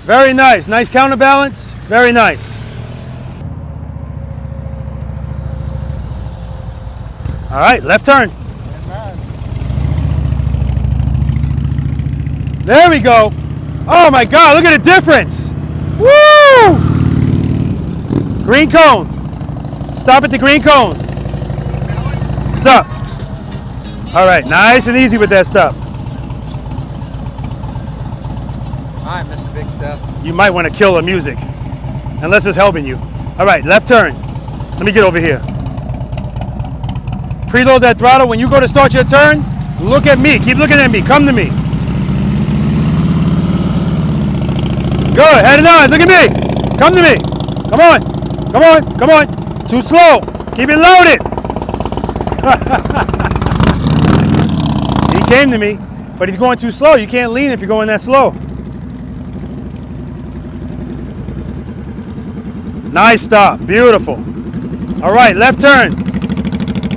Very nice, nice counterbalance. Very nice. All right, left turn. There we go. Oh my God, look at the difference. Woo! Green cone. Stop at the green cone. Stop. All right, nice and easy with that stop. All right, Mr. Big Stuff. You might want to kill the music, unless it's helping you. All right, left turn. Let me get over here. Preload that throttle. When you go to start your turn, look at me. Keep looking at me. Come to me. Good. Head and eyes. Look at me. Come to me. Come on. Come on. Come on. Too slow. Keep it loaded. He came to me, but he's going too slow. You can't lean if you're going that slow. Nice stop. Beautiful. All right. Left turn.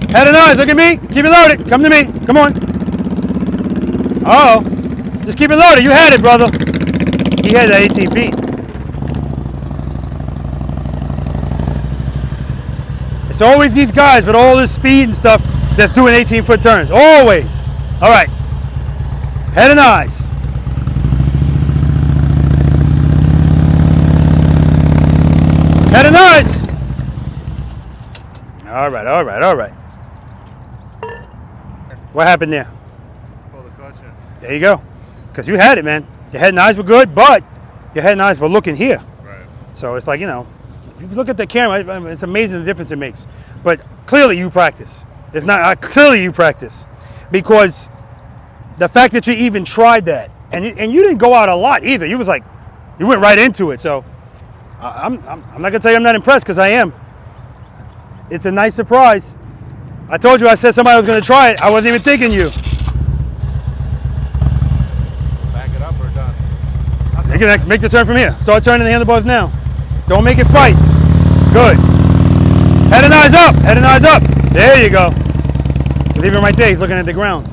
Head and eyes. Look at me. Keep it loaded. Come to me. Come on. Uh-oh. Just keep it loaded. You had it, brother. He had that 18 feet. It's always these guys with all this speed and stuff that's doing 18-foot turns. Always. All right. Head and eyes. Head and eyes. All right, all right, all right. What happened there? Pull the clutch in. There you go. Because you had it, man. Your head and eyes were good, but your head and eyes were looking here. Right. So it's like, you know, if you look at the camera, it's amazing the difference it makes. But clearly you practice. It's not, clearly you practice. Because the fact that you even tried that, and you didn't go out a lot either. You was like, you went right into it. So I'm not going to tell you I'm not impressed, because I am. It's a nice surprise. I told you, I said somebody was going to try it. I wasn't even thinking you. Back it up or done? Make the turn from here. Start turning the handlebars now. Don't make it fight. Good. Head and eyes up. Head and eyes up. There you go. Leave him right there. He's looking at the ground.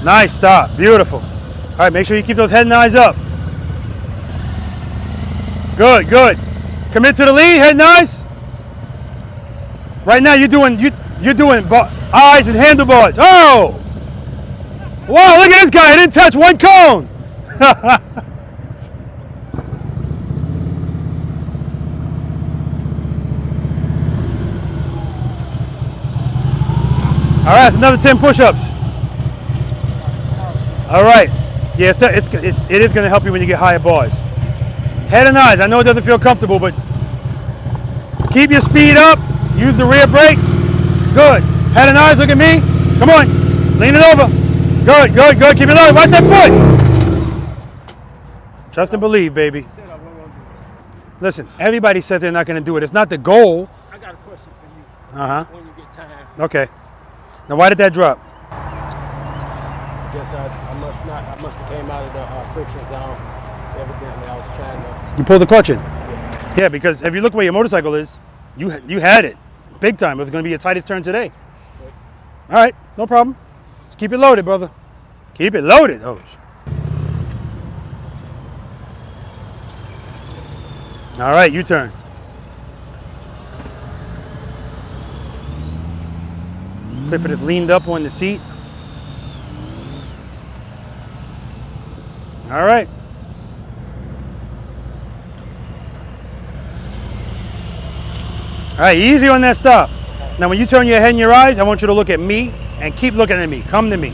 Nice stop. Beautiful. All right, make sure you keep those head and eyes up. Good, good. Commit to the lead, head and eyes. Right now you're doing eyes and handlebars. Oh! Wow, look at this guy. He didn't touch one cone. All right, it's another 10 push-ups. All right. Yeah, it is going to help you when you get higher bars. Head and eyes. I know it doesn't feel comfortable, but keep your speed up. Use the rear brake. Good. Head and eyes. Look at me. Come on. Lean it over. Good, good, good. Keep it low. Watch that foot. Trust and believe, baby. Listen, everybody says they're not going to do it. It's not the goal. I got a question for you. Uh-huh. When you get time. Okay. Now, why did that drop? I guess I must have came out of the friction zone. Evidently, I was trying to. You pulled the clutch in. Yeah, because if you look where your motorcycle is, you had it big time. It was going to be your tightest turn today. All right, no problem. Just keep it loaded, brother. Keep it loaded. Oh. All right, U-turn. Clifford is leaned up on the seat. All right. All right, easy on that stop. Now when you turn your head and your eyes, I want you to look at me and keep looking at me. Come to me.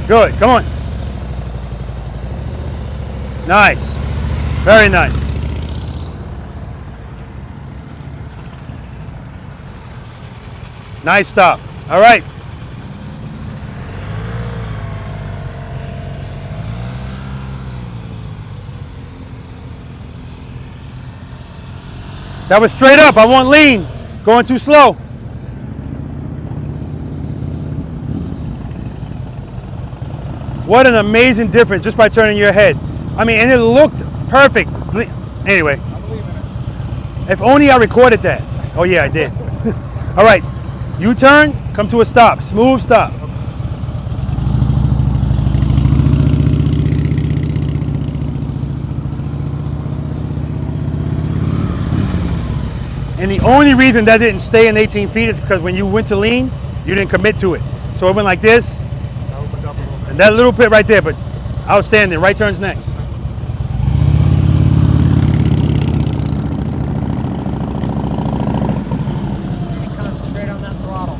Good, come on. Nice, very nice. Nice stop. All right. That was straight up. I want lean. Going too slow. What an amazing difference just by turning your head. I mean, and it looked perfect. Anyway, if only I recorded that. Oh yeah, I did. All right, U-turn, come to a stop, smooth stop. And the only reason that didn't stay in 18 feet is because when you went to lean, you didn't commit to it. So it went like this, and that little bit right there, but outstanding. Right turns next. Concentrate on that throttle.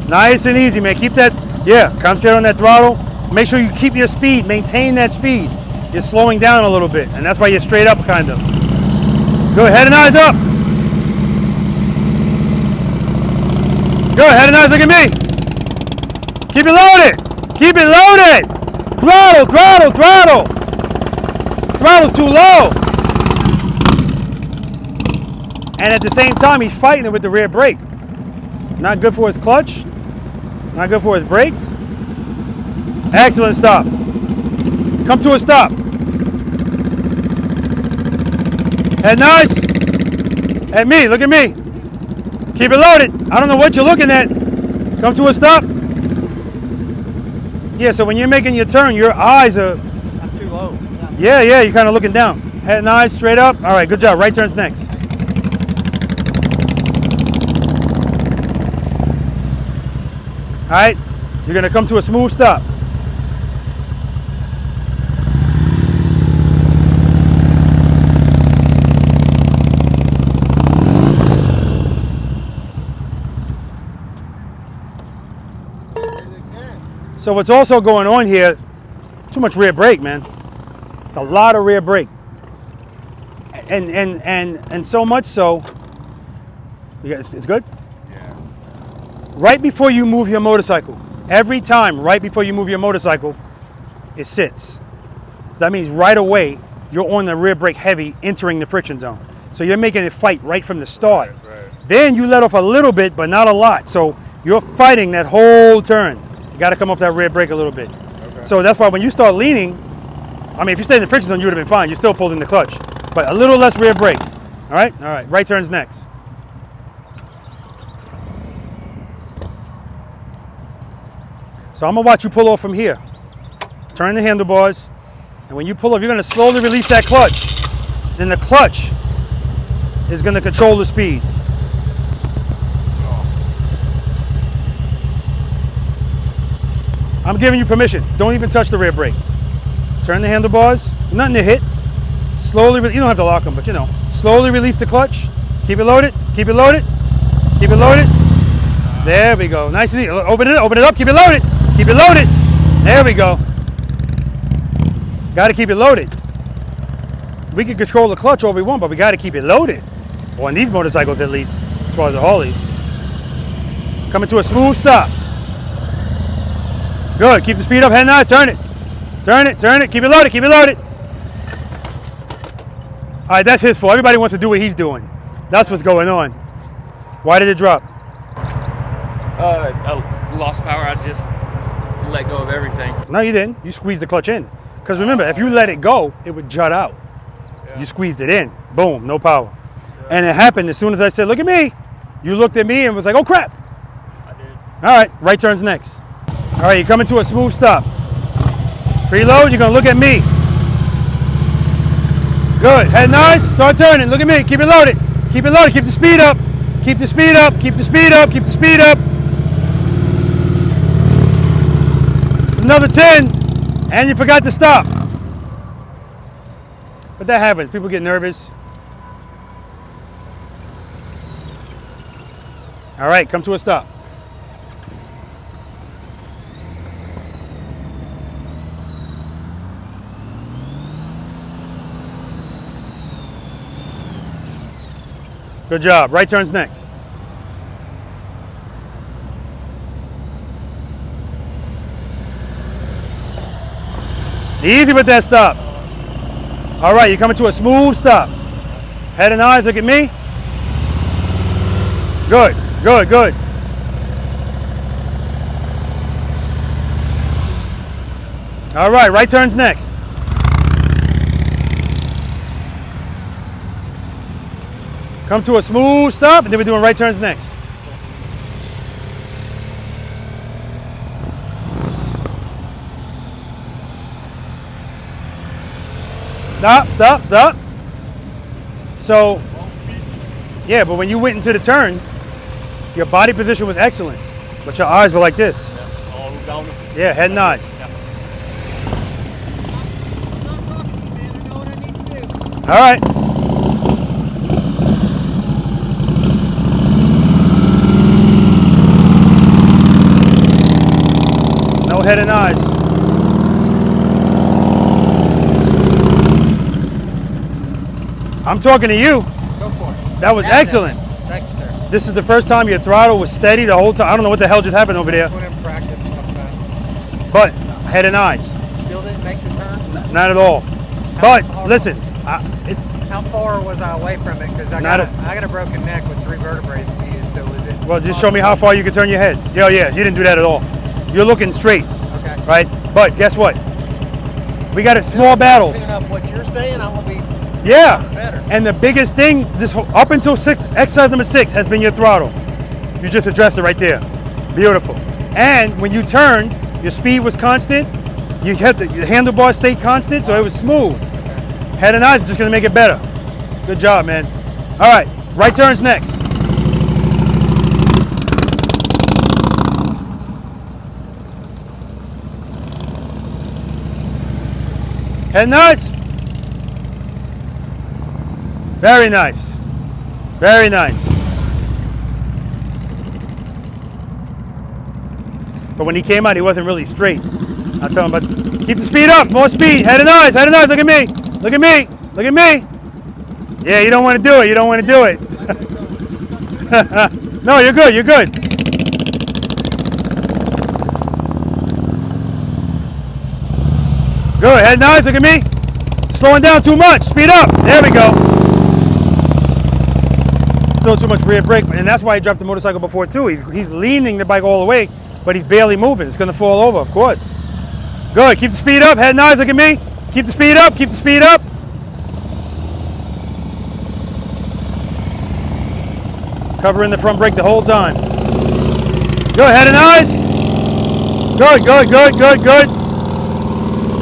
Nice and easy, man. Keep that, yeah, concentrate on that throttle. Make sure you keep your speed, maintain that speed. You're slowing down a little bit, and that's why you're straight up, kind of. Good, head and eyes up. Good, head and eyes, look at me. Keep it loaded. Keep it loaded. Throttle, throttle, throttle. Throttle's too low. And at the same time, he's fighting it with the rear brake. Not good for his clutch. Not good for his brakes. Excellent stop. Come to a stop. Head nice. At me, look at me. Keep it loaded. I don't know what you're looking at. Come to a stop. Yeah, so when you're making your turn, your eyes are... I'm too low. Yeah, you're kind of looking down. Head nice, straight up. All right, good job. Right turns next. All right, you're going to come to a smooth stop. So what's also going on here, too much rear brake, man. A lot of rear brake. And so much so, it's good? Yeah. Right before you move your motorcycle, every time right before you move your motorcycle, it sits. So that means right away, you're on the rear brake heavy, entering the friction zone. So you're making it fight right from the start. Right. Then you let off a little bit, but not a lot. So you're fighting that whole turn. You got to come off that rear brake a little bit. Okay. So that's why when you start leaning, I mean, if you stayed in the friction zone, you would have been fine. You're still pulling the clutch, but a little less rear brake. All right? All right. Right turns next. So I'm going to watch you pull off from here. Turn the handlebars, and when you pull off, you're going to slowly release that clutch. Then the clutch is going to control the speed. I'm giving you permission. Don't even touch the rear brake. Turn the handlebars. Nothing to hit. Slowly, you don't have to lock them, but you know. Slowly release the clutch. Keep it loaded. Keep it loaded. Keep it loaded. There we go. Nice and easy. Open it up. Keep it loaded. Keep it loaded. There we go. Got to keep it loaded. We can control the clutch all we want, but we got to keep it loaded. Or on these motorcycles, at least, as far as the Harleys. Coming to a smooth stop. Good. Keep the speed up. Head nice. Turn it. Turn it. Turn it. Keep it loaded. Keep it loaded. All right, that's his fault. Everybody wants to do what he's doing. That's what's going on. Why did it drop? I lost power. I just let go of everything. No, you didn't. You squeezed the clutch in. Because remember, if you let it go, it would jut out. Yeah. You squeezed it in. Boom. No power. Yeah. And it happened as soon as I said, look at me. You looked at me and was like, oh, crap. I did. All right. Right turns next. All right. You're coming to a smooth stop. Preload. You're going to look at me. Good. Head nice. Start turning. Look at me. Keep it loaded. Keep it loaded. Keep the speed up. Keep the speed up. Keep the speed up. Keep the speed up. Another 10. And you forgot to stop. But that happens. People get nervous. All right. Come to a stop. Good job. Right turns next. Easy with that stop. All right, you're coming to a smooth stop. Head and eyes, look at me. Good, good, good. All right, right turns next. Come to a smooth stop, and then we're doing right turns next. Stop, stop, stop. So, yeah, but when you went into the turn, your body position was excellent, but your eyes were like this. Yeah, head and eyes. All right. No head and eyes. I'm talking to you. Go for it. That was excellent. Thank you, sir. This is the first time your throttle was steady the whole time. I don't know what the hell just happened over there. Put in practice. But head and eyes. Still didn't make the turn? Not at all. But listen, how far was I away from it? Because I got a broken neck with 3 vertebrae fused. So was it? Well, just show me how far you can turn your head. Yeah, yeah, you didn't do that at all. You're looking straight. Okay. Right? But guess what? We got small battles. Up what you're saying, I'm gonna be. Yeah. Better. And the biggest thing, this up until exercise number 6 has been your throttle. You just addressed it right there. Beautiful. And when you turned, your speed was constant. You had your handlebar stayed constant, so it was smooth. Head and eyes are just gonna make it better. Good job, man. All right, right turns next. Head and eyes. Very nice. Very nice. But when he came out, he wasn't really straight. I'll tell him, but keep the speed up, more speed. Head and eyes, look at me. Look at me, look at me. Yeah, you don't want to do it, you don't want to do it. No, you're good, you're good. Good, head and eyes, look at me. Slowing down too much, speed up. There we go. Still too much rear brake, and that's why he dropped the motorcycle before too. He's leaning the bike all the way, but he's barely moving. It's gonna fall over, of course. Good, keep the speed up, head and eyes, look at me. Keep the speed up, keep the speed up. Covering the front brake the whole time. Good, head and eyes. Good, good, good, good, good.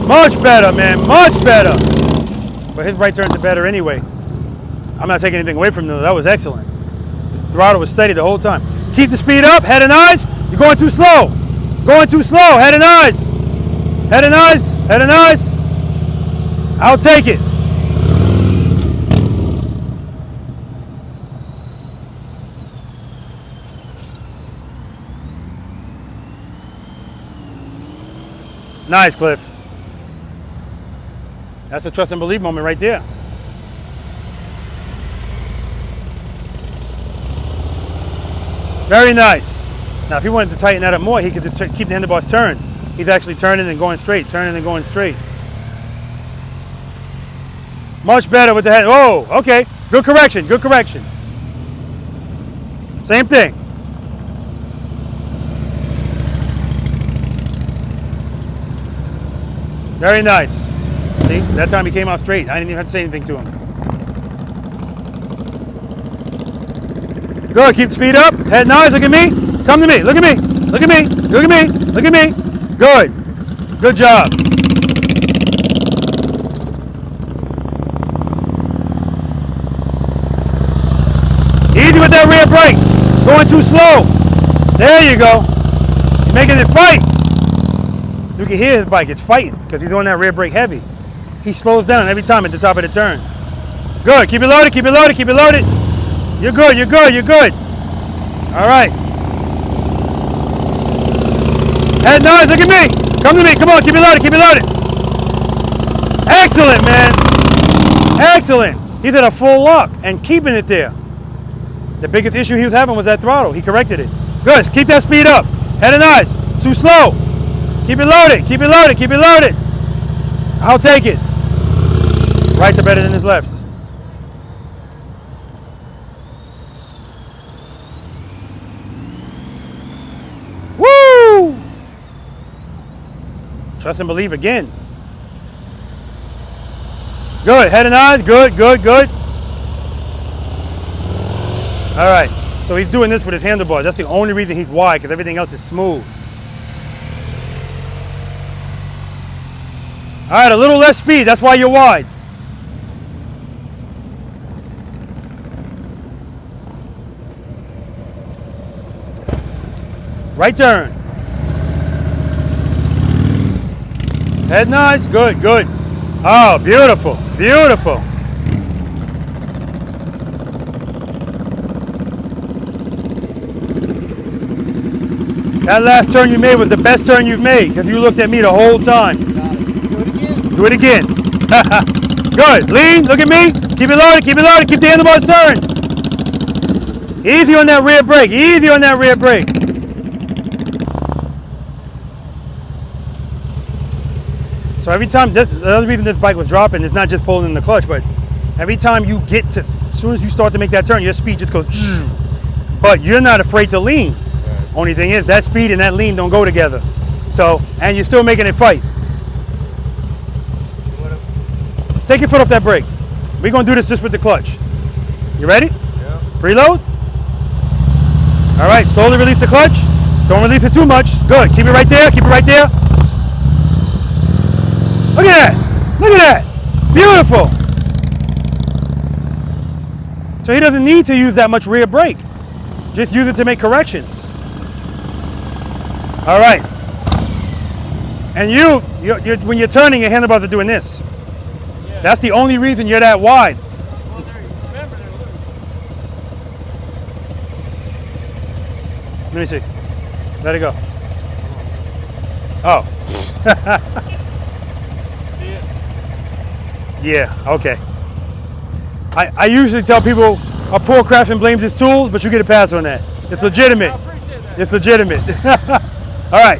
Much better, man, much better. But his right turns are better anyway. I'm not taking anything away from them, that was excellent. The throttle was steady the whole time. Keep the speed up, head and eyes. You're going too slow. Going too slow, head and eyes. Head and eyes, head and eyes. I'll take it. Nice, Cliff. That's a trust and believe moment right there. Very nice. Now, if he wanted to tighten that up more, he could just keep the handlebars turned. He's actually turning and going straight, turning and going straight. Much better with the head. Oh, okay. Good correction, good correction. Same thing. Very nice. See, that time he came out straight. I didn't even have to say anything to him. Good, keep the speed up. Head and eyes, look at me. Come to me, look at me. Look at me, look at me, look at me. Good. Good job. Easy with that rear brake. Going too slow. There you go. You're making it fight. You can hear his bike, it's fighting because he's on that rear brake heavy. He slows down every time at the top of the turn. Good, keep it loaded, keep it loaded, keep it loaded. You're good, you're good, you're good. All right. Head and eyes, look at me. Come to me, come on, keep it loaded, keep it loaded. Excellent, man. Excellent. He's at a full lock and keeping it there. The biggest issue he was having was that throttle. He corrected it. Good, keep that speed up. Head and eyes, too slow. Keep it loaded, keep it loaded, keep it loaded. I'll take it. Rights are better than his lefts. Woo! Trust and believe again. Good, head and eyes, good, good, good. All right, so he's doing this with his handlebars. That's the only reason he's wide, because everything else is smooth. All right, a little less speed, that's why you're wide. Right turn. Head and eyes, good, good. Oh, beautiful, beautiful. That last turn you made was the best turn you've made, because you looked at me the whole time. Do it again. Good. Lean. Look at me. Keep it loaded. Keep it loaded. Keep the handlebars turned. Easy on that rear brake. Easy on that rear brake. So every time, the other reason this bike was dropping is not just pulling in the clutch, but every time you get to, as soon as you start to make that turn, your speed just goes. But you're not afraid to lean. Only thing is, that speed and that lean don't go together. So, and you're still making it fight. Take your foot off that brake. We're gonna do this just with the clutch. You ready? Yeah. Preload. All right, slowly release the clutch. Don't release it too much. Good, keep it right there, keep it right there. Look at that, look at that. Beautiful. So he doesn't need to use that much rear brake. Just use it to make corrections. All right. And when you're turning, your handlebars are doing this. Yeah. That's the only reason you're that wide. Well, remember, they're loose. Let me see. Let it go. Oh. Yeah, okay. I usually tell people a poor craftsman blames his tools, but you get a pass on that. It's legitimate. I appreciate that. It's legitimate. All right.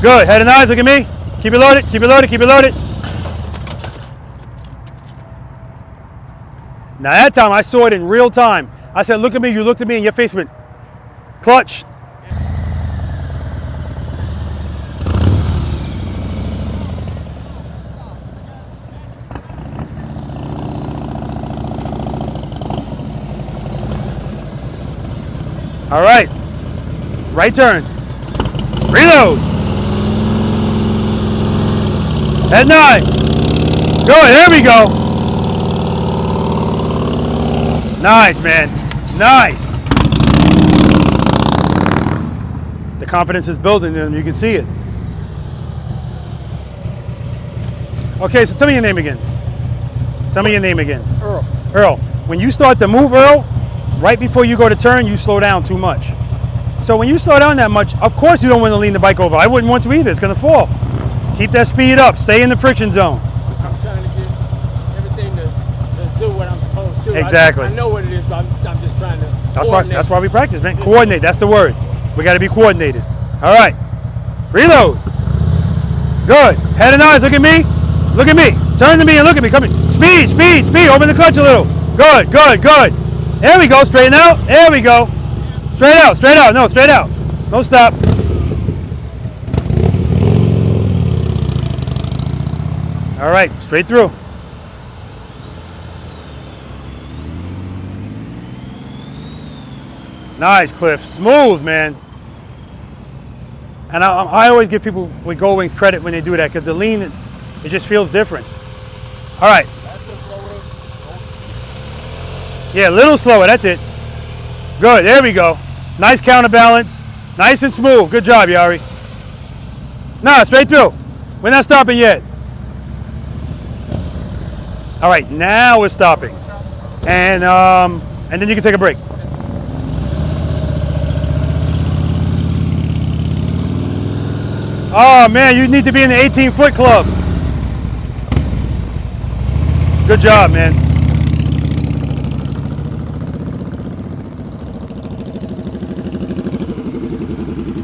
Good. Head and eyes. Look at me. Keep it loaded. Keep it loaded. Keep it loaded. Now that time I saw it in real time. I said, look at me. You looked at me and your face went clutch. All right. Right turn. Reload. Head 9. Good, there we go. Nice, man. Nice. The confidence is building in them, you can see it. Okay, so tell me your name again. Tell me your name again. Earl. Earl. When you start to move, Earl, right before you go to turn, you slow down too much. So when you slow down that much, of course you don't want to lean the bike over. I wouldn't want to either. It's going to fall. Keep that speed up. Stay in the friction zone. I'm trying to get everything to do what I'm supposed to. Exactly. I know what it is, but I'm just trying to That's why we practice, man. Coordinate. That's the word. We got to be coordinated. All right. Reload. Good. Head and eyes. Look at me. Look at me. Turn to me and look at me. Come in. Speed, speed, speed. Open the clutch a little. Good, good, good. There we go. Straighten out. There we go. Straight out. Straight out. No, straight out. Don't stop. All right. Straight through. Nice, Cliff. Smooth, man. And I always give people with Gold Wings credit when they do that, because the lean, it just feels different. All right. Yeah, a little slower. That's it. Good. There we go. Nice counterbalance. Nice and smooth. Good job, Yari. Nah, straight through. We're not stopping yet. All right, now we're stopping. And then you can take a break. Oh man, you need to be in the 18-foot club. Good job, man.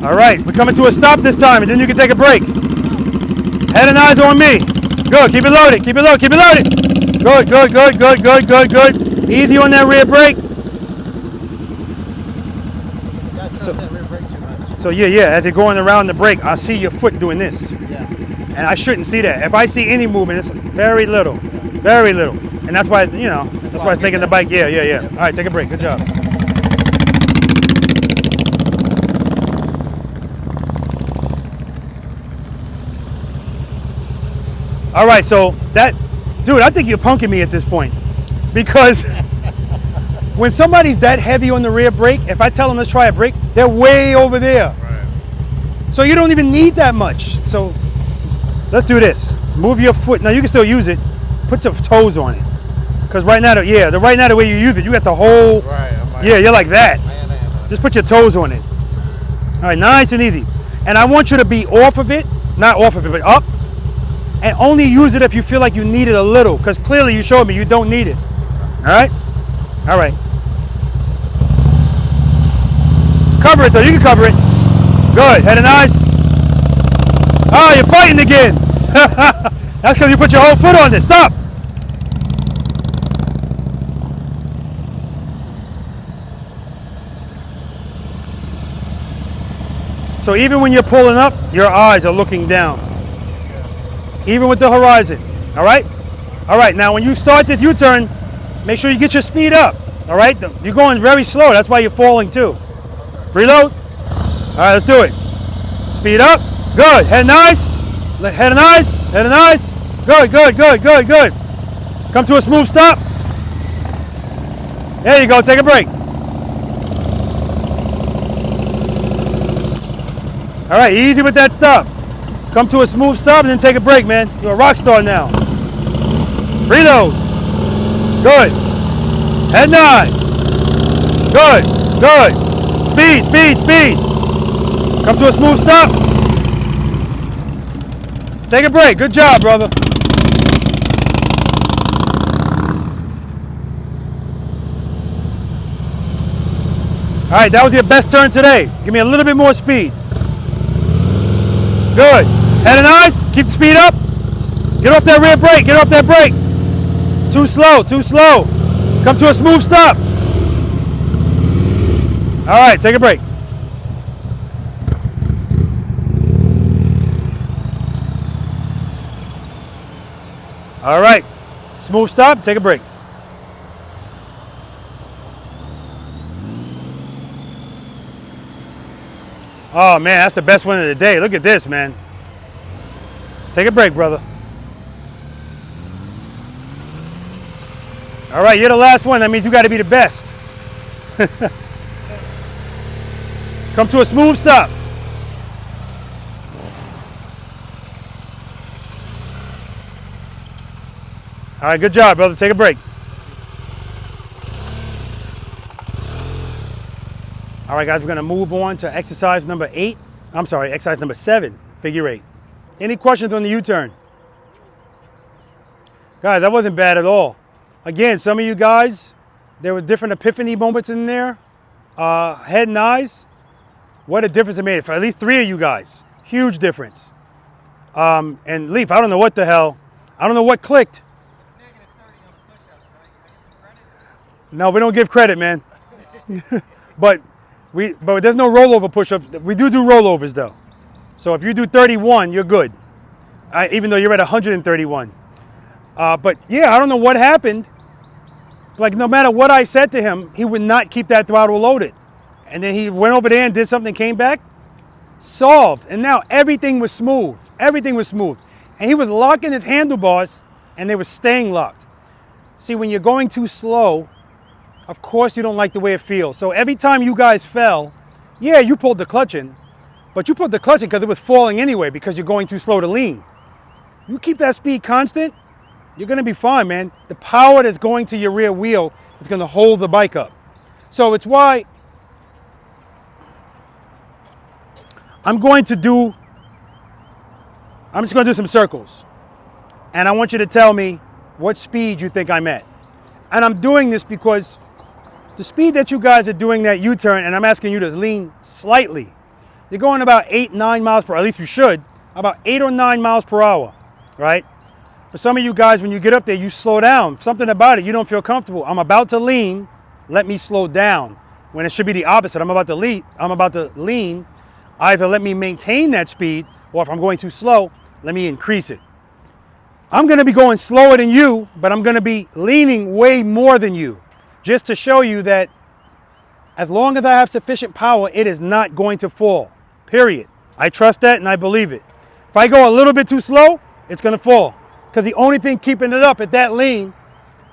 All right, we're coming to a stop this time, and then you can take a break. Head and eyes on me. Good, keep it loaded, keep it loaded, keep it loaded. Good, good, good, good, good, good, good. Easy on that rear brake. So yeah, as you're going around the brake, I see your foot doing this. Yeah. And I shouldn't see that. If I see any movement, it's very little, very little. And that's why, you know, that's why it's making the bike, yeah. All right, take a break, good job. All right, so that, dude, I think you're punking me at this point. Because when somebody's that heavy on the rear brake, if I tell them let's try a brake, they're way over there. Right. So you don't even need that much. So let's do this. Move your foot. Now you can still use it. Put your toes on it. Because right now, right now the way you use it, you got the whole, Right. yeah, you're like that. Just put your toes on it. All right, nice and easy. And I want you to be off of it, not off of it, but up. And only use it if you feel like you need it a little, because clearly you showed me you don't need it. All right? All right. Cover it though, you can cover it. Good, head and eyes. Oh, you're fighting again. That's because you put your whole foot on this. Stop. So even when you're pulling up, your eyes are looking down. Even with the horizon, all right? All right, now when you start this U-turn, make sure you get your speed up, all right? You're going very slow, that's why you're falling too. Reload. All right, let's do it. Speed up, good, head and eyes, head and eyes, head and eyes. Good, good, good, good, good. Come to a smooth stop. There you go, take a break. All right, easy with that stop. Come to a smooth stop and then take a break, man. You're a rock star now. Reload. Good. Head nice. Good. Good. Speed, speed, speed. Come to a smooth stop. Take a break. Good job, brother. All right, that was your best turn today. Give me a little bit more speed. Good. Head and eyes, keep the speed up. Get off that rear brake, get off that brake. Too slow, too slow. Come to a smooth stop. All right, take a break. All right, smooth stop, take a break. Oh man, that's the best one of the day. Look at this, man. Take a break, brother. All right, you're the last one. That means you got to be the best. Come to a smooth stop. All right, good job, brother. Take a break. All right, guys, we're going to move on to exercise number 8. I'm sorry, exercise number 7, figure 8. Any questions on the U-turn? Guys, that wasn't bad at all. Again, some of you guys, there were different epiphany moments in there. Head and eyes, what a difference it made for at least 3 of you guys. Huge difference. And Leaf, I don't know what the hell. I don't know what clicked. No, we don't give credit, man. but there's no rollover push-ups. We do rollovers though. So if you do 31, you're good. Even though you're at 131. But yeah, I don't know what happened. Like no matter what I said to him, he would not keep that throttle loaded. And then he went over there and did something, came back, solved. And now everything was smooth. Everything was smooth. And he was locking his handlebars and they were staying locked. See, when you're going too slow, of course you don't like the way it feels. So every time you guys fell, yeah, you pulled the clutch in, but you pulled the clutch in because it was falling anyway because you're going too slow to lean. You keep that speed constant, you're gonna be fine, man. The power that's going to your rear wheel is gonna hold the bike up. So it's why I'm just gonna do some circles. And I want you to tell me what speed you think I'm at. And I'm doing this because the speed that you guys are doing that U-turn, and I'm asking you to lean slightly. You're going about 8, 9 miles per hour, at least you should, about 8 or 9 miles per hour, right? For some of you guys, when you get up there, you slow down. Something about it, you don't feel comfortable. I'm about to lean, let me slow down. When it should be the opposite. I'm about to lean. Either let me maintain that speed, or if I'm going too slow, let me increase it. I'm going to be going slower than you, but I'm going to be leaning way more than you, just to show you that as long as I have sufficient power, it is not going to fall, period. I trust that and I believe it. If I go a little bit too slow, it's going to fall, because the only thing keeping it up at that lean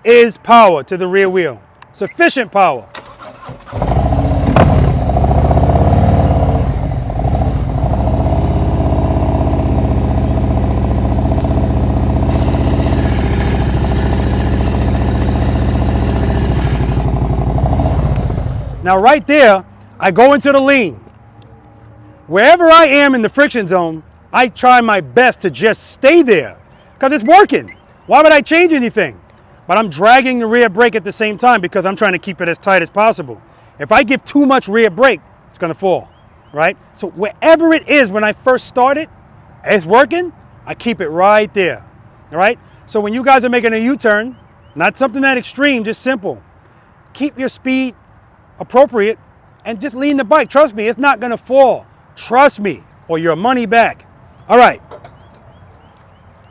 is power to the rear wheel. Sufficient power. Now right there, I go into the lean. Wherever I am in the friction zone, I try my best to just stay there because it's working. Why would I change anything? But I'm dragging the rear brake at the same time because I'm trying to keep it as tight as possible. If I give too much rear brake, it's going to fall, right? So wherever it is when I first start it, it's working, I keep it right there, all right? So when you guys are making a U-turn, not something that extreme, just simple. Keep your speed appropriate and just lean the bike. Trust me, it's not going to fall. Trust me, or your money back. All right.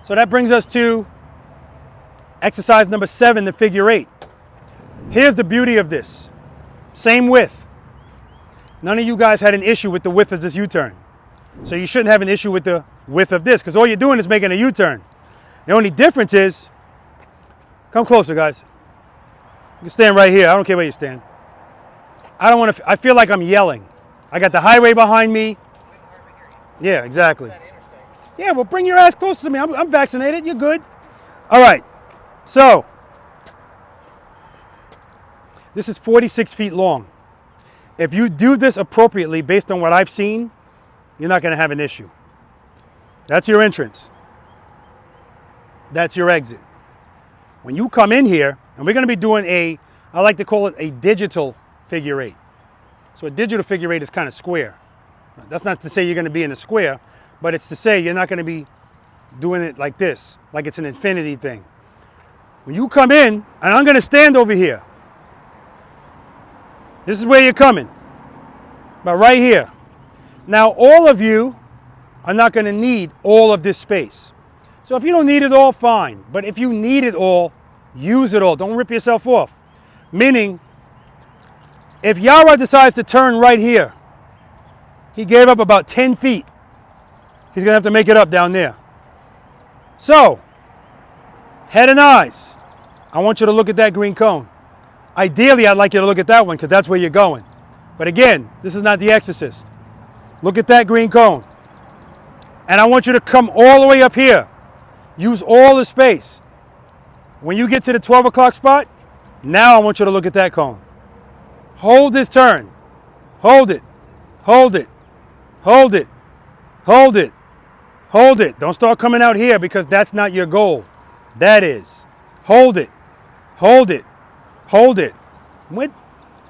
So that brings us to exercise number 7, the figure 8. Here's the beauty of this. Same width. None of you guys had an issue with the width of this U-turn. So you shouldn't have an issue with the width of this, because all you're doing is making a U-turn. The only difference is, come closer, guys. You can stand right here. I don't care where you stand. I feel like I'm yelling. I got the highway behind me. Yeah, exactly. Yeah, well, bring your ass closer to me. I'm vaccinated. You're good. All right. So, this is 46 feet long. If you do this appropriately, based on what I've seen, you're not going to have an issue. That's your entrance. That's your exit. When you come in here, and we're going to be doing I like to call it a digital figure 8. So a digital figure 8 is kind of square. That's not to say you're going to be in a square, but it's to say you're not going to be doing it like this, like it's an infinity thing. When you come in, and I'm going to stand over here. This is where you're coming, but right here. Now, all of you are not going to need all of this space. So if you don't need it all, fine. But if you need it all, use it all. Don't rip yourself off. Meaning, if Yara decides to turn right here, he gave up about 10 feet. He's going to have to make it up down there. So, head and eyes. I want you to look at that green cone. Ideally, I'd like you to look at that one because that's where you're going. But again, this is not The Exorcist. Look at that green cone. And I want you to come all the way up here. Use all the space. When you get to the 12 o'clock spot, now I want you to look at that cone. Hold this turn. Hold it. Hold it. Hold it. Hold it. Hold it. Don't start coming out here because that's not your goal. That is. Hold it. Hold it. Hold it. With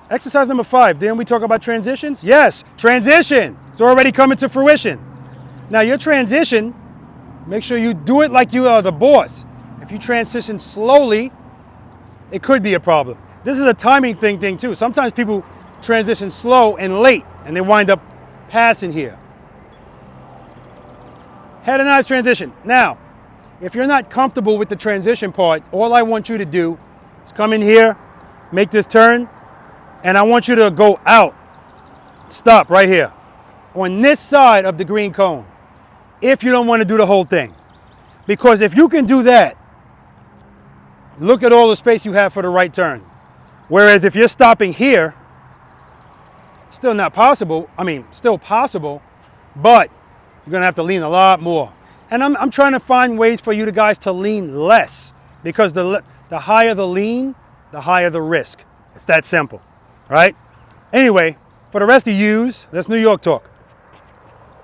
exercise number 5, didn't we talk about transitions? Yes, transition. It's already coming to fruition. Now your transition, make sure you do it like you are the boss. If you transition slowly, it could be a problem. This is a timing thing too. Sometimes people transition slow and late and they wind up passing here. Head and eyes transition. Now, if you're not comfortable with the transition part, all I want you to do is come in here, make this turn, and I want you to go out. Stop right here on this side of the green cone if you don't want to do the whole thing. Because if you can do that, look at all the space you have for the right turn. Whereas if you're stopping here, still not possible. I mean, still possible, but you're going to have to lean a lot more. And I'm trying to find ways for you guys to lean less because the higher the lean, the higher the risk. It's that simple, right? Anyway, for the rest of yous, that's New York talk.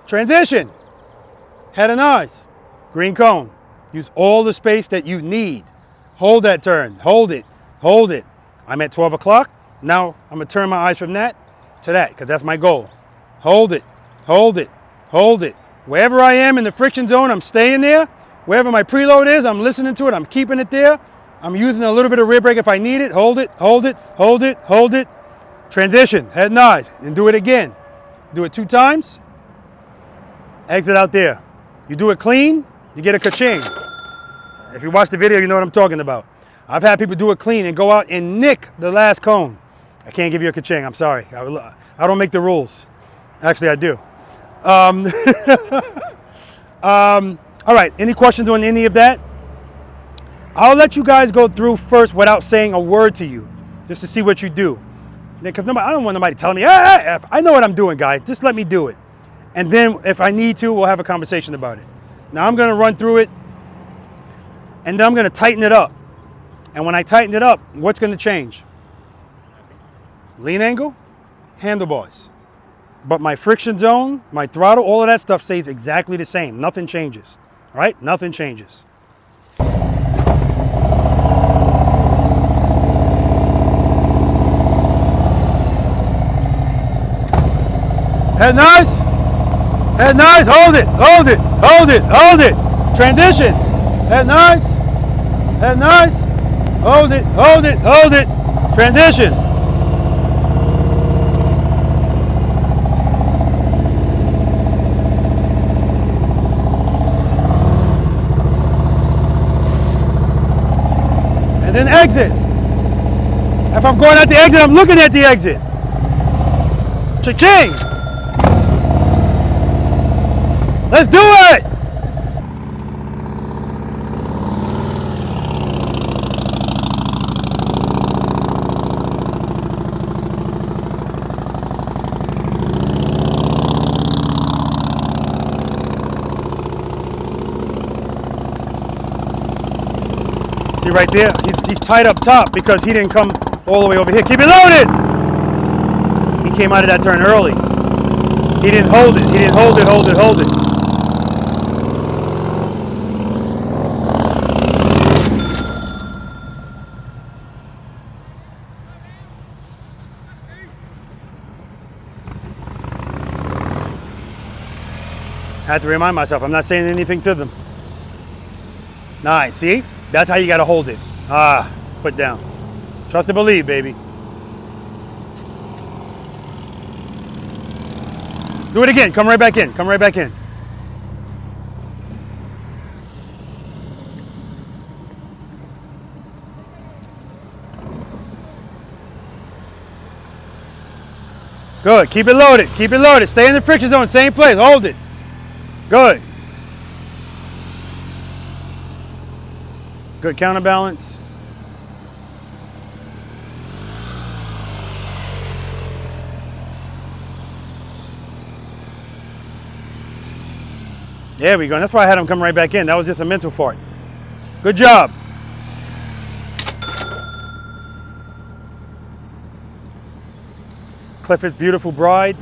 Transition, head and eyes, green cone. Use all the space that you need. Hold that turn, hold it, hold it. I'm at 12 o'clock. Now I'm gonna turn my eyes from that to that because that's my goal. Hold it, hold it, hold it. Wherever I am in the friction zone, I'm staying there. Wherever my preload is, I'm listening to it. I'm keeping it there. I'm using a little bit of rear brake if I need it. Hold it, hold it, hold it, hold it. Transition, head nod, and do it again. Do it 2 times. Exit out there. You do it clean, you get a ka-ching. If you watch the video, you know what I'm talking about. I've had people do it clean and go out and nick the last cone. I can't give you a ka-ching, I'm sorry. I don't make the rules. Actually, I do. All right, any questions on any of that? I'll let you guys go through first without saying a word to you, just to see what you do. Because I don't want nobody telling me, I know what I'm doing, guys. Just let me do it. And then if I need to, we'll have a conversation about it. Now I'm gonna run through it, and then I'm gonna tighten it up. And when I tighten it up, what's gonna change? Lean angle, handlebars. But my friction zone, my throttle, all of that stuff stays exactly the same. Nothing changes, right? Nothing changes. Head nice. Head nice. Hold it. Hold it. Hold it. Hold it. Transition. Head nice. Head nice. Hold it. Hold it. Hold it. Transition. And then exit. If I'm going at the exit, I'm looking at the exit. Cha-ching. Let's do it! See right there? He's tight up top because he didn't come all the way over here. Keep it loaded! He came out of that turn early. He didn't hold it. He didn't hold it, hold it, hold it. I had to remind myself, I'm not saying anything to them. Nice, see? That's how you gotta hold it. Ah, foot down. Trust and believe, baby. Do it again, come right back in, come right back in. Good, keep it loaded, keep it loaded. Stay in the friction zone, same place, hold it. Good. Good counterbalance. There we go. And that's why I had him come right back in. That was just a mental fart. Good job. Clifford's beautiful bride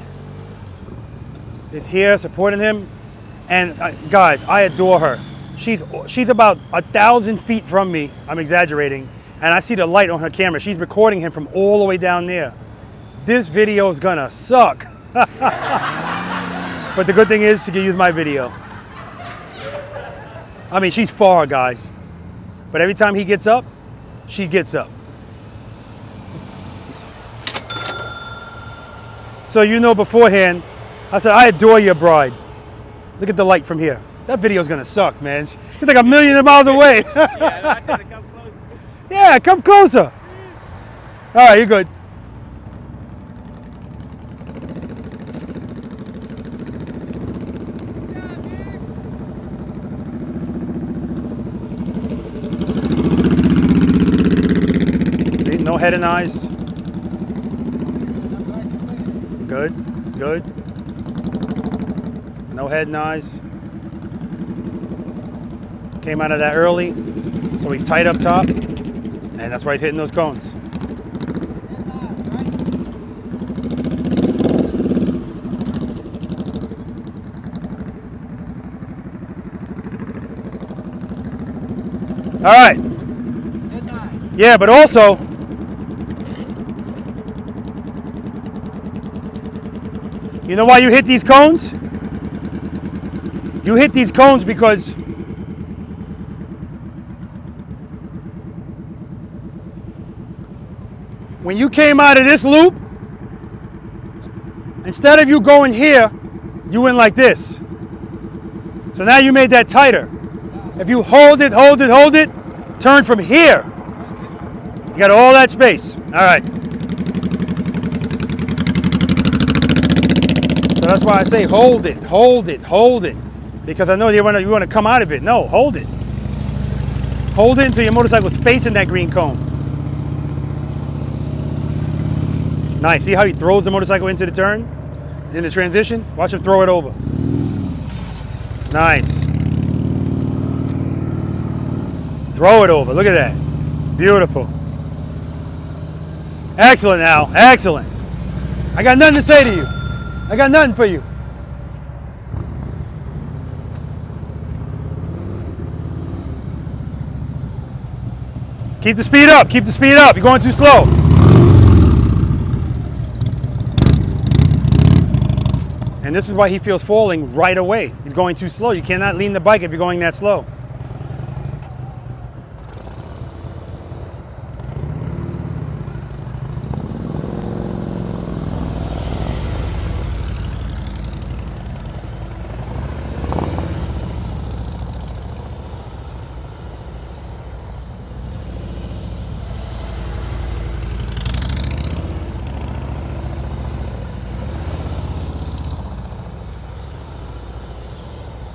is here supporting him. And guys, I adore her. She's about 1,000 feet from me. I'm exaggerating. And I see the light on her camera. She's recording him from all the way down there. This video is gonna suck. But the good thing is she can use my video. I mean, she's far, guys. But every time he gets up, she gets up. So you know beforehand, I said, I adore your bride. Look at the light from here. That video's gonna suck, man. She's like 1,000,000 miles away. Yeah, I tell her to come closer. Yeah, come closer. All right, you're good. See, no head and eyes. Good, good. No head and eyes. Came out of that early, so he's tight up top, and that's why he's hitting those cones. All right. Yeah, but also, you know why you hit these cones? You hit these cones because when you came out of this loop, instead of you going here, you went like this. So now you made that tighter. If you hold it, turn from here. You got all that space. All right. So that's why I say hold it. Because I know you want to come out of it. No, hold it. Hold it until your motorcycle's facing that green cone. Nice. See how he throws the motorcycle into the turn? In the transition? Watch him throw it over. Nice. Throw it over. Look at that. Beautiful. Excellent, Al. Excellent. I got nothing to say to you. I got nothing for you. Keep the speed up. Keep the speed up. You're going too slow. And this is why he feels falling right away. He's going too slow. You cannot lean the bike if you're going that slow.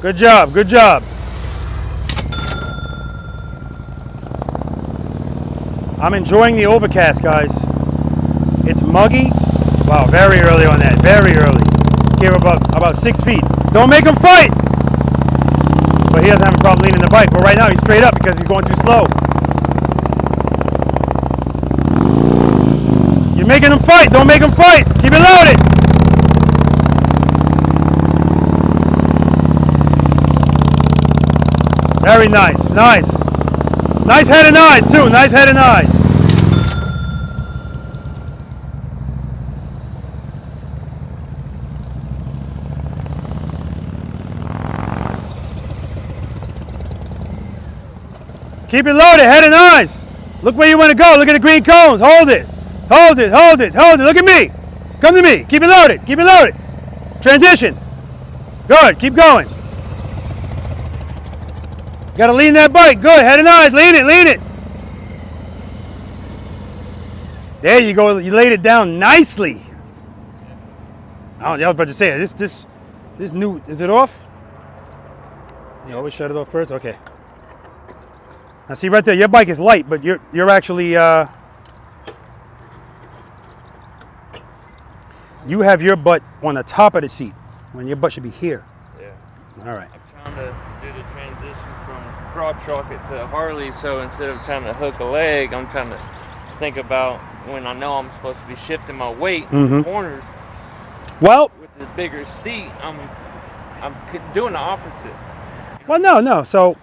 Good job, good job. I'm enjoying the overcast, guys. It's muggy. Wow, very early on that, very early. Gave about 6 feet. Don't make him fight! But he doesn't have a problem leaning the bike. But right now he's straight up because he's going too slow. You're making him fight, don't make him fight. Keep it loaded. Very nice, nice. Nice head and eyes too, nice head and eyes. Keep it loaded, head and eyes. Look where you want to go, look at the green cones, hold it. Hold it, hold it, hold it, look at me. Come to me, keep it loaded, keep it loaded. Transition. Good, keep going. Got to lean that bike. Good. Head and eyes. Lean it. Lean it. There you go. You laid it down nicely. I was about to say this new. Is it off? You always shut it off first. Okay. Now see right there. Your bike is light, but you're actually you have your butt on the top of the seat when your butt should be here. Yeah. All right. I'm trying to do the transition from crotch rocket to Harley, so instead of trying to hook a leg, I'm trying to think about when I know I'm supposed to be shifting my weight in the corners. Well, with the bigger seat, I'm doing the opposite. Well, no. So,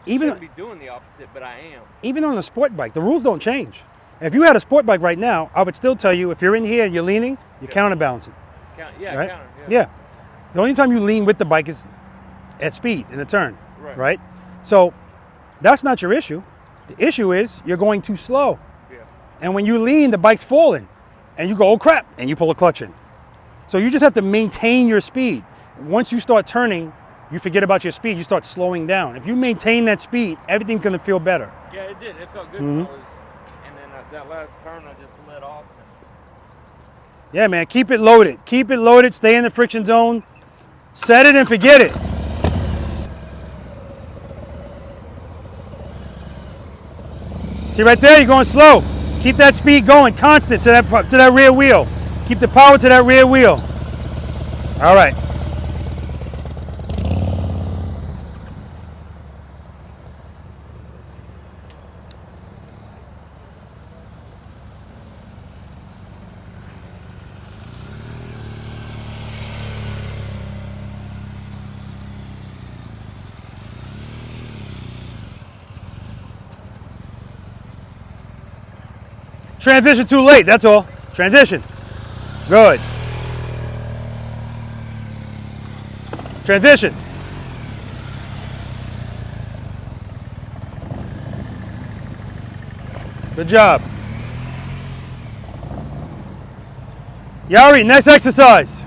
even shouldn't be doing the opposite, but I am. Even on a sport bike, the rules don't change. If you had a sport bike right now, I would still tell you if you're in here and you're leaning, you're counterbalancing. Right? Counter. Yeah. The only time you lean with the bike is at speed in a turn. Right? So that's not your issue. The issue is you're going too slow. Yeah. And when you lean, the bike's falling. And you go, oh crap, and you pull a clutch in. So you just have to maintain your speed. Once you start turning, you forget about your speed, you start slowing down. If you maintain that speed, everything's gonna feel better. Yeah, it did. It felt good when I was, and then that last turn I just let off. Yeah, man, keep it loaded. Keep it loaded, stay in the friction zone. Set it and forget it. See right there, you're going slow. Keep that speed going, constant to that rear wheel. Keep the power to that rear wheel. All right. Transition too late, that's all. Transition. Good. Transition. Good job. Yari, next exercise.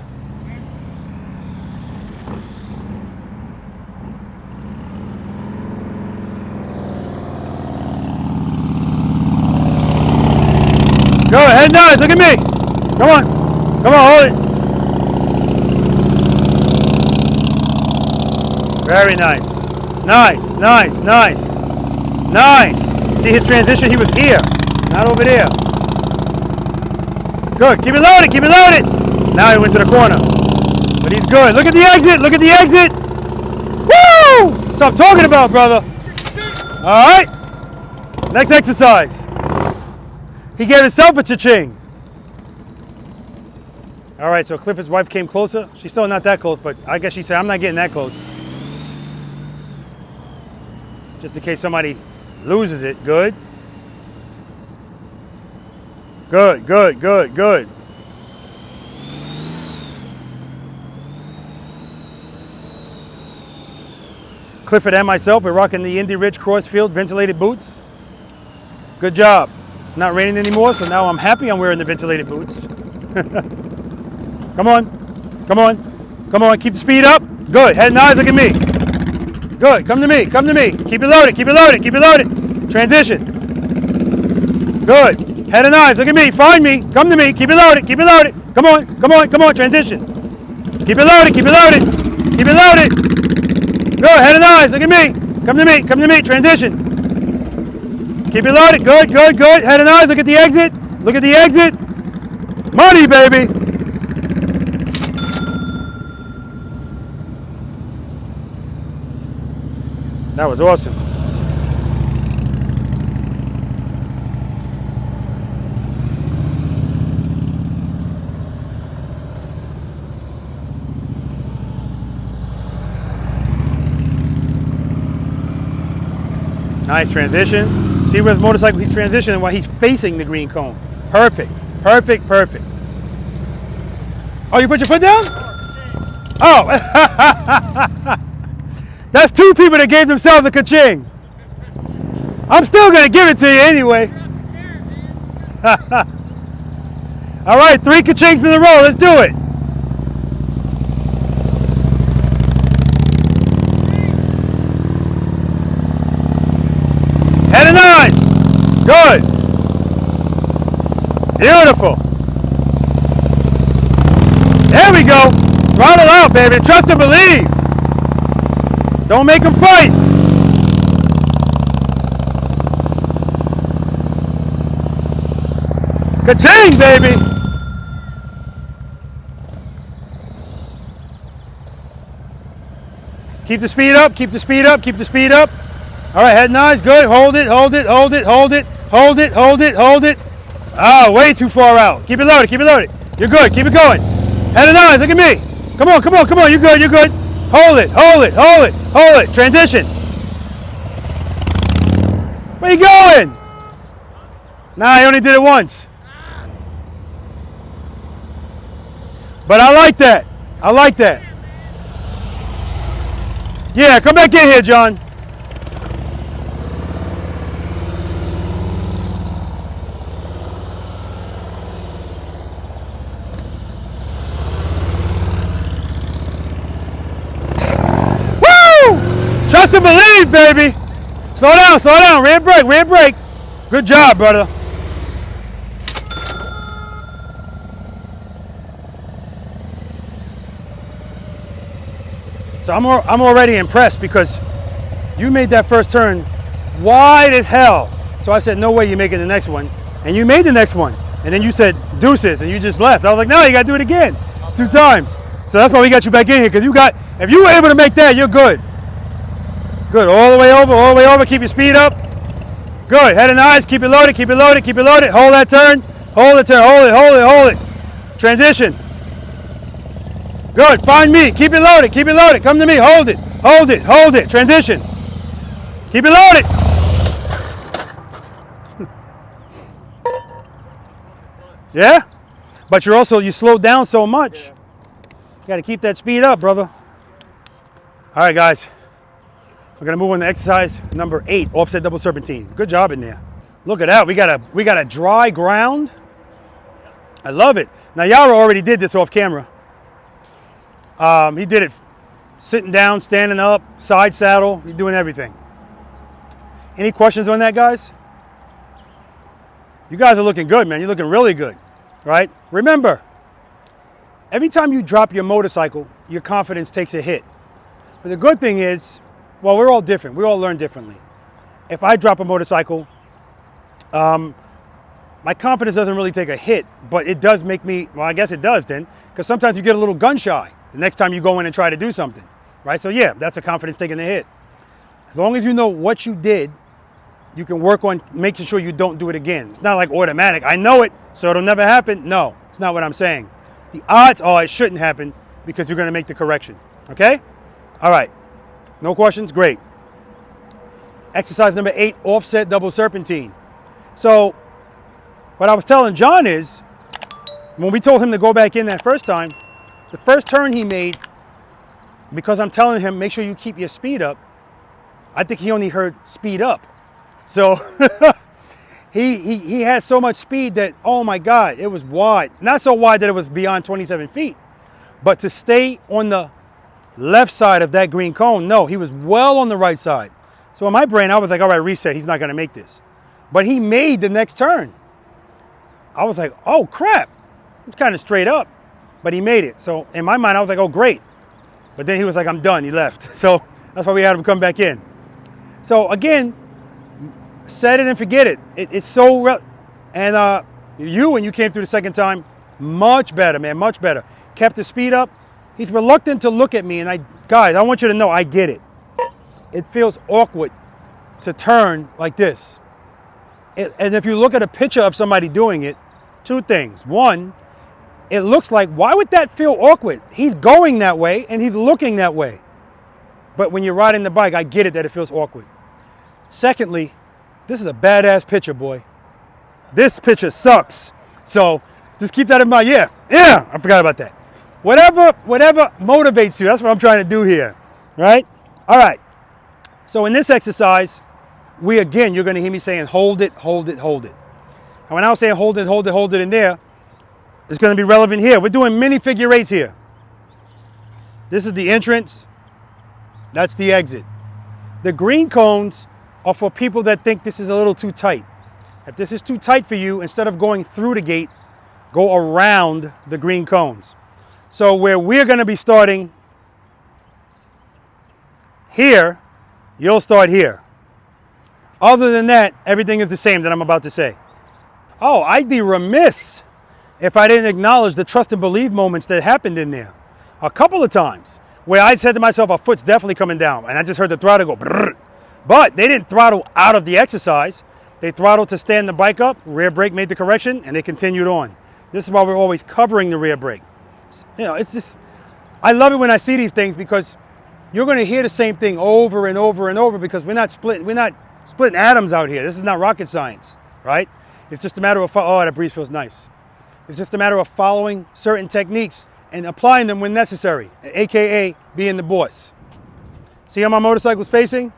Go ahead, nice. Look at me. Come on. Come on, hold it. Very nice. Nice, nice, nice. Nice. See his transition? He was here, not over there. Good. Keep it loaded. Keep it loaded. Now he went to the corner. But he's good. Look at the exit. Look at the exit. Woo! That's what I'm talking about, brother. All right. Next exercise. He gave himself a cha-ching. All right, so Clifford's wife came closer. She's still not that close, but I guess she said, I'm not getting that close. Just in case somebody loses it. Good. Good, good, good, good. Clifford and myself, we're rocking the Indy Ridge Crossfield ventilated boots. Good job. Not raining anymore, so now I'm happy I'm wearing the ventilated boots. Come on. Come on. Come on. Keep the speed up. Good. Head and eyes. Look at me. Good. Come to me. Come to me. Keep it loaded. Keep it loaded. Keep it loaded. Transition. Good. Head and eyes. Look at me. Find me. Come to me. Keep it loaded. Keep it loaded. Come on. Come on. Come on. Transition. Keep it loaded. Keep it loaded. Keep it loaded. Good. Head and eyes. Look at me. Come to me. Come to me. Transition. Keep it loaded. Good, good, good. Head and eyes. Look at the exit. Look at the exit. Money, baby. That was awesome. Nice transitions. See where his motorcycle, he's transitioning while he's facing the green cone. Perfect, perfect, perfect. Oh, you put your foot down? Oh. That's two people that gave themselves a ka-ching. I'm still going to give it to you anyway. All right, 3 ka-chings in a row. Let's do it. Head and eyes. Good. Beautiful. There we go. Throttle out, baby. Trust and believe. Don't make them fight. Ka-ching, baby. Keep the speed up. Keep the speed up. Keep the speed up. All right, head and eyes, good. Hold it, hold it, hold it, hold it, hold it, hold it, hold it. Ah, way too far out. Keep it loaded, keep it loaded. You're good, keep it going. Head and eyes, look at me. Come on, come on, come on. You're good, you're good. Hold it, hold it, hold it, hold it. Transition. Where you going? Nah, I only did it once. But I like that. I like that. Yeah, come back in here, John. Trust and believe, baby. Slow down, rear brake, rear brake. Good job, brother. So I'm already impressed because you made that first turn wide as hell. So I said, no way you're making the next one. And you made the next one. And then you said deuces and you just left. I was like, no, you got to do it again. 2 times. So that's why we got you back in here, because if you were able to make that, you're good. Good, all the way over, keep your speed up. Good, head and eyes, keep it loaded, keep it loaded, keep it loaded. Hold that turn, hold it, hold it, hold it, hold it. Transition. Good, find me, keep it loaded, come to me, hold it, hold it, hold it. Transition. Keep it loaded. Yeah? But you slowed down so much. You gotta keep that speed up, brother. All right, guys. We're gonna move on to exercise number 8, offset double serpentine. Good job in there. Look at that. We got a dry ground. I love it. Now Yara already did this off camera. He did it sitting down, standing up, side saddle. He's doing everything. Any questions on that, guys? You guys are looking good, man. You're looking really good, right? Remember, every time you drop your motorcycle, your confidence takes a hit. But the good thing is, well, we're all different. We all learn differently. If I drop a motorcycle, my confidence doesn't really take a hit, but it does make me, well, I guess it does then, because sometimes you get a little gun shy the next time you go in and try to do something, right? So yeah, that's a confidence taking a hit. As long as you know what you did, you can work on making sure you don't do it again. It's not like automatic. I know it, so it'll never happen. No, it's not what I'm saying. The odds are it shouldn't happen because you're going to make the correction, okay? All right, no questions? Great. Exercise number 8, offset double serpentine. So what I was telling John is, when we told him to go back in that first time, the first turn he made, because I'm telling him, make sure you keep your speed up, I think he only heard speed up. So he had so much speed that, oh my God, it was wide. Not so wide that it was beyond 27 feet, but to stay on the left side of that green cone, no, he was well on the right side. So in my brain, I was like, all right, reset, he's not gonna make this. But he made the next turn. I was like, oh crap, it's kind of straight up, but he made it. So in my mind, I was like, oh great. But then he was like, I'm done, he left. So that's why we had him come back in. So again, set it and forget it. It's so, and when you came through the second time, much better, man, much better. Kept the speed up. He's reluctant to look at me, and guys, I want you to know I get it. It feels awkward to turn like this. And if you look at a picture of somebody doing it, 2 things. One, it looks like, why would that feel awkward? He's going that way and he's looking that way. But when you're riding the bike, I get it that it feels awkward. Secondly, this is a badass picture, boy. This picture sucks. So just keep that in mind. Yeah, I forgot about that. Whatever motivates you, that's what I'm trying to do here, right? All right. So in this exercise, you're going to hear me saying, hold it, hold it, hold it. And when I was saying hold it, hold it, hold it in there, it's going to be relevant here. We're doing mini figure 8s here. This is the entrance. That's the exit. The green cones are for people that think this is a little too tight. If this is too tight for you, instead of going through the gate, go around the green cones. So where we're going to be starting here, you'll start here. Other than that, everything is the same that I'm about to say. Oh, I'd be remiss if I didn't acknowledge the trust and believe moments that happened in there. A couple of times where I said to myself, our foot's definitely coming down. And I just heard the throttle go, brrr. But they didn't throttle out of the exercise. They throttled to stand the bike up, rear brake made the correction, and they continued on. This is why we're always covering the rear brake. You know, it's just, I love it when I see these things because you're going to hear the same thing over and over and over because we're not splitting atoms out here. This is not rocket science, right? It's just a matter of, oh, that breeze feels nice. It's just a matter of following certain techniques and applying them when necessary, AKA being the boss. See how my motorcycle's facing?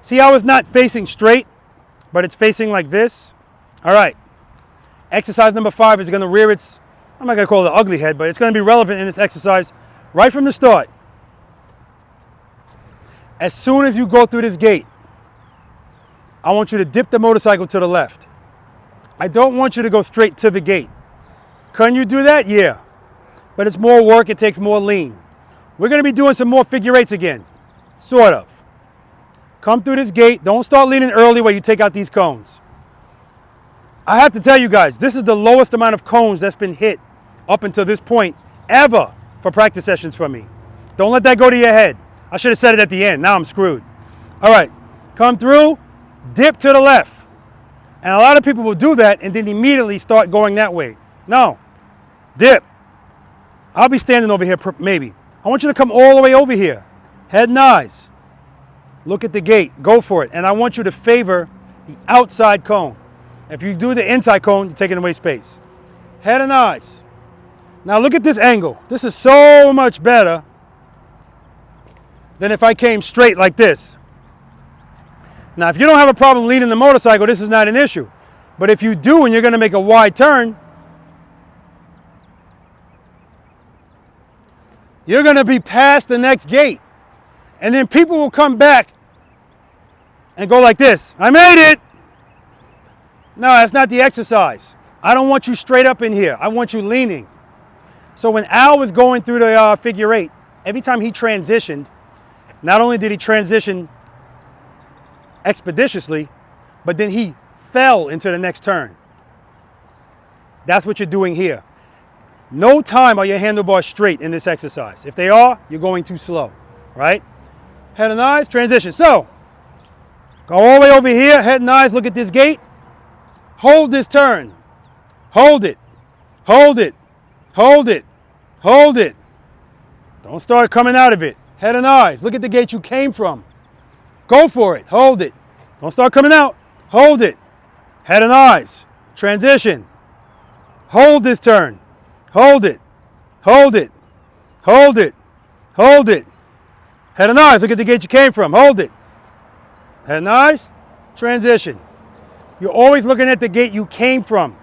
See how it's not facing straight, but it's facing like this? All right. Exercise number 5 is going to rear its, I'm not going to call it the ugly head, but it's going to be relevant in this exercise right from the start. As soon as you go through this gate, I want you to dip the motorcycle to the left. I don't want you to go straight to the gate. Can you do that? Yeah. But it's more work, it takes more lean. We're going to be doing some more figure 8s again. Sort of. Come through this gate. Don't start leaning early where you take out these cones. I have to tell you guys, this is the lowest amount of cones that's been hit up until this point ever for practice sessions for me. Don't let that go to your head. I should have said it at the end. Now I'm screwed. All right. Come through, dip to the left. And a lot of people will do that and then immediately start going that way. No. Dip. I'll be standing over here maybe. I want you to come all the way over here. Head and eyes. Look at the gate. Go for it. And I want you to favor the outside cone. If you do the inside cone, you're taking away space. Head and eyes. Now look at this angle. This is so much better than if I came straight like this. Now, if you don't have a problem leading the motorcycle, this is not an issue. But if you do and you're going to make a wide turn, you're going to be past the next gate. And then people will come back and go like this. I made it. No, that's not the exercise. I don't want you straight up in here. I want you leaning. So when Al was going through the figure eight, every time he transitioned, not only did he transition expeditiously, but then he fell into the next turn. That's what you're doing here. No time are your handlebars straight in this exercise. If they are, you're going too slow, right? Head and eyes, transition. So, go all the way over here, head and eyes, look at this gate. Hold this turn. Hold it. Hold it. Hold it. Hold it. Don't start coming out of it. Head and eyes, look at the gate you came from. Go for it. Hold it. Don't start coming out. Hold it. Head and eyes. Transition. Hold this turn. Hold it. Hold it. Hold it. Hold it. Head and eyes. Look at the gate you came from. Hold it. Head and eyes. Transition. You're always looking at the gate you came from.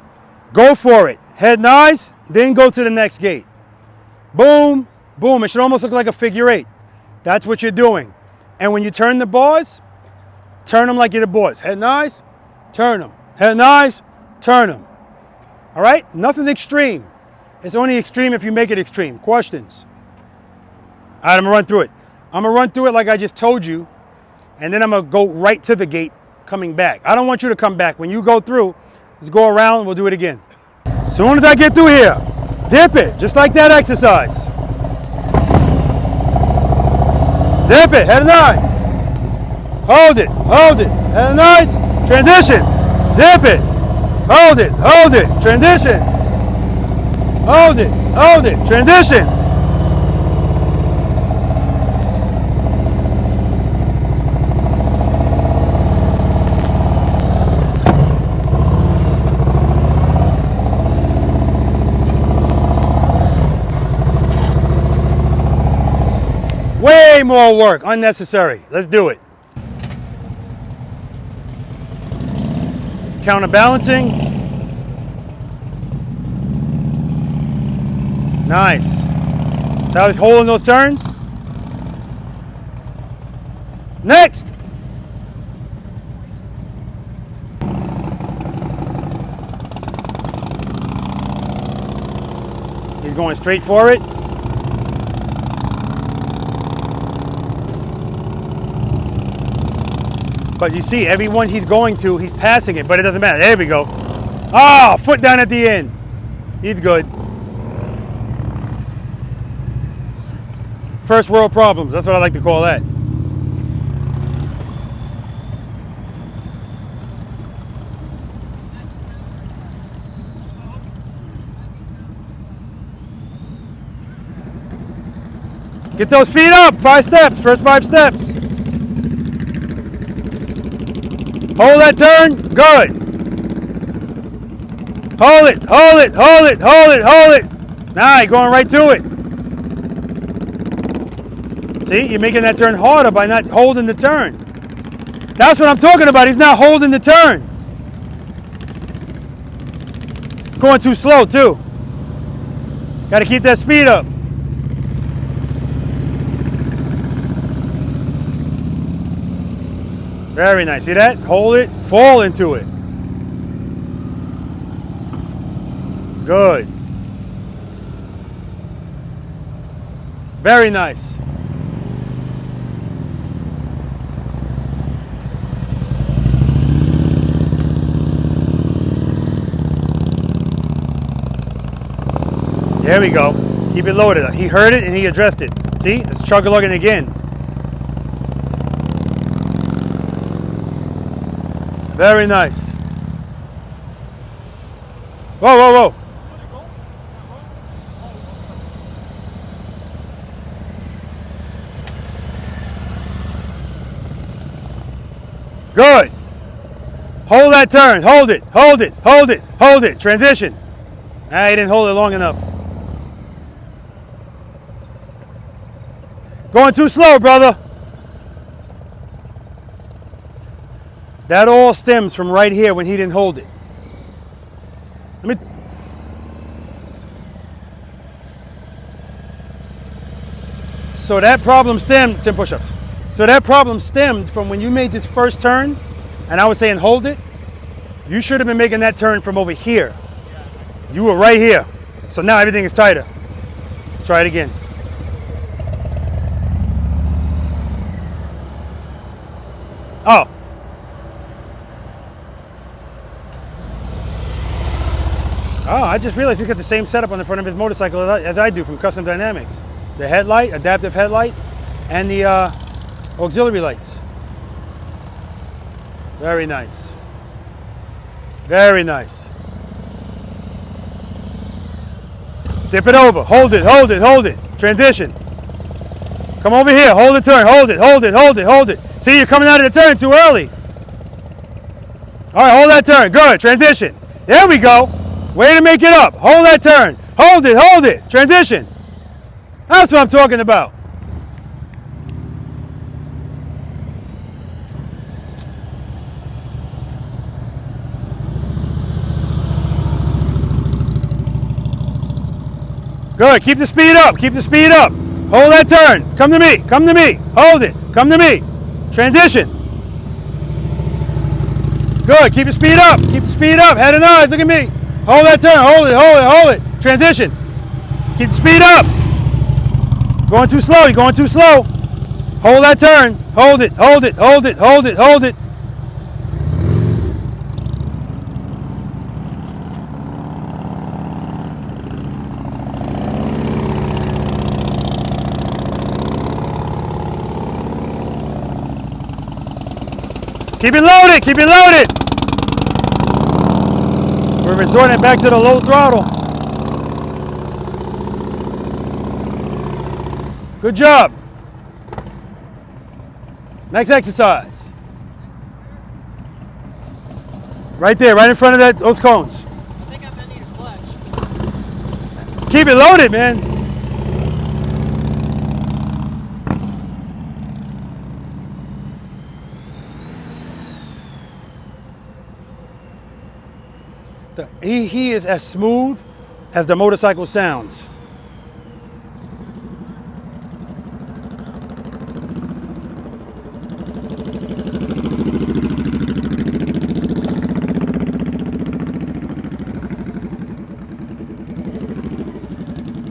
Go for it. Head and eyes. Then go to the next gate. Boom. Boom. It should almost look like a figure eight. That's what you're doing. And when you turn the bars, turn them like you're the boss. Head and eyes, turn them. Head and eyes, turn them. All right? Nothing extreme. It's only extreme if you make it extreme. Questions? All right, I'm going to run through it. I'm going to run through it like I just told you, and then I'm going to go right to the gate coming back. I don't want you to come back. When you go through, let's go around and we'll do it again. As soon as I get through here, dip it, just like that exercise. Dip it, head and eyes. Hold it, head and eyes. Transition, dip it. Hold it, transition. Hold it, transition. Way more work, unnecessary. Let's do it. Counterbalancing. Nice. So I was holding those turns. Next. He's going straight for it. But you see, every one he's going to, he's passing it, but it doesn't matter. There we go. Oh, foot down at the end. He's good. First world problems, that's what I like to call that. Get those feet up, 5 steps, first 5 steps. Hold that turn, good. Hold it, hold it, hold it, hold it, hold it. Now you're going right to it. See, you're making that turn harder by not holding the turn. That's what I'm talking about, he's not holding the turn. Going too slow too. Got to keep that speed up. Very nice. See that? Hold it, fall into it. Good. Very nice. There we go. Keep it loaded. He heard it and he addressed it. See? It's chug-a-lugging again. Very nice. Whoa, whoa, whoa. Good. Hold that turn. Hold it. Hold it. Hold it. Hold it. Transition. Ah, you didn't hold it long enough. Going too slow, brother. That all stems from right here when he didn't hold it. Let me. So that problem stemmed, 10 push-ups. So that problem stemmed from when you made this first turn, and I was saying hold it. You should have been making that turn from over here. You were right here. So now everything is tighter. Let's try it again. Oh. Oh, I just realized he's got the same setup on the front of his motorcycle as I do from Custom Dynamics. The headlight, adaptive headlight, and the auxiliary lights. Very nice. Very nice. Dip it over. Hold it, hold it, hold it. Transition. Come over here. Hold the turn. Hold it, hold it, hold it, hold it. See, you're coming out of the turn too early. All right, hold that turn. Good. Transition. There we go. Way to make it up. Hold that turn. Hold it, hold it. Transition. That's what I'm talking about. Good. Keep the speed up. Keep the speed up. Hold that turn. Come to me. Come to me. Hold it. Come to me. Transition. Good. Keep the speed up. Keep the speed up. Head and eyes. Look at me. Hold that turn. Hold it. Hold it. Hold it. Transition. Keep the speed up. Going too slow. You're going too slow. Hold that turn. Hold it. Hold it. Hold it. Hold it. Hold it. Keep it loaded. Keep it loaded. We're resorting back to the low throttle. Good job. Next exercise. Right there, right in front of those cones. I think I might need a clutch. Keep it loaded, man. He is as smooth as the motorcycle sounds.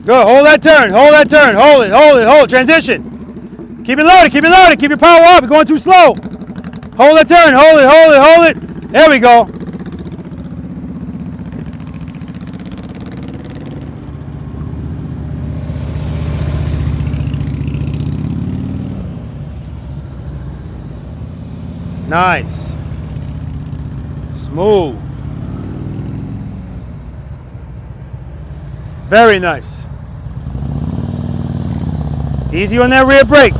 Good, hold that turn, hold that turn, hold it, hold it, hold it, transition. Keep it loaded, keep it loaded, keep your power up, you're going too slow. Hold that turn, hold it, hold it, hold it. There we go. Nice. Smooth. Very nice. Easy on that rear brake.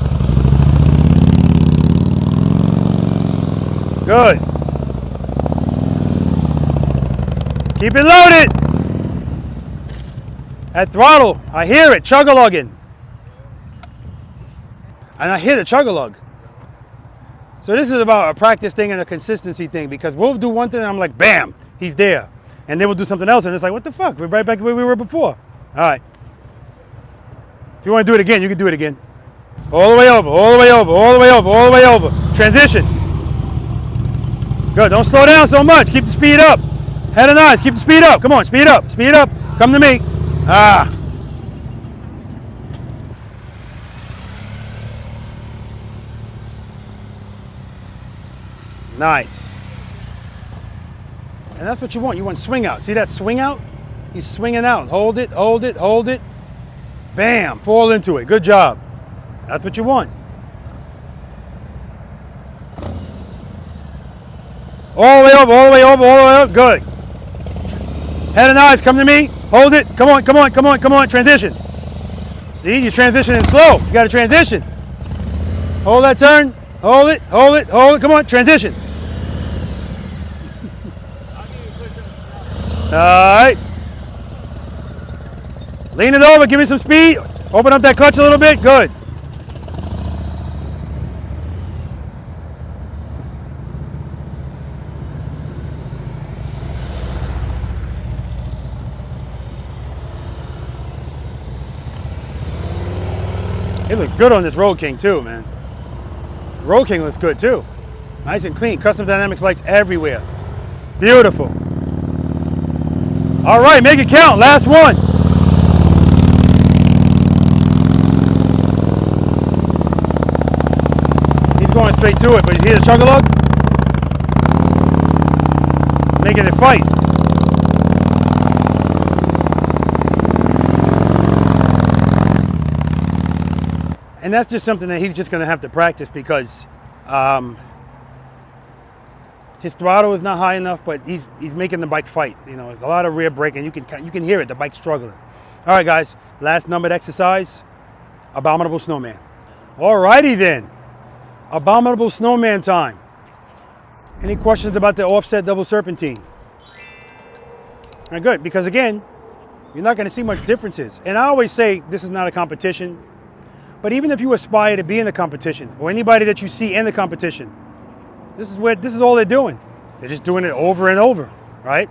Good. Keep it loaded. That throttle, I hear it chug-a-lugging. And I hear the chug-a-lug. So this is about a practice thing and a consistency thing, because we'll do one thing and I'm like, bam, he's there. And then we'll do something else and it's like, what the fuck? We're right back where we were before. All right. If you want to do it again, you can do it again. All the way over, all the way over, all the way over, all the way over. Transition. Good, don't slow down so much. Keep the speed up. Head and eyes, keep the speed up. Come on, speed up, speed up. Come to me. Ah. Nice. And that's what you want. You want swing out. See that swing out? He's swinging out. Hold it, hold it, hold it. Bam, fall into it. Good job. That's what you want. All the way over, all the way over, all the way up. Good. Head and eyes, come to me. Hold it. Come on, come on, come on, come on. Transition. See, you're transitioning slow. You got to transition. Hold that turn. Hold it, hold it, hold it. Come on, transition. All right. Lean it over, give me some speed. Open up that clutch a little bit. Good. It looks good on this Road King too, man. Road King looks good too. Nice and clean. Custom Dynamics lights everywhere. Beautiful. All right, make it count. Last one. He's going straight to it, but you hear the chug-a-lug? Making it fight. And that's just something that he's just going to have to practice because his throttle is not high enough, but he's making the bike fight. You know, a lot of rear braking. You can hear it. The bike's struggling. All right, guys. Last numbered exercise: Abominable Snowman. All righty then. Abominable Snowman time. Any questions about the offset double serpentine? All right, good. Because again, you're not going to see much differences. And I always say this is not a competition. But even if you aspire to be in the competition, or anybody that you see in the competition, this is all they're doing. They're just doing it over and over, right?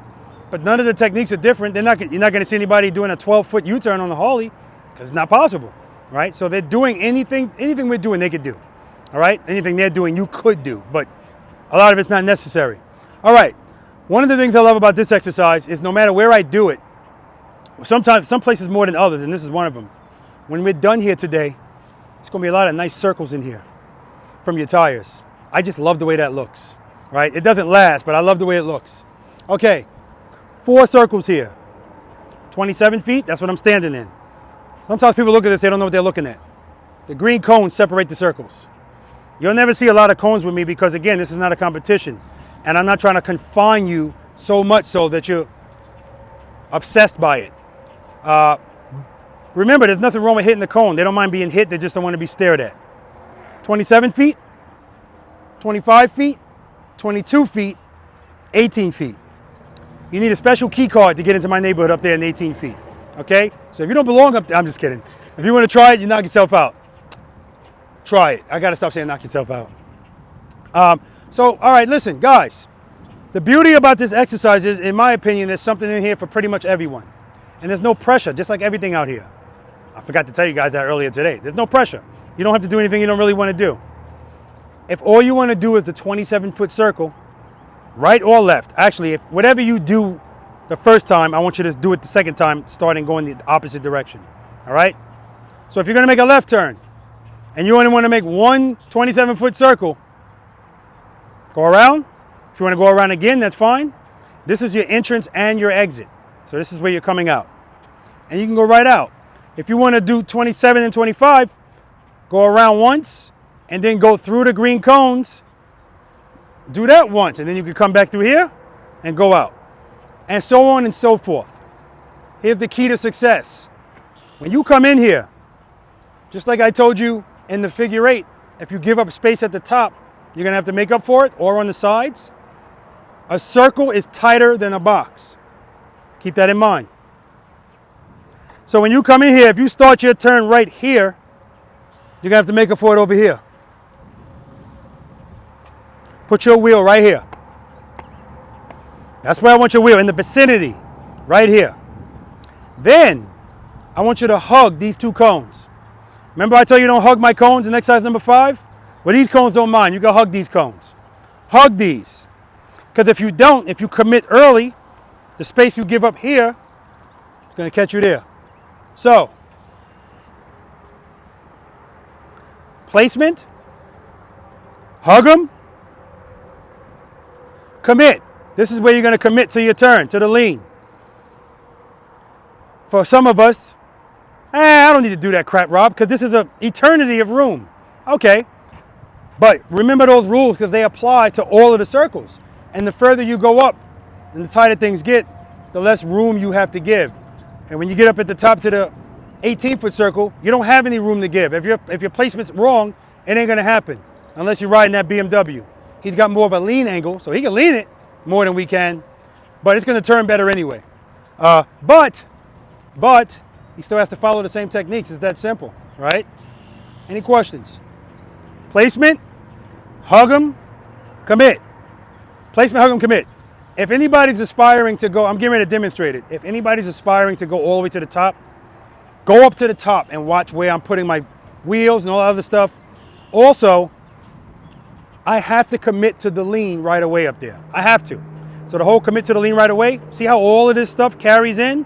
But none of the techniques are different. You're not going to see anybody doing a 12-foot U-turn on the Harley because it's not possible, right? So they're doing anything we're doing, they could do, all right? Anything they're doing, you could do, but a lot of it's not necessary. All right. One of the things I love about this exercise is no matter where I do it, sometimes some places more than others, and this is one of them. When we're done here today, it's going to be a lot of nice circles in here from your tires. I just love the way that looks, right? It doesn't last, but I love the way it looks. Okay, 4 circles here. 27 feet, that's what I'm standing in. Sometimes people look at this, they don't know what they're looking at. The green cones separate the circles. You'll never see a lot of cones with me because, again, this is not a competition. And I'm not trying to confine you so much so that you're obsessed by it. Remember, there's nothing wrong with hitting the cone. They don't mind being hit. They just don't want to be stared at. 27 feet, 25 feet, 22 feet, 18 feet. You need a special key card to get into my neighborhood up there in 18 feet. Okay? So if you don't belong up there, I'm just kidding. If you want to try it, you knock yourself out. Try it. I got to stop saying knock yourself out. All right, listen, guys. The beauty about this exercise is, in my opinion, there's something in here for pretty much everyone. And there's no pressure, just like everything out here. I forgot to tell you guys that earlier today. There's no pressure. You don't have to do anything you don't really want to do. If all you want to do is the 27-foot circle, right or left, actually, if whatever you do the first time, I want you to do it the second time, starting going the opposite direction. All right? So if you're going to make a left turn, and you only want to make one 27-foot circle, go around. If you want to go around again, that's fine. This is your entrance and your exit. So this is where you're coming out. And you can go right out. If you want to do 27 and 25, go around once and then go through the green cones. Do that once and then you can come back through here and go out. And so on and so forth. Here's the key to success. When you come in here, just like I told you in the figure 8, if you give up space at the top, you're going to have to make up for it, or on the sides. A circle is tighter than a box. Keep that in mind. So when you come in here, if you start your turn right here, you're going to have to make up for it over here. Put your wheel right here. That's where I want your wheel, in the vicinity, right here. Then, I want you to hug these 2 cones. Remember I tell you don't hug my cones in exercise number 5? Well, these cones don't mind. You can hug these cones. Hug these. Because if you don't, if you commit early, the space you give up here is going to catch you there. So, placement, hug them, commit. This is where you're going to commit to your turn, to the lean. For some of us, I don't need to do that crap, Rob, because this is an eternity of room. Okay, but remember those rules because they apply to all of the circles. And the further you go up and the tighter things get, the less room you have to give. And when you get up at the top to the 18-foot circle, you don't have any room to give. If your placement's wrong, it ain't going to happen unless you're riding that BMW. He's got more of a lean angle, so he can lean it more than we can, but it's going to turn better anyway. But he still has to follow the same techniques. It's that simple, right? Any questions? Placement, hug them, commit. Placement, hug them, commit. If anybody's aspiring to go, I'm getting ready to demonstrate it. If anybody's aspiring to go all the way to the top, go up to the top and watch where I'm putting my wheels and all that other stuff. Also, I have to commit to the lean right away up there. I have to. So the whole commit to the lean right away, see how all of this stuff carries in?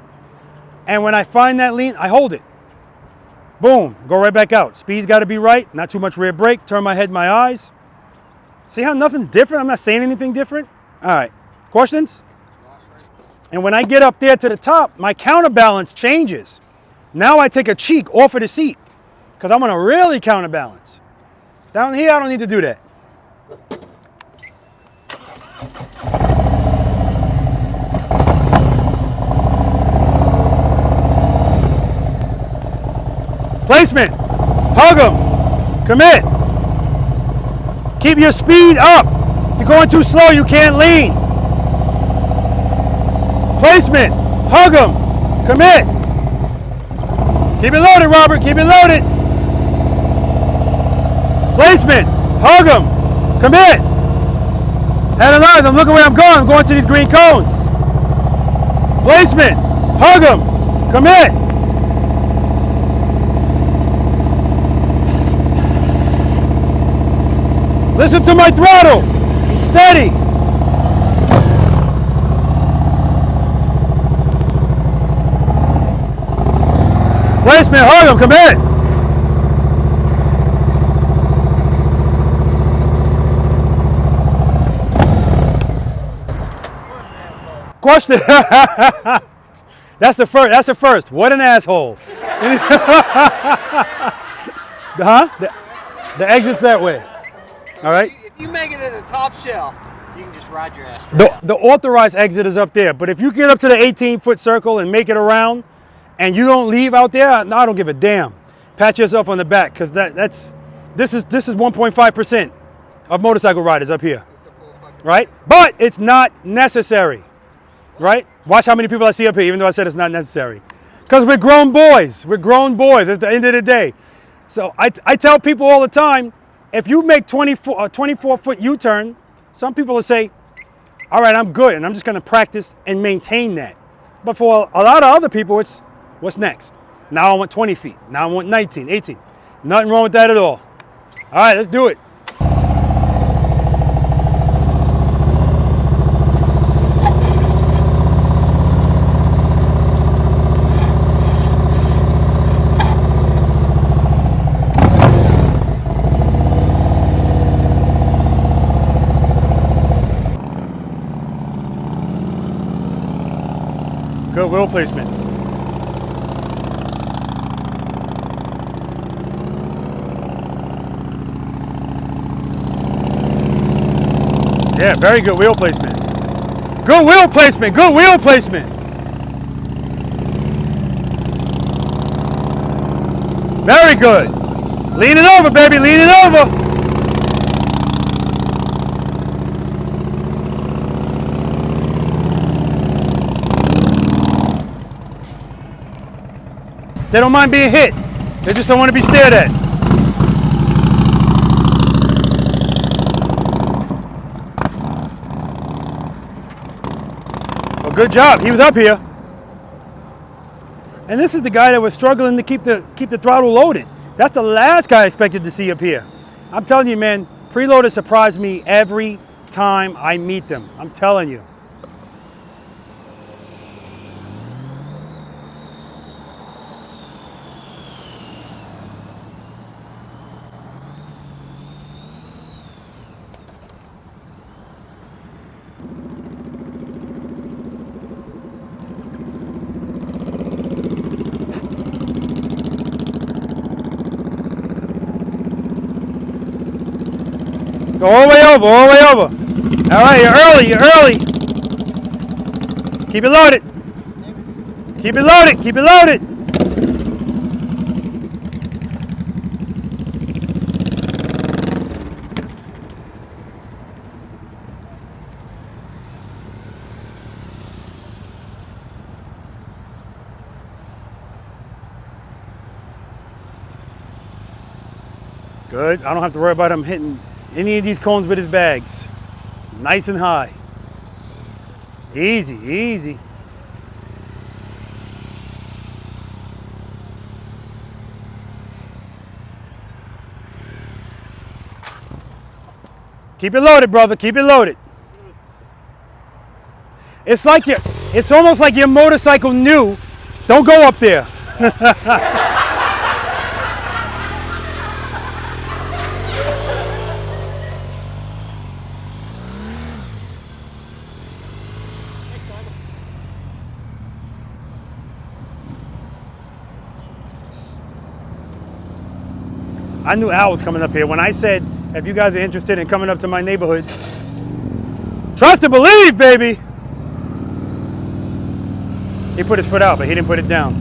And when I find that lean, I hold it. Boom, go right back out. Speed's got to be right, not too much rear brake, turn my head, my eyes. See how nothing's different? I'm not saying anything different. All right, questions? And when I get up there to the top, my counterbalance changes. Now I take a cheek off of the seat because I'm gonna really counterbalance. Down here, I don't need to do that. Placement, hug them, commit. Keep your speed up. If you're going too slow, you can't lean. Placement, hug them, commit. Keep it loaded, Robert, keep it loaded. Placement, hug them, commit. Head and eyes, I'm looking where I'm going to these green cones. Placement, hug them, commit. Listen to my throttle. He's steady. Placement, hug him, commit. Question. That's the first. That's the first. What an asshole. Huh? The exit's that way. All right. If you make it to the top shelf, you can just ride your ass straight out. The authorized exit is up there, but if you get up to the 18-foot circle and make it around, and you don't leave out there, no, I don't give a damn. Pat yourself on the back, because this is 1.5% of motorcycle riders up here, right? But it's not necessary, right? Watch how many people I see up here, even though I said it's not necessary, because we're grown boys. We're grown boys at the end of the day. So I tell people all the time, if you make a 24-foot U-turn, some people will say, all right, I'm good, and I'm just going to practice and maintain that. But for a lot of other people, it's what's next? Now I want 20 feet. Now I want 19, 18. Nothing wrong with that at all. All right, let's do it. Good wheel placement. Yeah, very good wheel placement. Good wheel placement, good wheel placement. Very good. Lean it over, baby, lean it over. They don't mind being hit. They just don't want to be stared at. Well, good job. He was up here. And this is the guy that was struggling to keep the throttle loaded. That's the last guy I expected to see up here. I'm telling you, man, preloaders surprise me every time I meet them. I'm telling you. Go all the way over, all the way over. All right, you're early. Keep it loaded. Keep it loaded, keep it loaded. Good, I don't have to worry about him hitting any of these cones with his bags. Nice and high. Easy, easy. Keep it loaded, brother. Keep it loaded. It's like it's almost like your motorcycle new. Don't go up there. I knew Al was coming up here. When I said, if you guys are interested in coming up to my neighborhood, trust and believe, baby. He put his foot out, but he didn't put it down.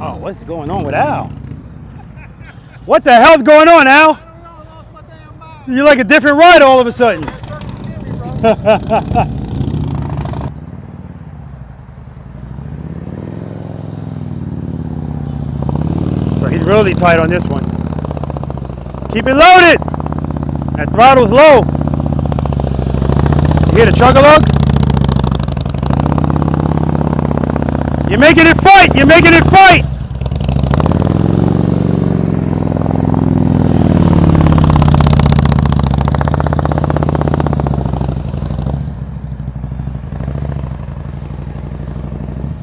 Oh, what's going on with Al? What the hell's going on, Al? You're like a different ride all of a sudden. So he's really tight on this one. Keep it loaded. That throttle's low. You hear the chug-a-lug? You're making it fight. You're making it fight.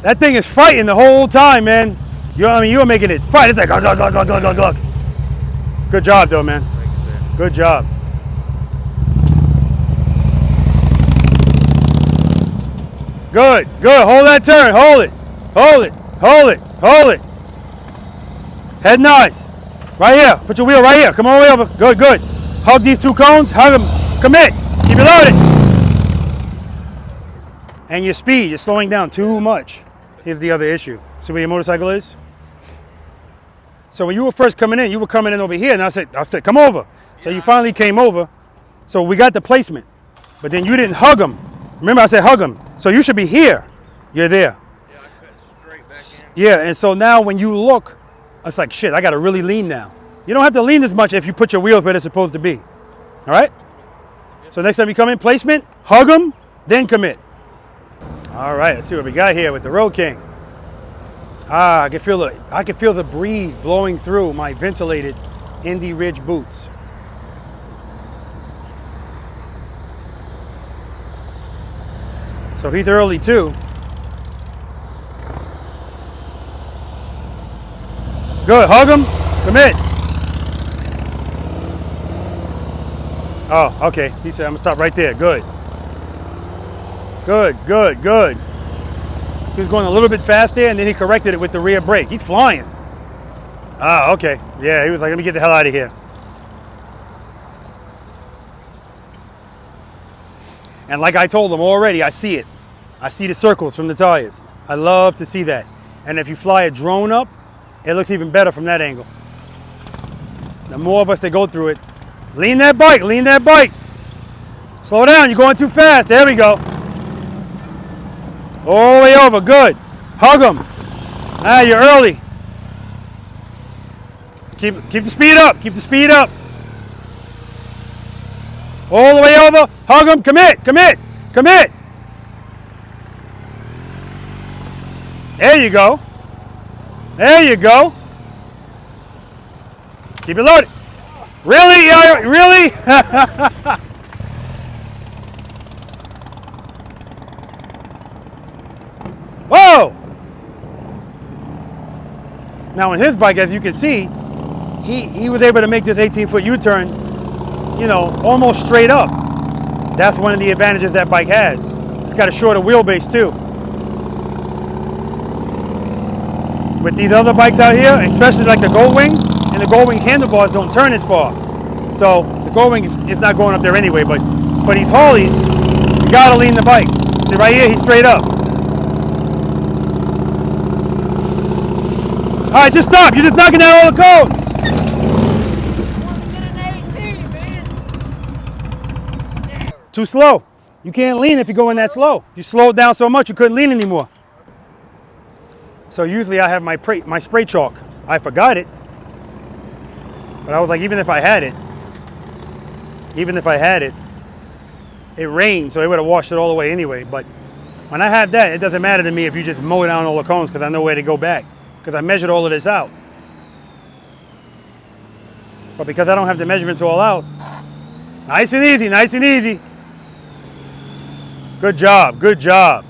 That thing is fighting the whole time, man. You were making it fight. It's like, glug, glug, glug, glug, glug, glug. Good job, though, man. Thank you, sir. Good job. Good, good. Hold that turn. Hold it. Hold it. Hold it. Hold it. Head nice. Right here. Put your wheel right here. Come all the way over. Good, good. Hug these two cones. Hug them. Commit. Keep it loaded. And your speed. You're slowing down too much. Here's the other issue. See where your motorcycle is? So when you were first coming in, you were coming in over here, and I said, come over. So you finally came over. So we got the placement. But then you didn't hug them. Remember I said hug them. So you should be here. You're there. Yeah, I cut straight back in. Yeah, and so now when you look, it's like, shit, I got to really lean now. You don't have to lean as much if you put your wheels where they're supposed to be. All right? So next time you come in, placement, hug them, then commit. All right, let's see what we got here with the Road King. Ah, I can feel the breeze blowing through my ventilated Indy Ridge boots. So he's early too. Good, hug him, commit. Oh, okay, he said I'm gonna stop right there, good. Good, good, good. He was going a little bit fast there, and then he corrected it with the rear brake. He's flying. Ah, okay. Yeah, he was like, let me get the hell out of here. And like I told him already, I see it. I see the circles from the tires. I love to see that. And if you fly a drone up, it looks even better from that angle. The more of us that go through it, lean that bike, lean that bike. Slow down, you're going too fast. There we go. All the way over, good. Hug them. Ah, you're early. Keep the speed up, keep the speed up. All the way over, hug them, commit, commit, commit. There you go. There you go. Keep it loaded. Really? Really? Whoa! Now on his bike, as you can see, he was able to make this 18-foot U-turn, you know, almost straight up. That's one of the advantages that bike has. It's got a shorter wheelbase too. With these other bikes out here, especially like the Goldwing, and the Goldwing handlebars don't turn as far. So the Goldwing is not going up there anyway, but for these Harleys, you gotta lean the bike. See right here, he's straight up. All right, just stop. You're just knocking down all the cones. Too slow. You can't lean if you're going that slow. You slowed down so much you couldn't lean anymore. So usually I have my spray chalk. I forgot it. But I was like, even if I had it, it rained, so it would have washed it all away anyway. But when I have that, it doesn't matter to me if you just mow down all the cones because I know where to go back because I measured all of this out. But because I don't have the measurements all out, nice and easy, nice and easy. Good job, good job.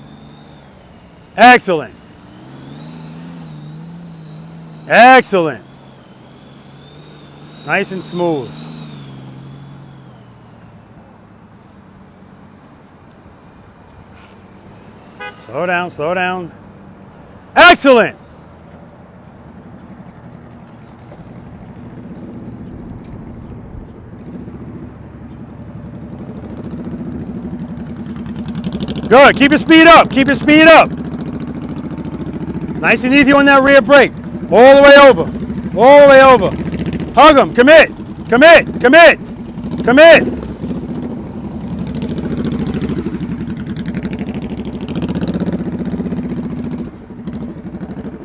Excellent. Excellent. Nice and smooth. Slow down, slow down. Excellent. Good, keep your speed up, keep your speed up. Nice and easy on that rear brake. All the way over, all the way over. Hug them, commit, commit, commit, commit.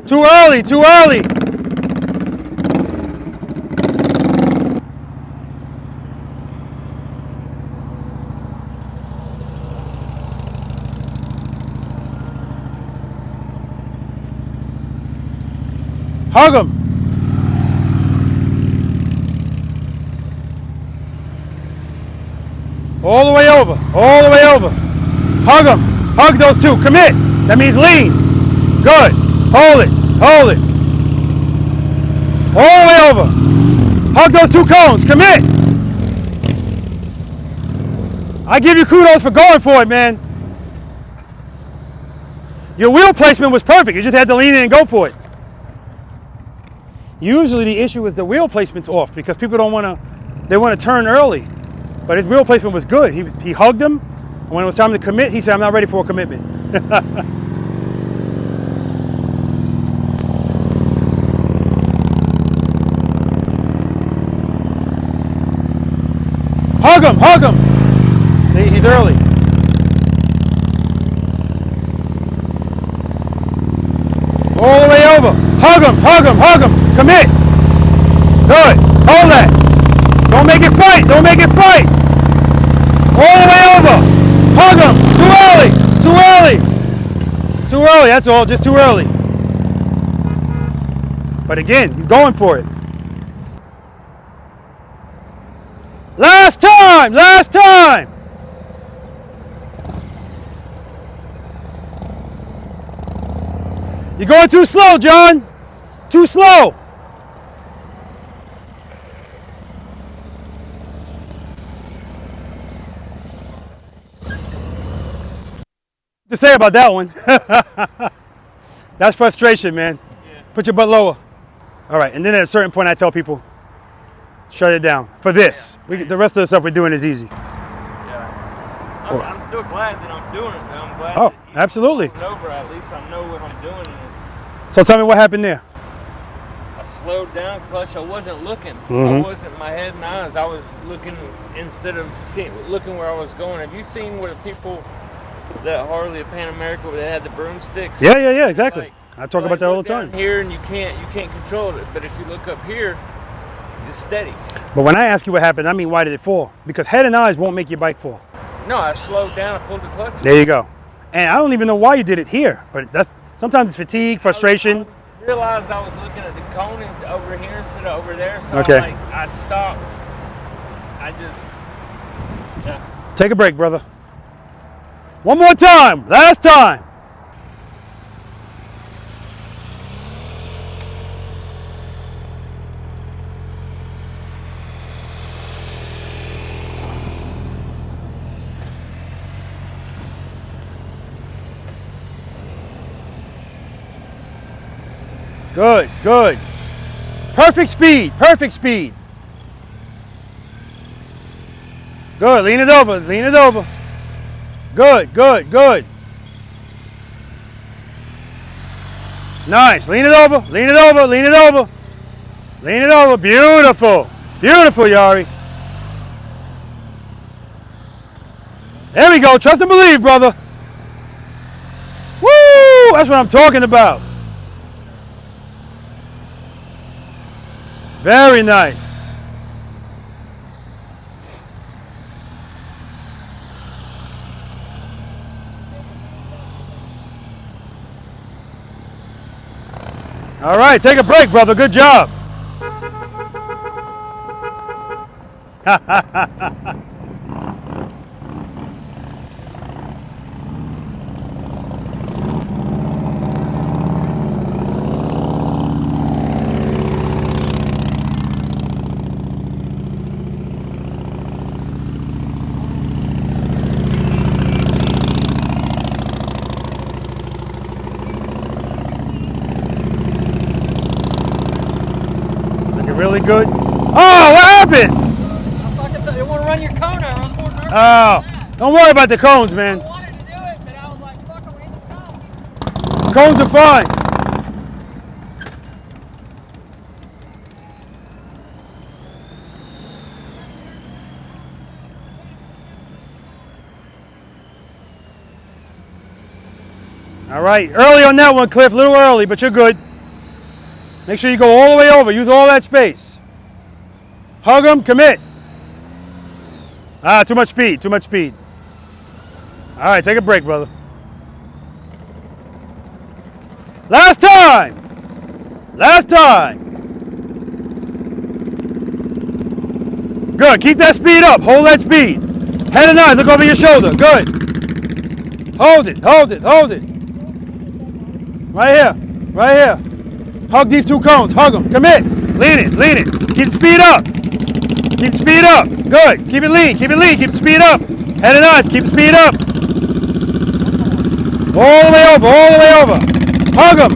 Too early, too early. Hug them. All the way over, all the way over. Hug them, hug those two, commit. That means lean. Good, hold it, hold it. All the way over. Hug those two cones, commit. I give you kudos for going for it, man. Your wheel placement was perfect, you just had to lean in and go for it. Usually the issue is the wheel placement's off because people don't want to, they want to turn early. But his wheel placement was good. He hugged him, and when it was time to commit, he said, I'm not ready for a commitment. Hug him, hug him. See, he's early. All the way over. Hug him, hug him, hug him. Commit. Good. Hold that. Don't make it fight. Don't make it fight. All the way over. Hug him. Too early. Too early. Too early. That's all. Just too early. But again, you're going for it. Last time. Last time. You're going too slow, John. Too slow. To say about that one. That's frustration, man. Yeah. Put your butt lower. All right, and then at a certain point I tell people, shut it down. For this. Yeah. The rest of the stuff we're doing is easy. Yeah. I'm still glad that I'm doing it. I'm glad oh, absolutely. Over, at least I know what I'm doing. So tell me what happened there. I slowed down clutch. I wasn't looking. I wasn't my head and eyes. I was looking instead of looking where I was going. Have you seen where the people that Harley at Pan America where they had the broomsticks? Yeah, exactly. I talk about that all the time. Here and you can't control it, but if you look up here, it's steady. But when I ask you what happened, I mean why did it fall? Because head and eyes won't make your bike fall. No, I slowed down. I pulled the clutch. There you go. And I don't even know why you did it here, but that's sometimes it's fatigue, frustration. I realized I was looking at the cone over here instead of over there, so okay. I stopped. I just, yeah. Take a break, brother. One more time, last time. Good, good. Perfect speed, perfect speed. Good, lean it over, lean it over. Good, good, good. Nice, lean it over, lean it over, lean it over. Lean it over, beautiful. Beautiful, Yari. There we go, trust and believe, brother. Woo, that's what I'm talking about. Very nice. All right, take a break, brother. Good job. Really good. Oh, what happened? I fucking thought you want to run your cone out. I was more nervous. Oh, don't worry about the cones, man. I wanted to do it, but I was like, fuck, I'll eat this cone. Cones are fine. All right, early on that one, Cliff. A little early, but you're good. Make sure you go all the way over. Use all that space. Hug them, commit. Ah, too much speed, too much speed. All right, take a break, brother. Last time. Last time. Good, keep that speed up. Hold that speed. Head and eyes, look over your shoulder. Good. Hold it, hold it, hold it. Right here, right here. Hug these two cones, hug them, commit. Lean it, lean it. Keep the speed up. Keep the speed up. Good. Keep it lean, keep it lean, keep the speed up. Head and eyes, keep the speed up. All the way over, all the way over. Hug them.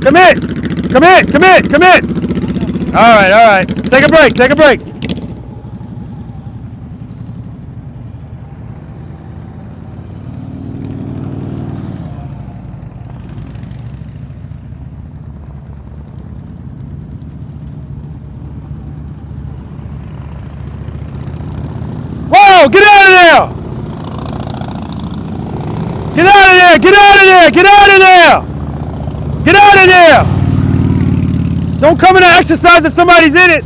Commit, commit, commit, commit. All right, all right. Take a break, take a break. Whoa, get out of there! Get out of there! Get out of there! Get out of there! Get out of there! Don't come in to exercise if somebody's in it.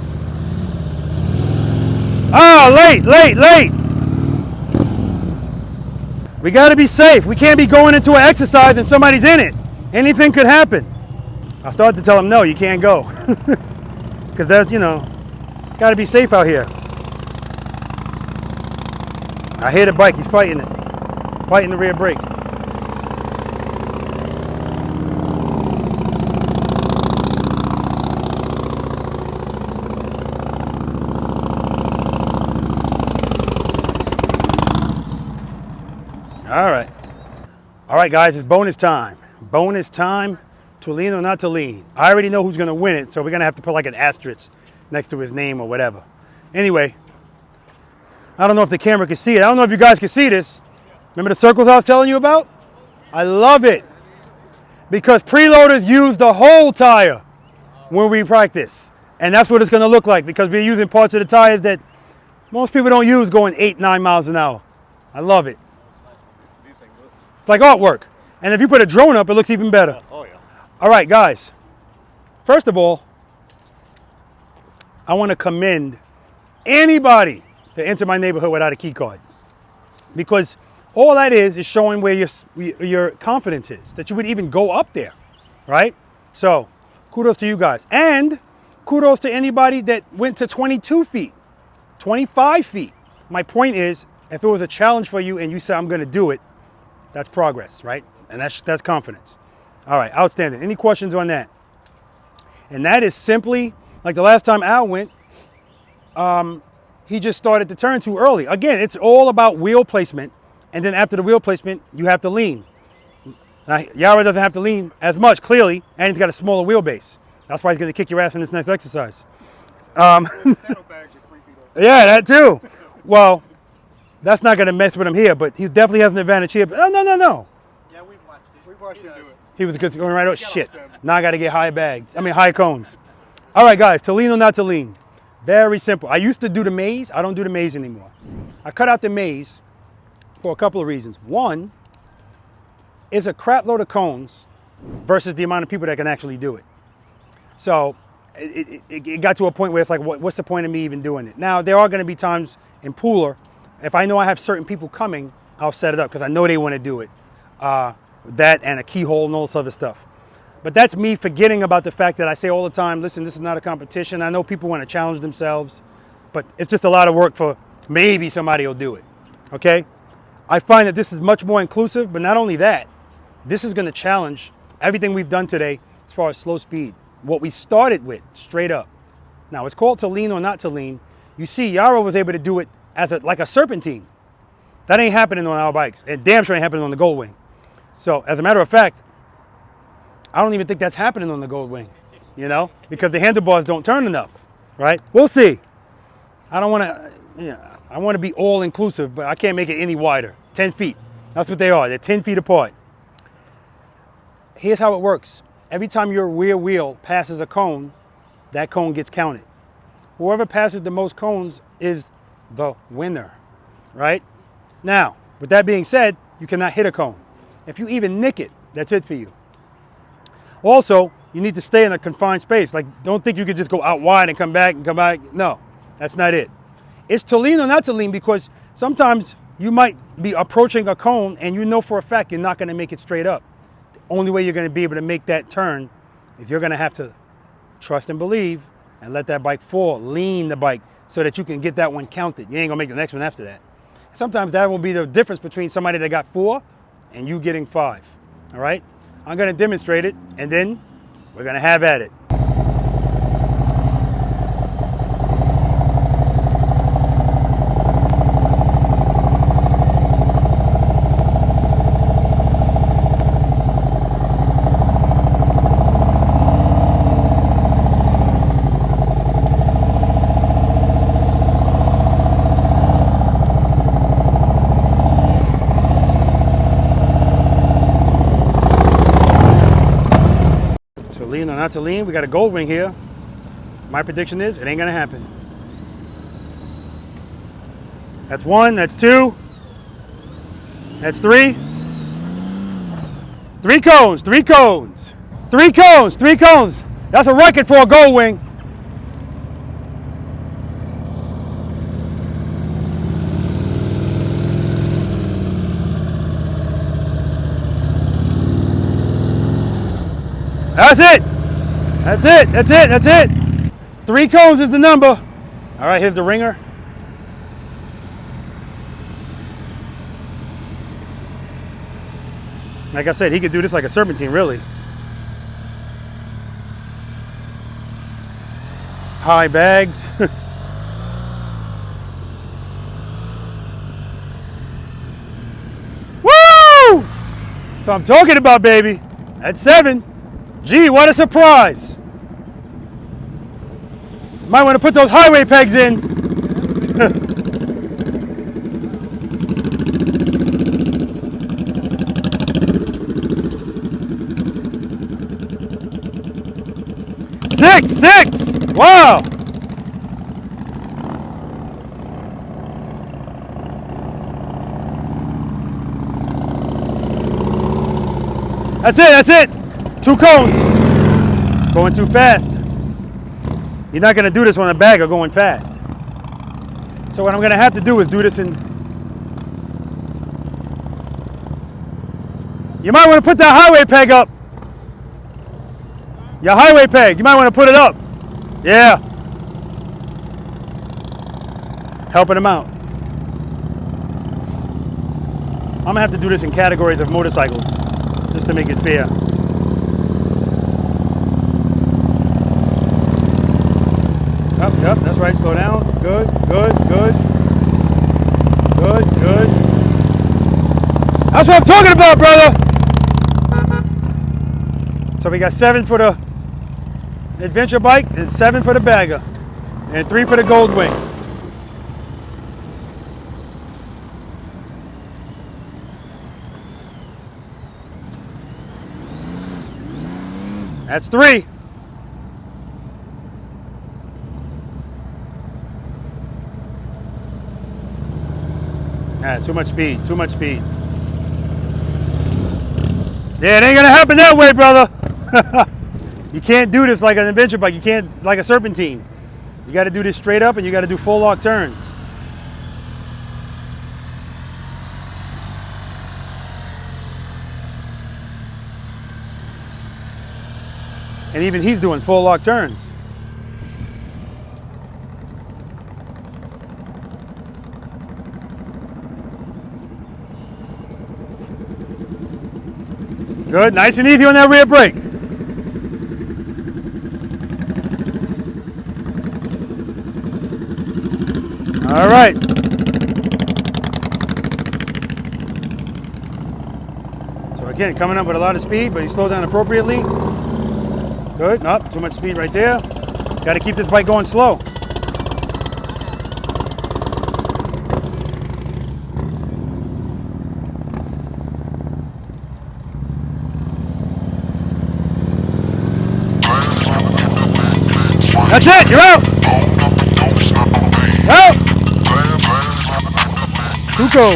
Oh, late, late, late. We got to be safe. We can't be going into an exercise and somebody's in it. Anything could happen. I started to tell him, no, you can't go. Because that's, you know, got to be safe out here. I hear the bike, he's fighting it. Fighting the rear brake. All right. All right, guys, it's bonus time. Bonus time, to lean or not to lean. I already know who's gonna win it, so we're gonna have to put like an asterisk next to his name or whatever. Anyway, I don't know if the camera can see it. I don't know if you guys can see this. Remember the circles I was telling you about? I love it because preloaders use the whole tire when we practice. And that's what it's gonna look like because we're using parts of the tires that most people don't use going 8-9 miles an hour. I love it. It's like artwork. And if you put a drone up, it looks even better. Oh, yeah. All right, guys. First of all, I want to commend anybody to enter my neighborhood without a key card. Because all that is showing where your confidence is, that you would even go up there, right? So kudos to you guys. And kudos to anybody that went to 22 feet, 25 feet. My point is, if it was a challenge for you and you said, I'm going to do it, that's progress, right? And that's confidence. All right, outstanding. Any questions on that? And that is simply, like the last time Al went, he just started to turn too early. Again, it's all about wheel placement. And then after the wheel placement, you have to lean. Now, Yara doesn't have to lean as much, clearly, and he's got a smaller wheelbase. That's why he's going to kick your ass in this next exercise. Yeah, that too. Well, that's not going to mess with him here, but he definitely has an advantage here. But no. Yeah, we've watched it. We've watched him do it. He was good going right out. Shit. Now I got to get high bags. I mean, high cones. All right, guys, to lean or not to lean. Very simple. I used to do the maze. I don't do the maze anymore. I cut out the maze for a couple of reasons. One is a crap load of cones versus the amount of people that can actually do it. So it got to a point where it's like, what's the point of me even doing it? Now, there are going to be times in Pooler, if I know I have certain people coming, I'll set it up because I know they want to do it. That and a keyhole and all this other stuff. But that's me forgetting about the fact that I say all the time, listen, this is not a competition. I know people want to challenge themselves, but it's just a lot of work for maybe somebody will do it, okay? I find that this is much more inclusive, but not only that, this is going to challenge everything we've done today as far as slow speed. What we started with, straight up. Now, it's called to lean or not to lean. You see, Yara was able to do it as like a serpentine. That ain't happening on our bikes, and damn sure ain't happening on the Goldwing. So, as a matter of fact, I don't even think that's happening on the Goldwing, you know, because the handlebars don't turn enough, right? We'll see. I don't want to, I want to be all inclusive, but I can't make it any wider. 10 feet. That's what they are. They're 10 feet apart. Here's how it works. Every time your rear wheel passes a cone, that cone gets counted. Whoever passes the most cones is the winner, right? Now, with that being said, you cannot hit a cone. If you even nick it, that's it for you. Also, you need to stay in a confined space. Like, don't think you could just go out wide and come back and come back. No, that's not it. It's to lean or not to lean, because sometimes you might be approaching a cone and you know for a fact you're not going to make it straight up. The only way you're going to be able to make that turn is you're going to have to trust and believe and let that bike fall, lean the bike so that you can get that one counted. You ain't going to make the next one after that. Sometimes that will be the difference between somebody that got 4 and you getting 5, all right? I'm going to demonstrate it, and then we're going to have at it. Lean or not to lean, we got a Goldwing here. My prediction is it ain't gonna happen. That's 1, that's 2, that's 3. 3 cones, 3 cones, 3 cones, 3 cones. That's a record for a Goldwing. That's it. That's it. That's it. That's it. 3 cones is the number. All right, here's the ringer. Like I said, he could do this like a serpentine, really. High bags. Woo! So I'm talking about, baby. That's 7. Gee, what a surprise. Might want to put those highway pegs in. Six. Wow. That's it. 2 cones. Going too fast. You're not going to do this on a bag or going fast. So what I'm going to have to do is do this in... You might want to put that highway peg up. Your highway peg, you might want to put it up. Yeah. Helping him out. I'm going to have to do this in categories of motorcycles just to make it fair. Yep, that's right, slow down. Good. That's what I'm talking about, brother. So we got 7 for the adventure bike and 7 for the bagger and 3 for the Goldwing. That's 3. Ah, too much speed. Yeah, it ain't gonna happen that way, brother. You can't do this like an adventure bike. You can't like a serpentine. You got to do this straight up, and you got to do full lock turns. And even he's doing full lock turns. Good, nice and easy on that rear brake. All right. So again, coming up with a lot of speed, but he slowed down appropriately. Good, not too much speed right there. Got to keep this bike going slow. That's it, you're out! Out! Tuco.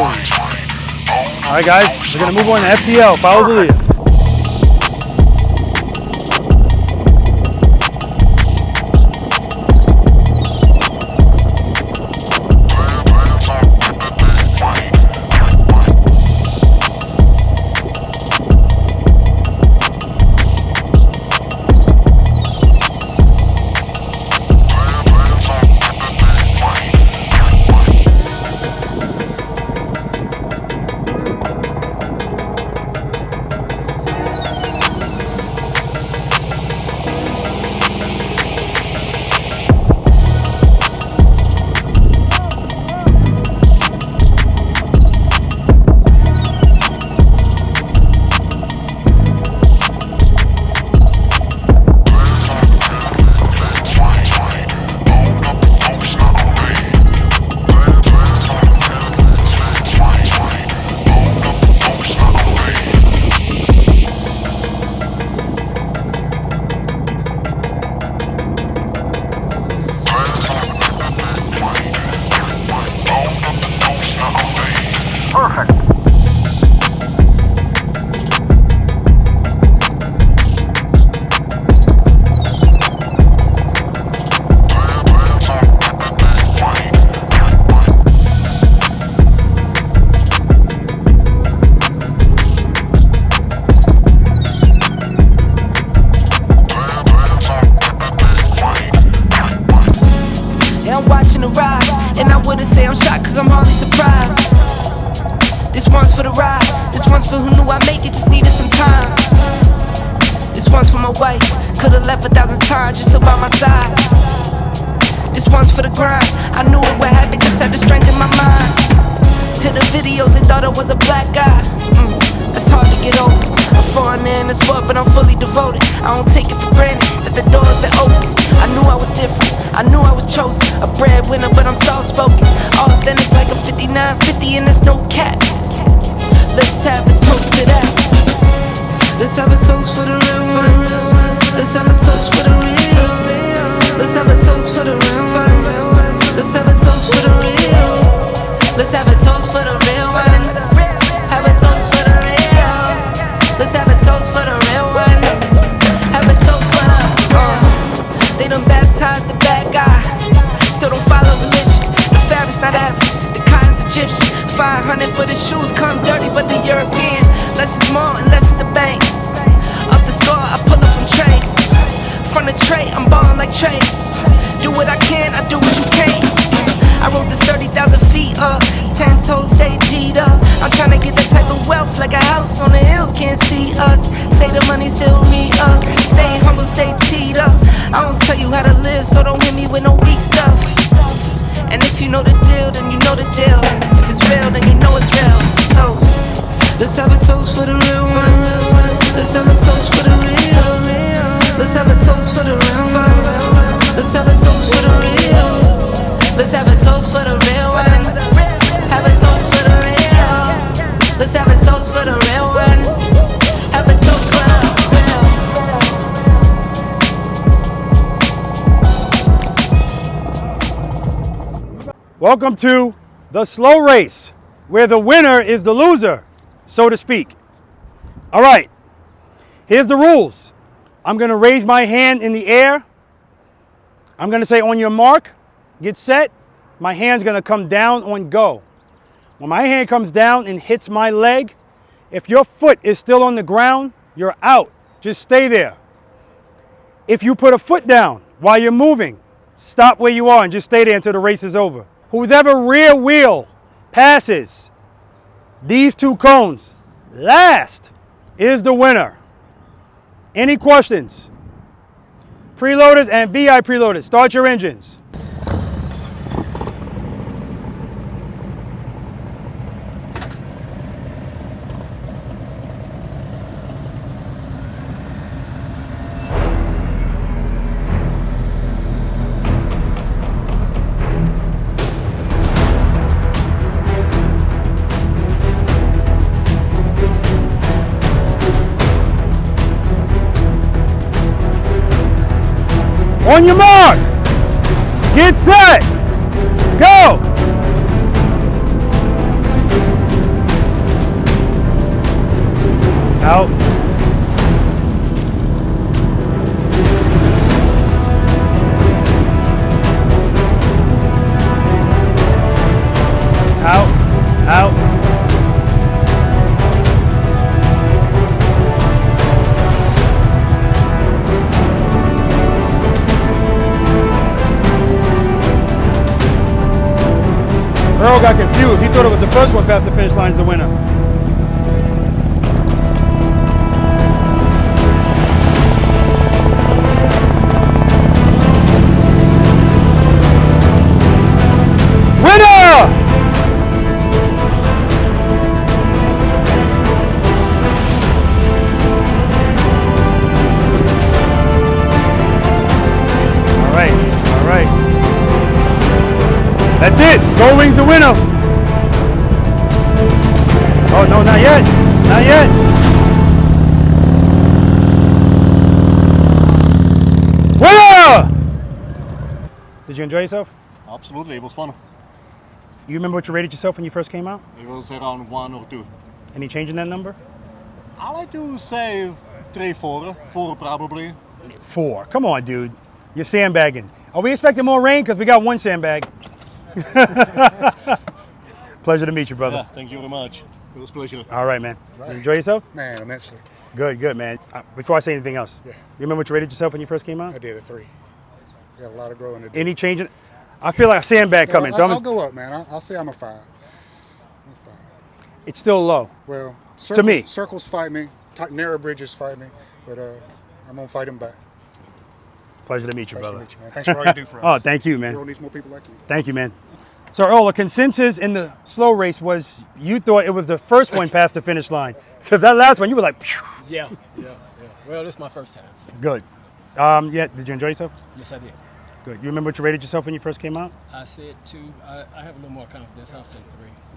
Alright guys, we're gonna move on to FTL, follow the leader. Welcome to the slow race, where the winner is the loser, so to speak. All right, here's the rules. I'm gonna raise my hand in the air. I'm gonna say on your mark, get set. My hand's gonna come down on go. When my hand comes down and hits my leg, if your foot is still on the ground, you're out. Just stay there. If you put a foot down while you're moving, stop where you are and just stay there until the race is over. Whoever rear wheel passes these two cones last is the winner. Any questions? Preloaders and VI preloaders, start your engines. On your mark, get set, go. Out. Out, out. Earl got confused. He thought it was the first one past the finish line is the winner. Winner! All right, all right. That's it. Gold Wing's the winner. Oh, no, not yet. Not yet. Winner! Did you enjoy yourself? Absolutely, it was fun. You remember what you rated yourself when you first came out? It was around 1 or 2. Any change in that number? I like to say 3, 4. 4 probably. 4. Come on, dude. You're sandbagging. Are we expecting more rain? Because we got one sandbag. Pleasure to meet you, brother. Yeah, thank you very much. It was a pleasure. All right, man. You enjoy yourself? Man, immensely. Good, good, man. Before I say anything else, Yeah. you remember what you rated yourself when you first came out? I did a 3. Got a lot of growing to do. Any change in? I feel like a sandbag coming. So I'll go up, man. I'll say I'm a 5. It's still low. Well, To me. circles fight me. Narrow bridges fight me. But I'm going to fight them back. Pleasure to meet you, Pleasure brother. to meet you, man. Thanks for all you do for us. Oh, thank you, The man. world needs more people like you. Thank you, man. So, Earl, the consensus in the slow race was you thought it was the first one past the finish line. Because that last one, you were like, phew. Yeah. Well, this is my first time. So. Good. Yeah, did you enjoy yourself? Yes, I did. Good. You remember what you rated yourself when you first came out? I said 2. I have a little more confidence. I'll say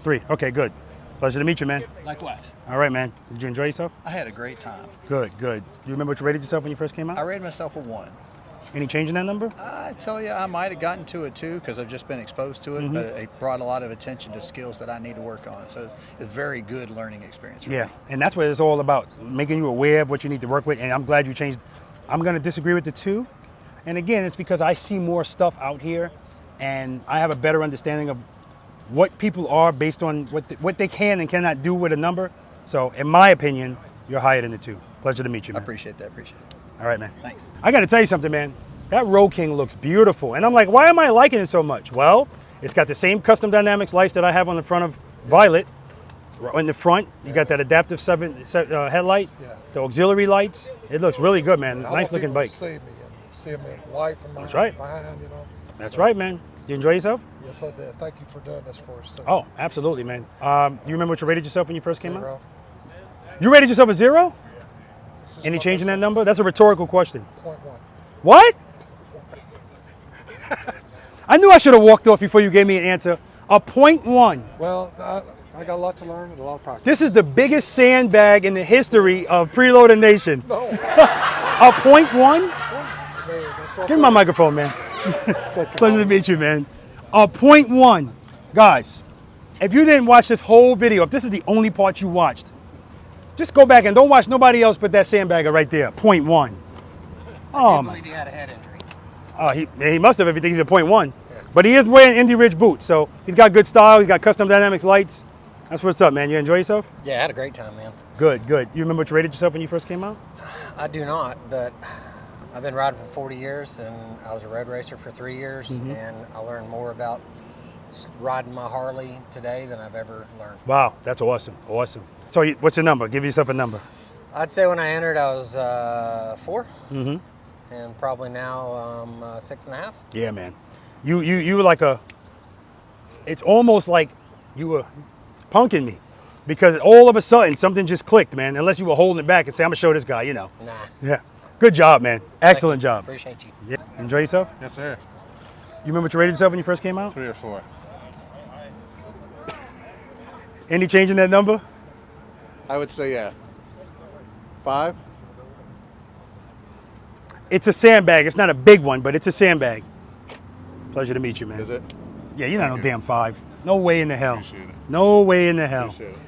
3. Okay, good. Pleasure to meet you, man. 3. Likewise. All right, man. Did you enjoy yourself? I had a great time. Good, good. You remember what you rated yourself when you first came out? I rated myself a 1. Any change in that number? I tell you, I might have gotten to a 2 because I've just been exposed to it, but it brought a lot of attention to skills that I need to work on. So it's a very good learning experience for me. Yeah, and that's what it's all about, making you aware of what you need to work with, and I'm glad you changed. I'm going to disagree with the 2. And again, it's because I see more stuff out here, and I have a better understanding of what people are based on what they can and cannot do with a number. So in my opinion, you're higher than the 2. Pleasure to meet you, I man. appreciate that. Appreciate it. All right, man. Thanks. I got to tell you something, man. That Road King looks beautiful. And I'm like, why am I liking it so much? Well, it's got the same custom dynamics lights that I have on the front of Violet. In the front, you got that adaptive headlight, the auxiliary lights. It looks really good, man. Nice looking bike. See me and see me in white from That's right. behind, you know. That's right, man. You enjoy yourself? Yes, I did. Thank you for doing this for us, too. Oh, absolutely, man. You remember what you rated yourself when you first came out? 0. You rated yourself a 0? This is Any my change in first that number? That's a rhetorical question. 0.1. What? I knew I should have walked off before you gave me an answer. A 0.1. Well, I got a lot to learn and a lot of practice. This is the biggest sandbag in the history of Preloader Nation. No. A 0.1? That's what Give me my microphone, man. Pleasure to meet you, man. A 0.1. Guys, if you didn't watch this whole video, if this is the only part you watched, just go back and don't watch nobody else but that sandbagger right there, 0.1. Oh, I my. believe he had a head injury. Oh, he must have if he's a 0.1. But he is wearing Indy Ridge boots, so he's got good style. He's got custom dynamics lights. That's what's up, man. You enjoy yourself? Yeah, I had a great time, man. Good, good. You remember what you rated yourself when you first came out? I do not, but I've been riding for 40 years, and I was a road racer for 3 years, and I learned more about riding my Harley today than I've ever learned. Wow, that's awesome, awesome. So what's your number? Give yourself a number. I'd say when I entered, I was 4, and probably now 6.5. Yeah, man. You were like it's almost like you were punking me, because all of a sudden something just clicked, man. Unless you were holding it back and say, I'm gonna show this guy, you know. Nah. Yeah. Good job, man. Excellent job. Appreciate you. Yeah. Enjoy yourself? Yes, sir. You remember what you rated yourself when you first came out? 3 or 4. Any change in that number? I would say, yeah. 5? It's a sandbag. It's not a big one, but it's a sandbag. Pleasure to meet you, man. Is it? Yeah, you're not no damn 5. No way in the hell. Appreciate it. No way in the hell. Appreciate it.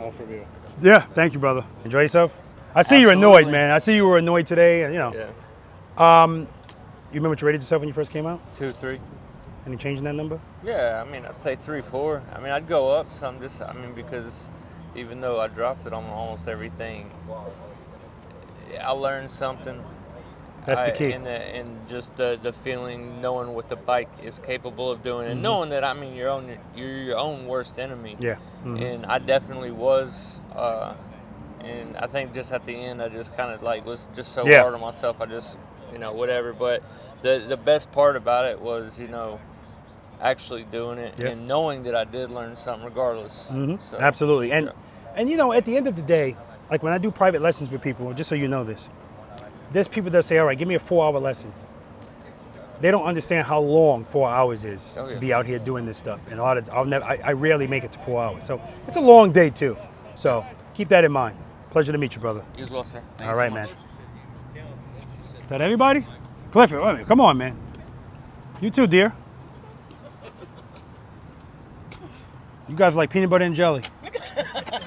All from you. Yeah, thank you, brother. Enjoy yourself. I see you're annoyed, man. I see you were annoyed today, you know. Yeah. You remember what you rated yourself when you first came out? 2, 3. Any change in that number? Yeah, I mean, I'd say 3, 4. I mean, I'd go up some, because even though I dropped it on almost everything, I learned something. That's the key. And just the feeling, knowing what the bike is capable of doing, and knowing that, I mean, you're your own worst enemy. Yeah. And I definitely was. And I think just at the end, I just kind of was just so hard on myself. I just, whatever. But the best part about it was, actually doing it and knowing that I did learn something regardless. So, Absolutely. And at the end of the day, like when I do private lessons with people, just so you know this, there's people that say, all right, give me a 4-hour lesson. They don't understand how long 4 hours is to be out here doing this stuff. And I rarely make it to 4 hours. So it's a long day too. So keep that in mind. Pleasure to meet you, brother. You as well, sir. Thank all you right, so man. much. Is that everybody? Clifford, wait a minute. Come on, man. You too, dear. You guys like peanut butter and jelly.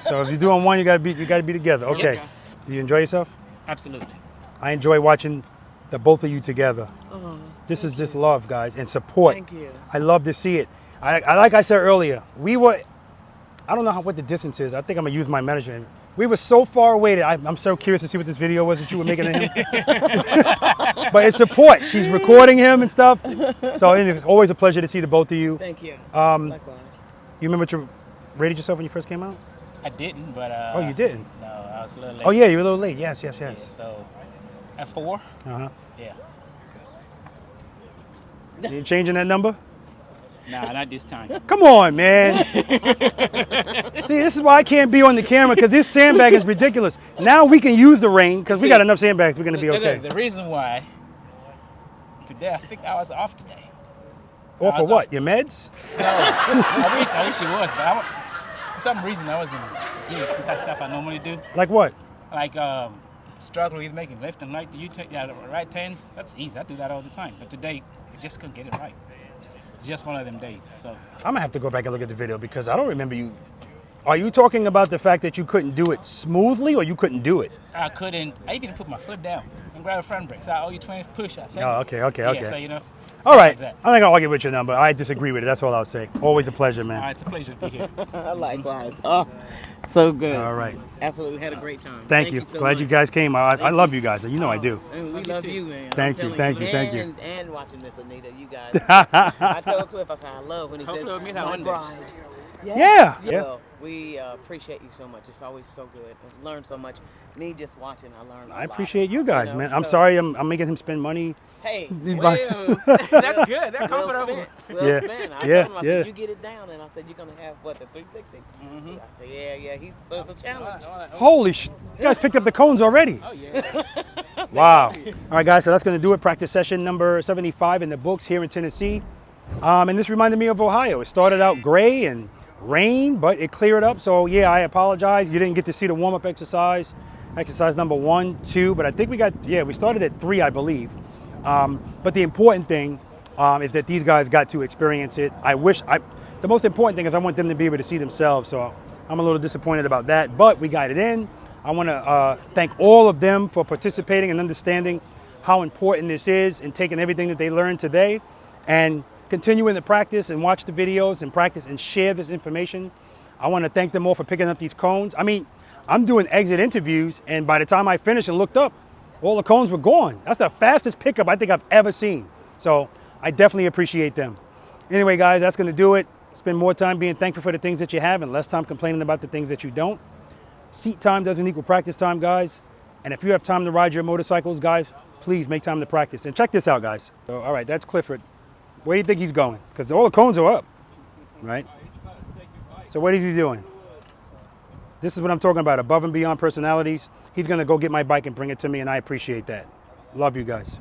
So if you're doing one, you gotta be together. Okay. Do you enjoy yourself? Absolutely. I enjoy watching the both of you together. This is just love, guys, and support. Thank you. I love to see it. I like I said earlier, I don't know what the difference is. I think I'm gonna use my manager. We were so far away that I'm so curious to see what this video was that you were making of him. But it's support. She's recording him and stuff. So it's always a pleasure to see the both of you. Tyou. Likewise. You remember what you rated yourself when you first came out? I didn't, but oh, you didn't? No, I was a little late. Oh yeah, you were a little late. Yes. Yeah, so at 4. Yeah. You changing that number? Nah, not this time. Come on, man. See, this is why I can't be on the camera, because this sandbag is ridiculous. Now we can use the rain because we got enough sandbags. We're going to be okay. The reason why today, I think I was off today. Or for what? Your meds? No, I wish it was, but for some reason I wasn't doing some kind of stuff I normally do. Like what? Like struggle with making left and right. You take the right turns. That's easy. I do that all the time. But today, I just couldn't get it right. It's just one of them days. So I'm gonna have to go back and look at the video because I don't remember you. Are you talking about the fact that you couldn't do it smoothly, or you couldn't do it? I couldn't. I even put my foot down and grab a front brake. So I owe you 20 push-ups. Oh, okay. Yeah, so All right. Like I'm not gonna argue with your number. I disagree with it. That's all I'll say. Always a pleasure, man. All right, it's a pleasure to be here. Likewise. Oh, so good. All right. Absolutely had a great time. Thank you. So Glad much. you guys came. I love you guys. You know I do. And we love you, man. Thank you. And watching Miss Anita, you guys. I told Cliff, I said, I love when he says, my bride. Yes. Yeah. Well, we appreciate you so much. It's always so good. I've learned so much. Me just watching, I learned a lot. I appreciate you guys, man. I'm sorry I'm making him spend money. Hey, that's good. That's comfortable. Well spent. I told him, I said, you get it down. And I said, you're going to have, what, the 360? I said, yeah. So it's a challenge. Holy shit. You guys picked up the cones already. Oh, yeah. Wow. All right, guys, so that's going to do it. Practice session number 75 in the books here in Tennessee. And this reminded me of Ohio. It started out gray and rain, but it cleared up. So, yeah, I apologize. You didn't get to see the warm-up exercise number 1, 2. But I think we started at 3, I believe. But the important thing is that these guys got to experience it. The most important thing is I want them to be able to see themselves. So I'm a little disappointed about that, but we got it in. I want to thank all of them for participating and understanding how important this is and taking everything that they learned today and continuing to practice and watch the videos and practice and share this information. I want to thank them all for picking up these cones. I mean, I'm doing exit interviews, and by the time I finished and looked up, all the cones were gone. That's the fastest pickup I think I've ever seen. So I definitely appreciate them. Anyway, guys, that's gonna do it. Spend more time being thankful for the things that you have and less time complaining about the things that you don't. Seat time doesn't equal practice time, guys. And if you have time to ride your motorcycles, guys, please make time to practice. And check this out, guys. So, all right, that's Clifford. Where do you think he's going? Because all the cones are up, right? So what is he doing? This is what I'm talking about, above and beyond personalities. He's gonna go get my bike and bring it to me, and I appreciate that. Love you guys.